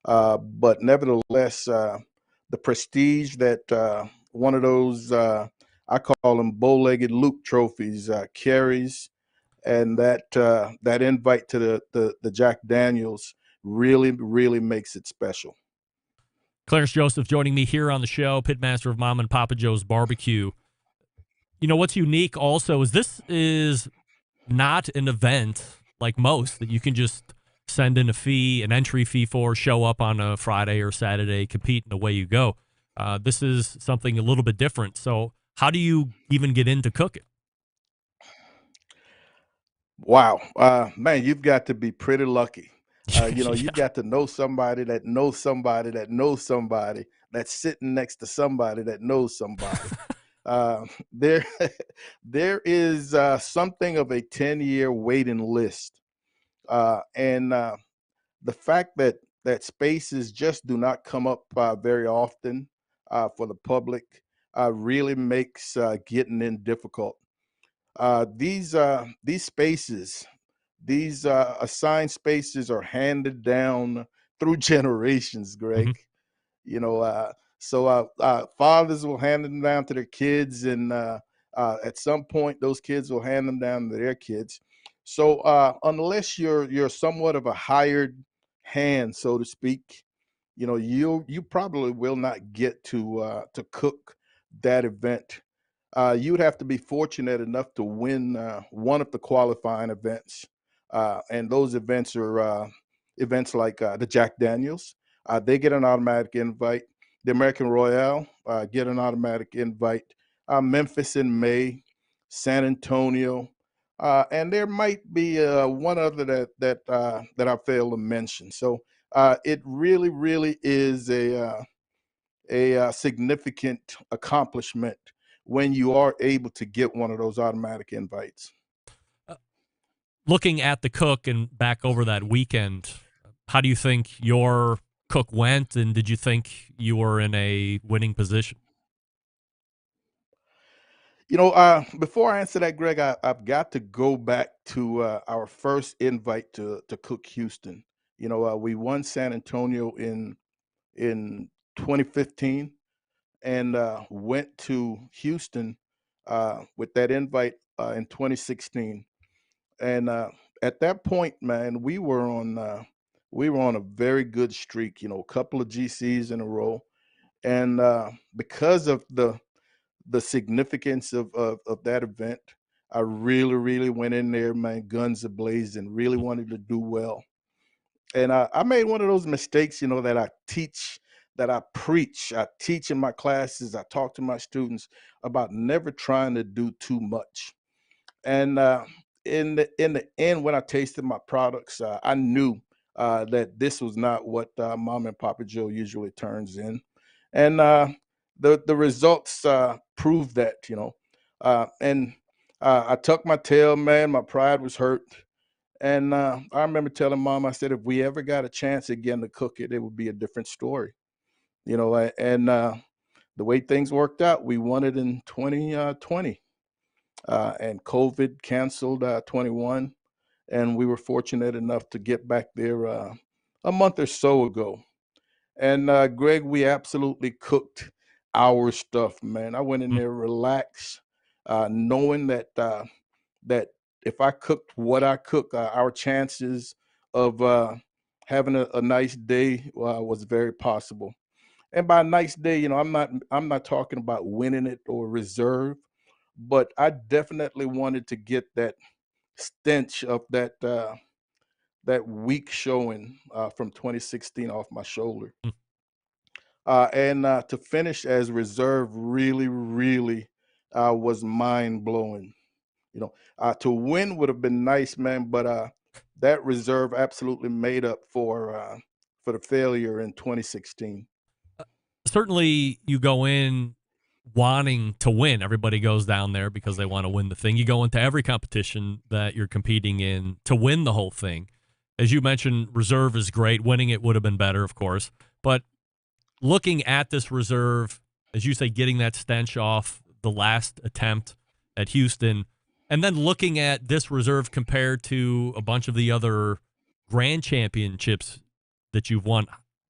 H: But nevertheless, the prestige that one of those I call them bow-legged Luke trophies carries, and that invite to the Jack Daniels really makes it special.
E: Clarence Joseph joining me here on the show, pitmaster of Mom and Papa Joe's Barbecue. You know, what's unique also is this is not an event like most that you can just send in an entry fee for, show up on a Friday or Saturday, compete, and away you go. This is something a little bit different. So how do you even get into cooking?
H: Wow. Man, you've got to be pretty lucky. You've got to know somebody that knows somebody that knows somebody that's sitting next to somebody that knows somebody. There, there is something of a 10-year waiting list. And the fact that spaces just do not come up very often for the public really makes getting in difficult. These spaces, these assigned spaces are handed down through generations, Greg. So fathers will hand them down to their kids, and at some point, those kids will hand them down to their kids. So unless you're somewhat of a hired hand, so to speak, you probably will not get to cook that event. You'd have to be fortunate enough to win one of the qualifying events, and those events are events like the Jack Daniels. They get an automatic invite. The American Royale get an automatic invite. Memphis in May, San Antonio, and there might be one other that I failed to mention. So it really is a significant accomplishment when you are able to get one of those automatic invites.
E: Looking at the cook and back over that weekend, how do you think your cook went, and did you think you were in a winning position?
H: Before I answer that, Greg, I've got to go back to our first invite to Cook Houston. We won San Antonio in 2015, and went to Houston with that invite in 2016. And at that point, man, we were on a very good streak. A couple of GCs in a row, and because of the significance of that event, I really went in there, man, guns ablazing, really wanted to do well. And I made one of those mistakes, that I teach, that I preach. I teach in my classes. I talk to my students about never trying to do too much. And in the end, when I tasted my products, I knew that this was not what Mom and Papa Joe usually turns in, and the results proved that. And I tucked my tail, man. My pride was hurt. And I remember telling Mom, I said, if we ever got a chance again to cook it, it would be a different story. And the way things worked out, we won it in 2020, and COVID canceled 21, and we were fortunate enough to get back there a month or so ago. And Greg, we absolutely cooked our stuff, man. I went in there relaxed, knowing that if I cooked what I cook, our chances of having a nice day was very possible. And by nice day, I'm not talking about winning it or reserve, but I definitely wanted to get that stench of that weak showing from 2016 off my shoulder. And to finish as reserve really was mind blowing. To win would have been nice, man, but that reserve absolutely made up for the failure in 2016.
E: Certainly, you go in wanting to win. Everybody goes down there because they want to win the thing. You go into every competition that you're competing in to win the whole thing. As you mentioned, reserve is great. Winning it would have been better, of course. But looking at this reserve, as you say, getting that stench off the last attempt at Houston, and then looking at this reserve compared to a bunch of the other grand championships that you've won,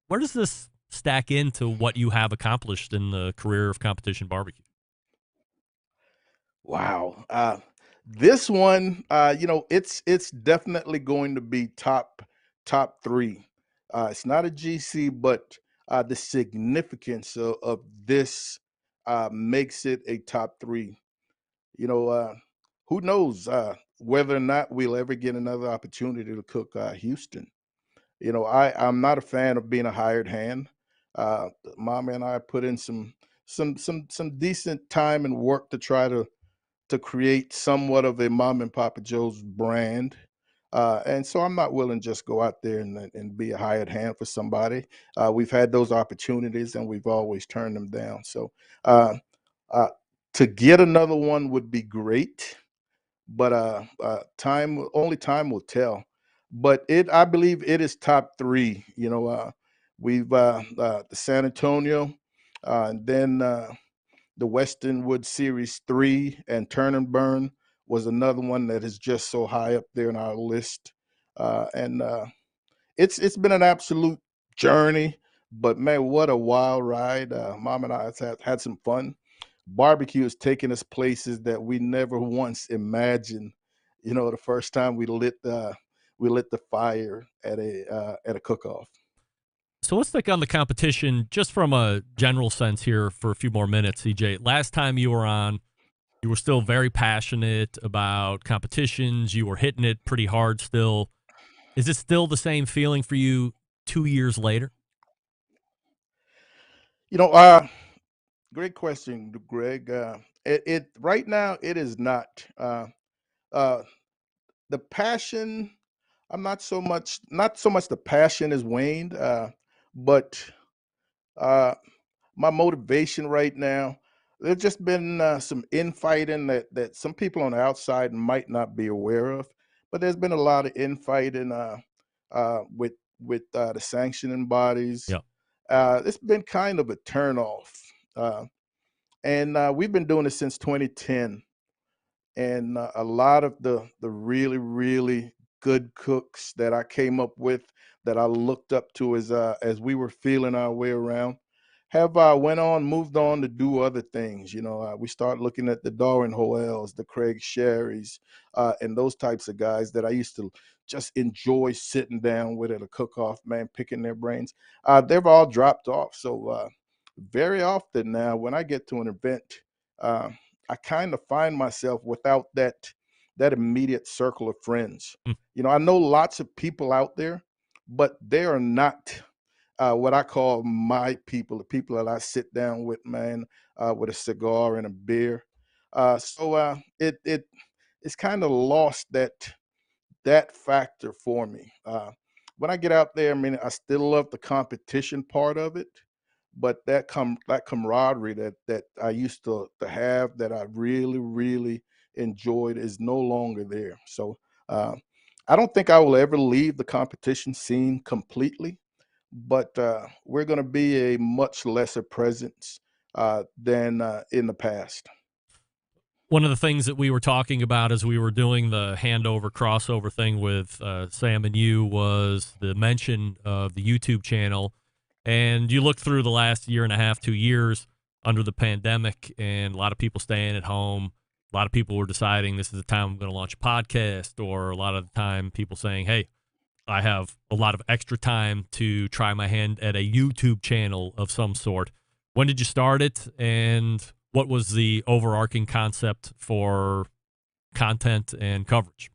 E: where does this stack into what you have accomplished in the career of competition barbecue?
H: Wow. This one, it's definitely going to be top three. It's not a GC, but the significance of this makes it a top three. Who knows whether or not we'll ever get another opportunity to cook Houston. I'm not a fan of being a hired hand. Mama and I put in some decent time and work to try to create somewhat of a mom and Papa Joe's brand. And so I'm not willing to just go out there and be a hired hand for somebody. We've had those opportunities and we've always turned them down. So uh, to get another one would be great, but time will tell. But I believe it is top three. We've the San Antonio, and then the Westonwood Series 3 and Turn and Burn was another one that is just so high up there in our list. And it's been an absolute journey, but man, what a wild ride. Mom and I have had some fun. Barbecue has taken us places that we never once imagined. The first time we lit the fire at a cook-off.
E: So let's stick on the competition just from a general sense here for a few more minutes, CJ. Last time you were on, you were still very passionate about competitions. You were hitting it pretty hard still. Is it still the same feeling for you 2 years later?
H: Great question, Greg. It right now it is not. Uh, the passion, I'm not so much the passion has waned, but my motivation right now, there's just been some infighting that some people on the outside might not be aware of, but there's been a lot of infighting with the sanctioning bodies.
E: Yeah.
H: It's been kind of a turnoff, and we've been doing this since 2010. And a lot of the really good cooks that I came up with, that I looked up to as we were feeling our way around, have moved on to do other things. We start looking at the Darwin Hoels, the Craig Sherrys, and those types of guys that I used to just enjoy sitting down with at a cook-off, man, picking their brains. They've all dropped off. So very often now, when I get to an event, uh, I kind of find myself without that immediate circle of friends. I know lots of people out there, but they are not what I call my people, the people that I sit down with, man, with a cigar and a beer. So it's kind of lost that factor for me. When I get out there, I mean, I still love the competition part of it, but that camaraderie that I used to have, that I really enjoyed, is no longer there. So I don't think I will ever leave the competition scene completely, but we're going to be a much lesser presence than in the past.
E: One of the things that we were talking about as we were doing the handover crossover thing with Sam and you was the mention of the YouTube channel. And you look through the last year and a half, 2 years under the pandemic, and a lot of people staying at home. A lot of people were deciding this is the time I'm going to launch a podcast, or a lot of the time people saying, hey, I have a lot of extra time to try my hand at a YouTube channel of some sort. When did you start it, and what was the overarching concept for content and coverage?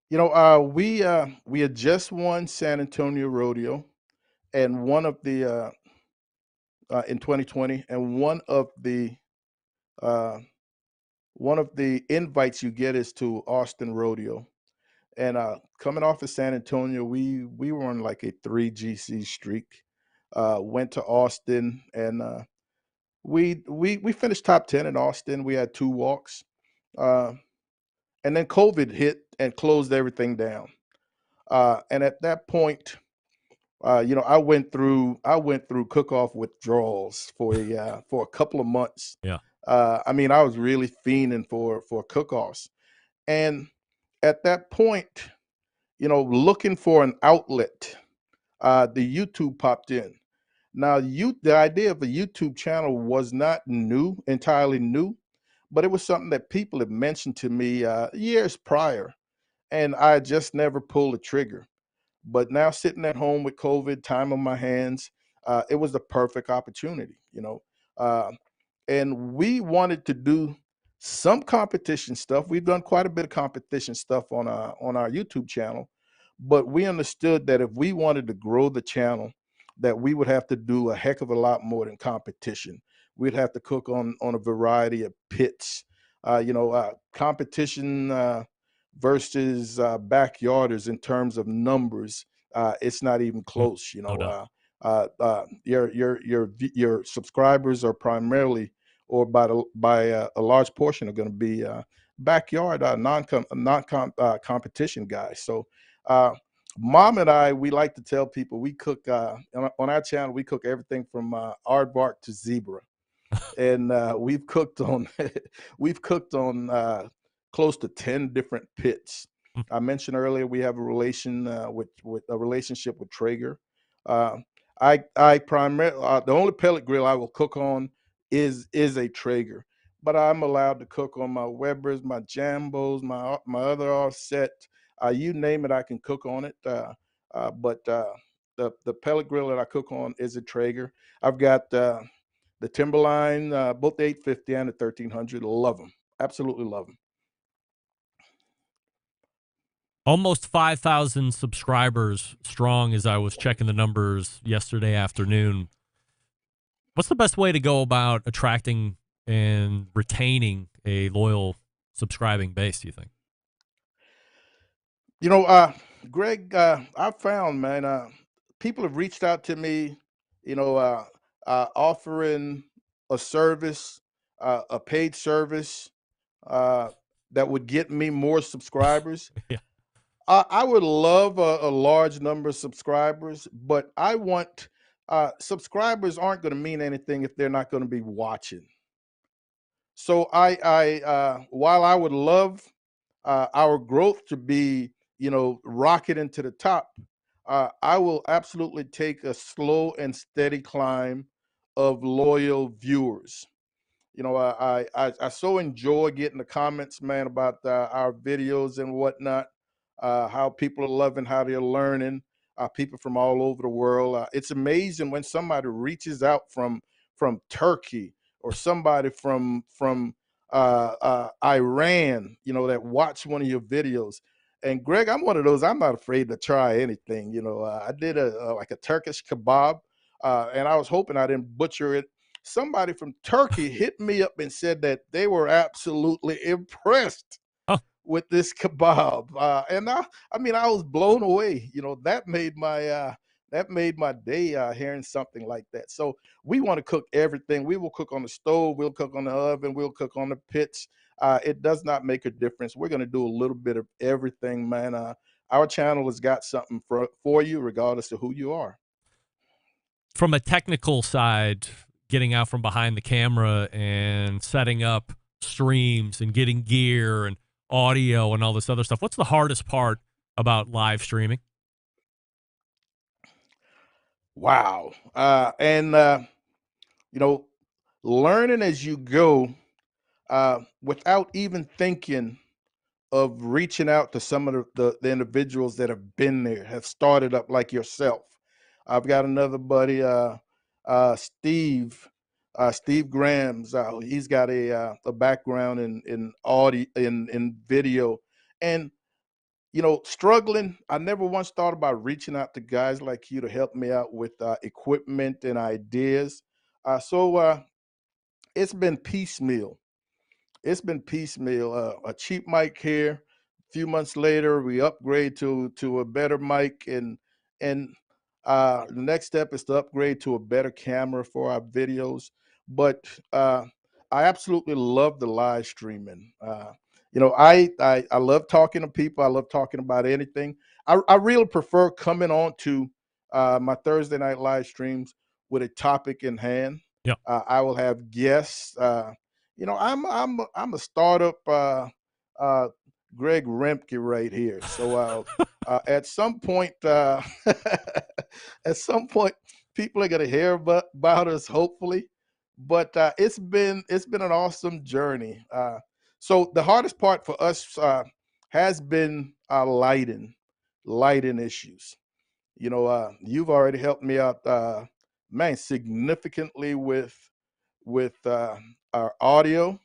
H: We had just won San Antonio Rodeo, and one of the in 2020, and uh, one of the invites you get is to Austin Rodeo. And coming off of San Antonio, we were on like a 3 GC streak. Went to Austin, and we finished top 10 in Austin. We had 2 walks, uh, and then COVID hit and closed everything down. And at that point, I went through cook-off withdrawals for a couple of months.
E: Yeah.
H: I mean, I was really fiending for cook-offs, and at that point, looking for an outlet, the YouTube popped in. Now, the idea of a YouTube channel was not entirely new, but it was something that people had mentioned to me years prior, and I just never pulled the trigger. But now sitting at home with COVID, time on my hands, it was the perfect opportunity. Uh, and we wanted to do some competition stuff. We've done quite a bit of competition stuff on our YouTube channel, but we understood that if we wanted to grow the channel, that we would have to do a heck of a lot more than competition. We'd have to cook on a variety of pits. Competition versus backyarders in terms of numbers, it's not even close.
E: No doubt.
H: Your subscribers are primarily, or by a large portion, are going to be backyard competition guys. So Mom and I, we like to tell people we cook on our channel. We cook everything from aardvark to zebra, and we've cooked on we've cooked on close to 10 different pits. I mentioned earlier we have a with a relationship with Traeger. Uh, I primarily the only pellet grill I will cook on is a Traeger, but I'm allowed to cook on my Webers, my Jambos, my other offset. You name it, I can cook on it. But the pellet grill that I cook on is a Traeger. I've got the Timberline, both the 850 and the 1300. Love them, absolutely love them.
E: Almost 5,000 subscribers strong as I was checking the numbers yesterday afternoon. What's the best way to go about attracting and retaining a loyal subscribing base, do you think?
H: Greg, I've found, man, people have reached out to me, offering a service, a paid service uh, that would get me more subscribers.
E: Yeah.
H: I would love a large number of subscribers, but I want subscribers aren't going to mean anything if they're not going to be watching. So while I would love our growth to be, rocketing to the top, I will absolutely take a slow and steady climb of loyal viewers. I so enjoy getting the comments, man, about our videos and whatnot. How people are loving, how they're learning. People from all over the world. It's amazing when somebody reaches out from Turkey, or somebody from Iran, that watch one of your videos. And Greg, I'm one of those. I'm not afraid to try anything. I did like a Turkish kebab, and I was hoping I didn't butcher it. Somebody from Turkey hit me up and said that they were absolutely impressed with this kebab, and I mean, I was blown away. That made my day hearing something like that. So we want to cook everything. We will cook on the stove. We'll cook on the oven. We'll cook on the pits. It does not make a difference. We're going to do a little bit of everything, man. Our channel has got something for you, regardless of who you are.
E: From a technical side, getting out from behind the camera and setting up streams and getting gear and audio and all this other stuff, what's the hardest part about live streaming?
H: Wow. And learning as you go, without even thinking of reaching out to some of the individuals that have been there, have started up like yourself. I've got another buddy, Steve Grams. He's got a background in audio, in video, and struggling. I never once thought about reaching out to guys like you to help me out with equipment and ideas. So it's been piecemeal. It's been piecemeal. A cheap mic here. A few months later, we upgrade to a better mic, and the next step is to upgrade to a better camera for our videos. But I absolutely love the live streaming. I love talking to people. I love talking about anything. I really prefer coming on to my Thursday night live streams with a topic in hand.
E: Yeah.
H: I will have guests. I'm a startup Greg Remke right here. So at some point, people are gonna hear about us, hopefully. But it's been an awesome journey. So the hardest part for us has been lighting issues. You've already helped me out, man, significantly with our audio.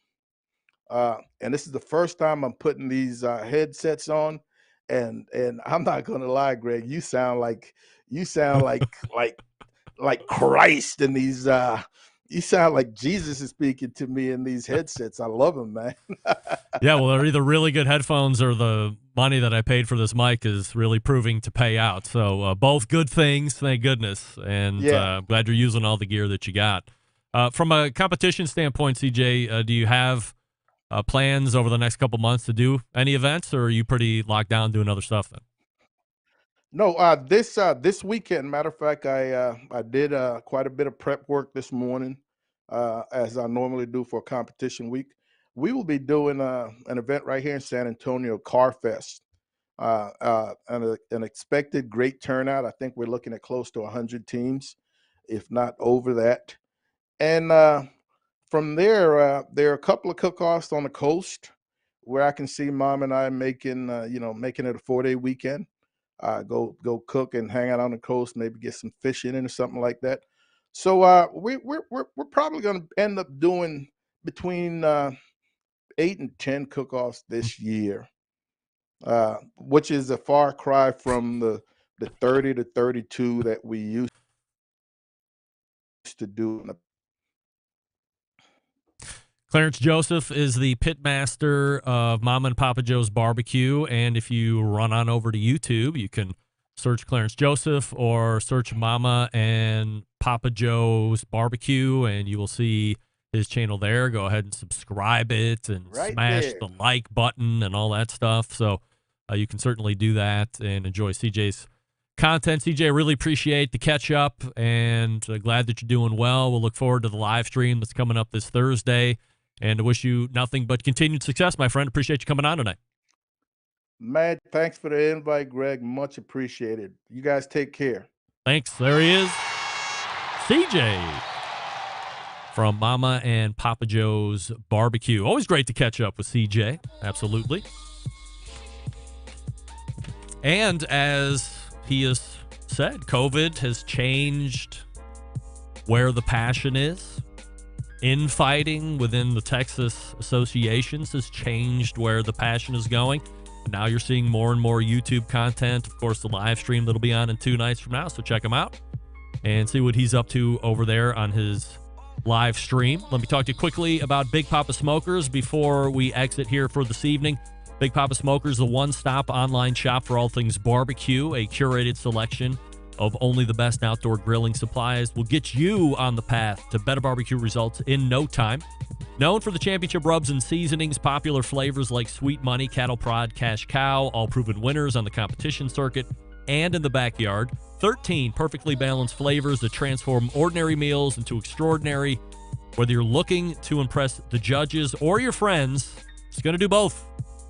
H: And this is the first time I'm putting these headsets on, and I'm not gonna lie, Greg, you sound like like Christ in these. You sound like Jesus is speaking to me in these headsets. I love them, man.
E: Yeah, well, they're either really good headphones or the money that I paid for this mic is really proving to pay out. So both good things, thank goodness. And glad you're using all the gear that you got. From a competition standpoint, CJ, do you have plans over the next couple months to do any events, or are you pretty locked down doing other stuff then?
H: No, this weekend, matter of fact, I did quite a bit of prep work this morning, as I normally do for a competition week. We will be doing an event right here in San Antonio, Car Fest. An expected great turnout. I think we're looking at close to 100 teams, if not over that. And from there, there are a couple of cook-offs on the coast where I can see Mom and I making it a 4-day weekend. Go cook and hang out on the coast, maybe get some fishing in or something like that. So we're probably going to end up doing between 8 and 10 cook-offs this year, which is a far cry from the 30 to 32 that we used to do.
E: Clarence Joseph is the pitmaster of Mama and Papa Joe's Barbecue, and if you run on over to YouTube, you can search Clarence Joseph or search Mama and Papa Joe's Barbecue, and you will see his channel there. Go ahead and subscribe it and smash the like button and all that stuff. So you can certainly do that and enjoy CJ's content. CJ, I really appreciate the catch up, and glad that you're doing well. We'll look forward to the live stream that's coming up this Thursday. And I wish you nothing but continued success, my friend. Appreciate you coming on tonight.
H: Man, thanks for the invite, Greg. Much appreciated. You guys take care.
E: Thanks. There he is. CJ from Mama and Papa Joe's Barbecue. Always great to catch up with CJ. Absolutely. And as he has said, COVID has changed where the passion is. Infighting within the Texas associations has changed where the passion is going. Now you're seeing more and more YouTube content. Of course, the live stream that'll be on in 2 nights from now. So check him out and see what he's up to over there on his live stream. Let me talk to you quickly about Big Papa Smokers before we exit here for this evening. Big Papa Smokers, the one-stop online shop for all things barbecue, a curated selection of only the best outdoor grilling supplies will get you on the path to better barbecue results in no time. Known for the championship rubs and seasonings, popular flavors like Sweet Money, Cattle Prod, Cash Cow, all proven winners on the competition circuit and in the backyard. 13 perfectly balanced flavors that transform ordinary meals into extraordinary. Whether you're looking to impress the judges or your friends, it's going to do both.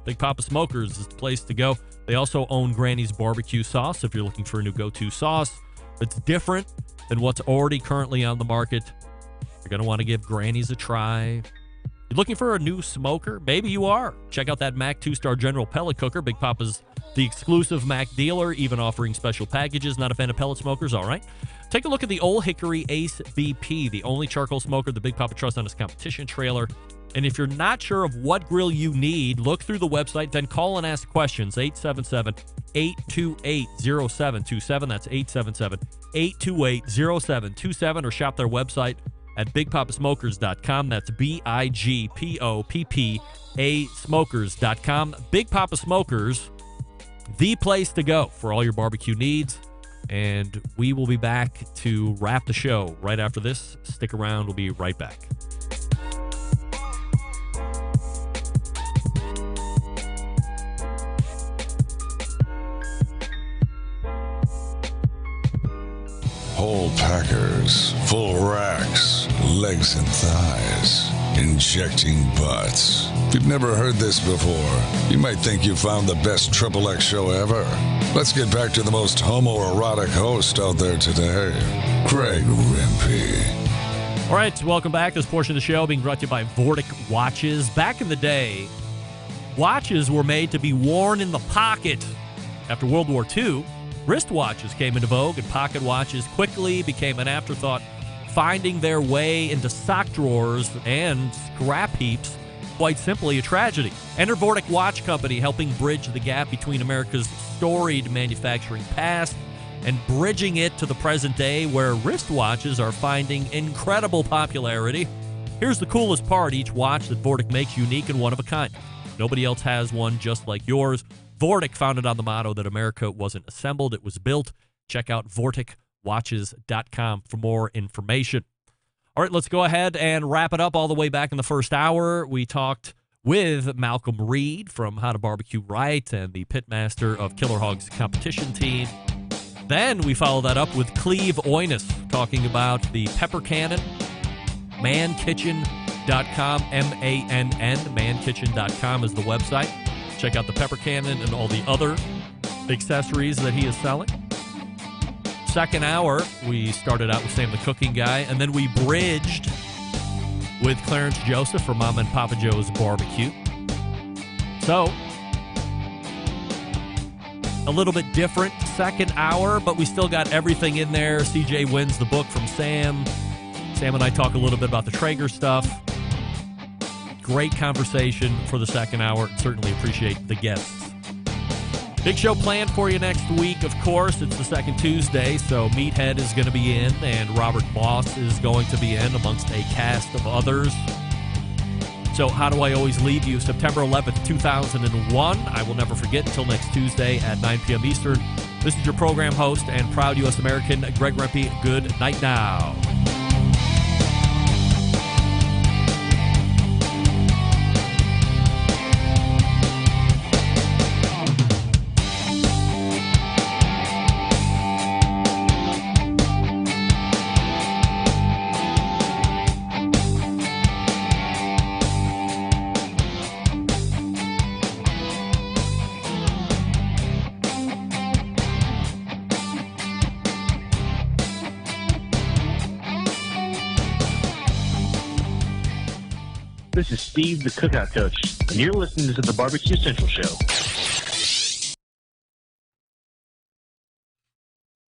E: Big Papa Smokers is the place to go. They also own Granny's Barbecue Sauce. If you're looking for a new go-to sauce that's different than what's already currently on the market, you're going to want to give Granny's a try. You're looking for a new smoker? Maybe you are. Check out that Mac 2-Star General Pellet Cooker. Big Papa's the exclusive Mac dealer, even offering special packages. Not a fan of pellet smokers? All right. Take a look at the Old Hickory Ace BP, the only charcoal smoker the Big Papa trusts on his competition trailer. And if you're not sure of what grill you need, look through the website, then call and ask questions. 877-828-0727. That's 877-828-0727. Or shop their website at bigpapasmokers.com. That's BIGPOPPA smokers.com. Big Papa Smokers, the place to go for all your barbecue needs. And we will be back to wrap the show right after this. Stick around. We'll be right back.
F: Whole packers, full racks, legs and thighs, injecting butts. If you've never heard this before, you might think you found the best XXX show ever. Let's get back to the most homoerotic host out there today, Craig Rempe.
E: All right, welcome back. This portion of the show being brought to you by Vortic Watches. Back in the day, watches were made to be worn in the pocket. After World War II, wristwatches came into vogue, and pocket watches quickly became an afterthought, finding their way into sock drawers and scrap heaps. Quite simply, a tragedy. Enter Vortic Watch Company, helping bridge the gap between America's storied manufacturing past and bridging it to the present day, where wristwatches are finding incredible popularity. Here's the coolest part: each watch that Vortic makes unique and one of a kind. Nobody else has one just like yours. Vortic, founded on the motto that America wasn't assembled, it was built. Check out VorticWatches.com for more information. All right, let's go ahead and wrap it up. All the way back in the first hour, we talked with Malcom Reed from How to BBQ Right and the pitmaster of Killer Hog's competition team. Then we follow that up with Cleve Oines talking about the pepper cannon, MANNKITCHEN.com, M-A-N-N, MANNKITCHEN.com is the website. Check out the pepper cannon and all the other accessories that he is selling. Second hour, we started out with Sam the Cooking Guy, and then we bridged with Clarence Joseph from Mom and Papa Joe's Barbecue. So, a little bit different second hour, but we still got everything in there. CJ wins the book from Sam. Sam and I talk a little bit about the Traeger stuff. Great conversation for the second hour. Certainly appreciate the guests. Big show planned for you next week, of course. It's the second Tuesday, so Meathead is going to be in, and Robert Moss is going to be in, amongst a cast of others. So how do I always leave you? September 11th, 2001. I will never forget until next Tuesday at 9 p.m. Eastern. This is your program host and proud U.S. American, Greg Rempe. Good night now.
R: This is Steve, the Cookout Coach, and you're listening to the Barbecue Central Show.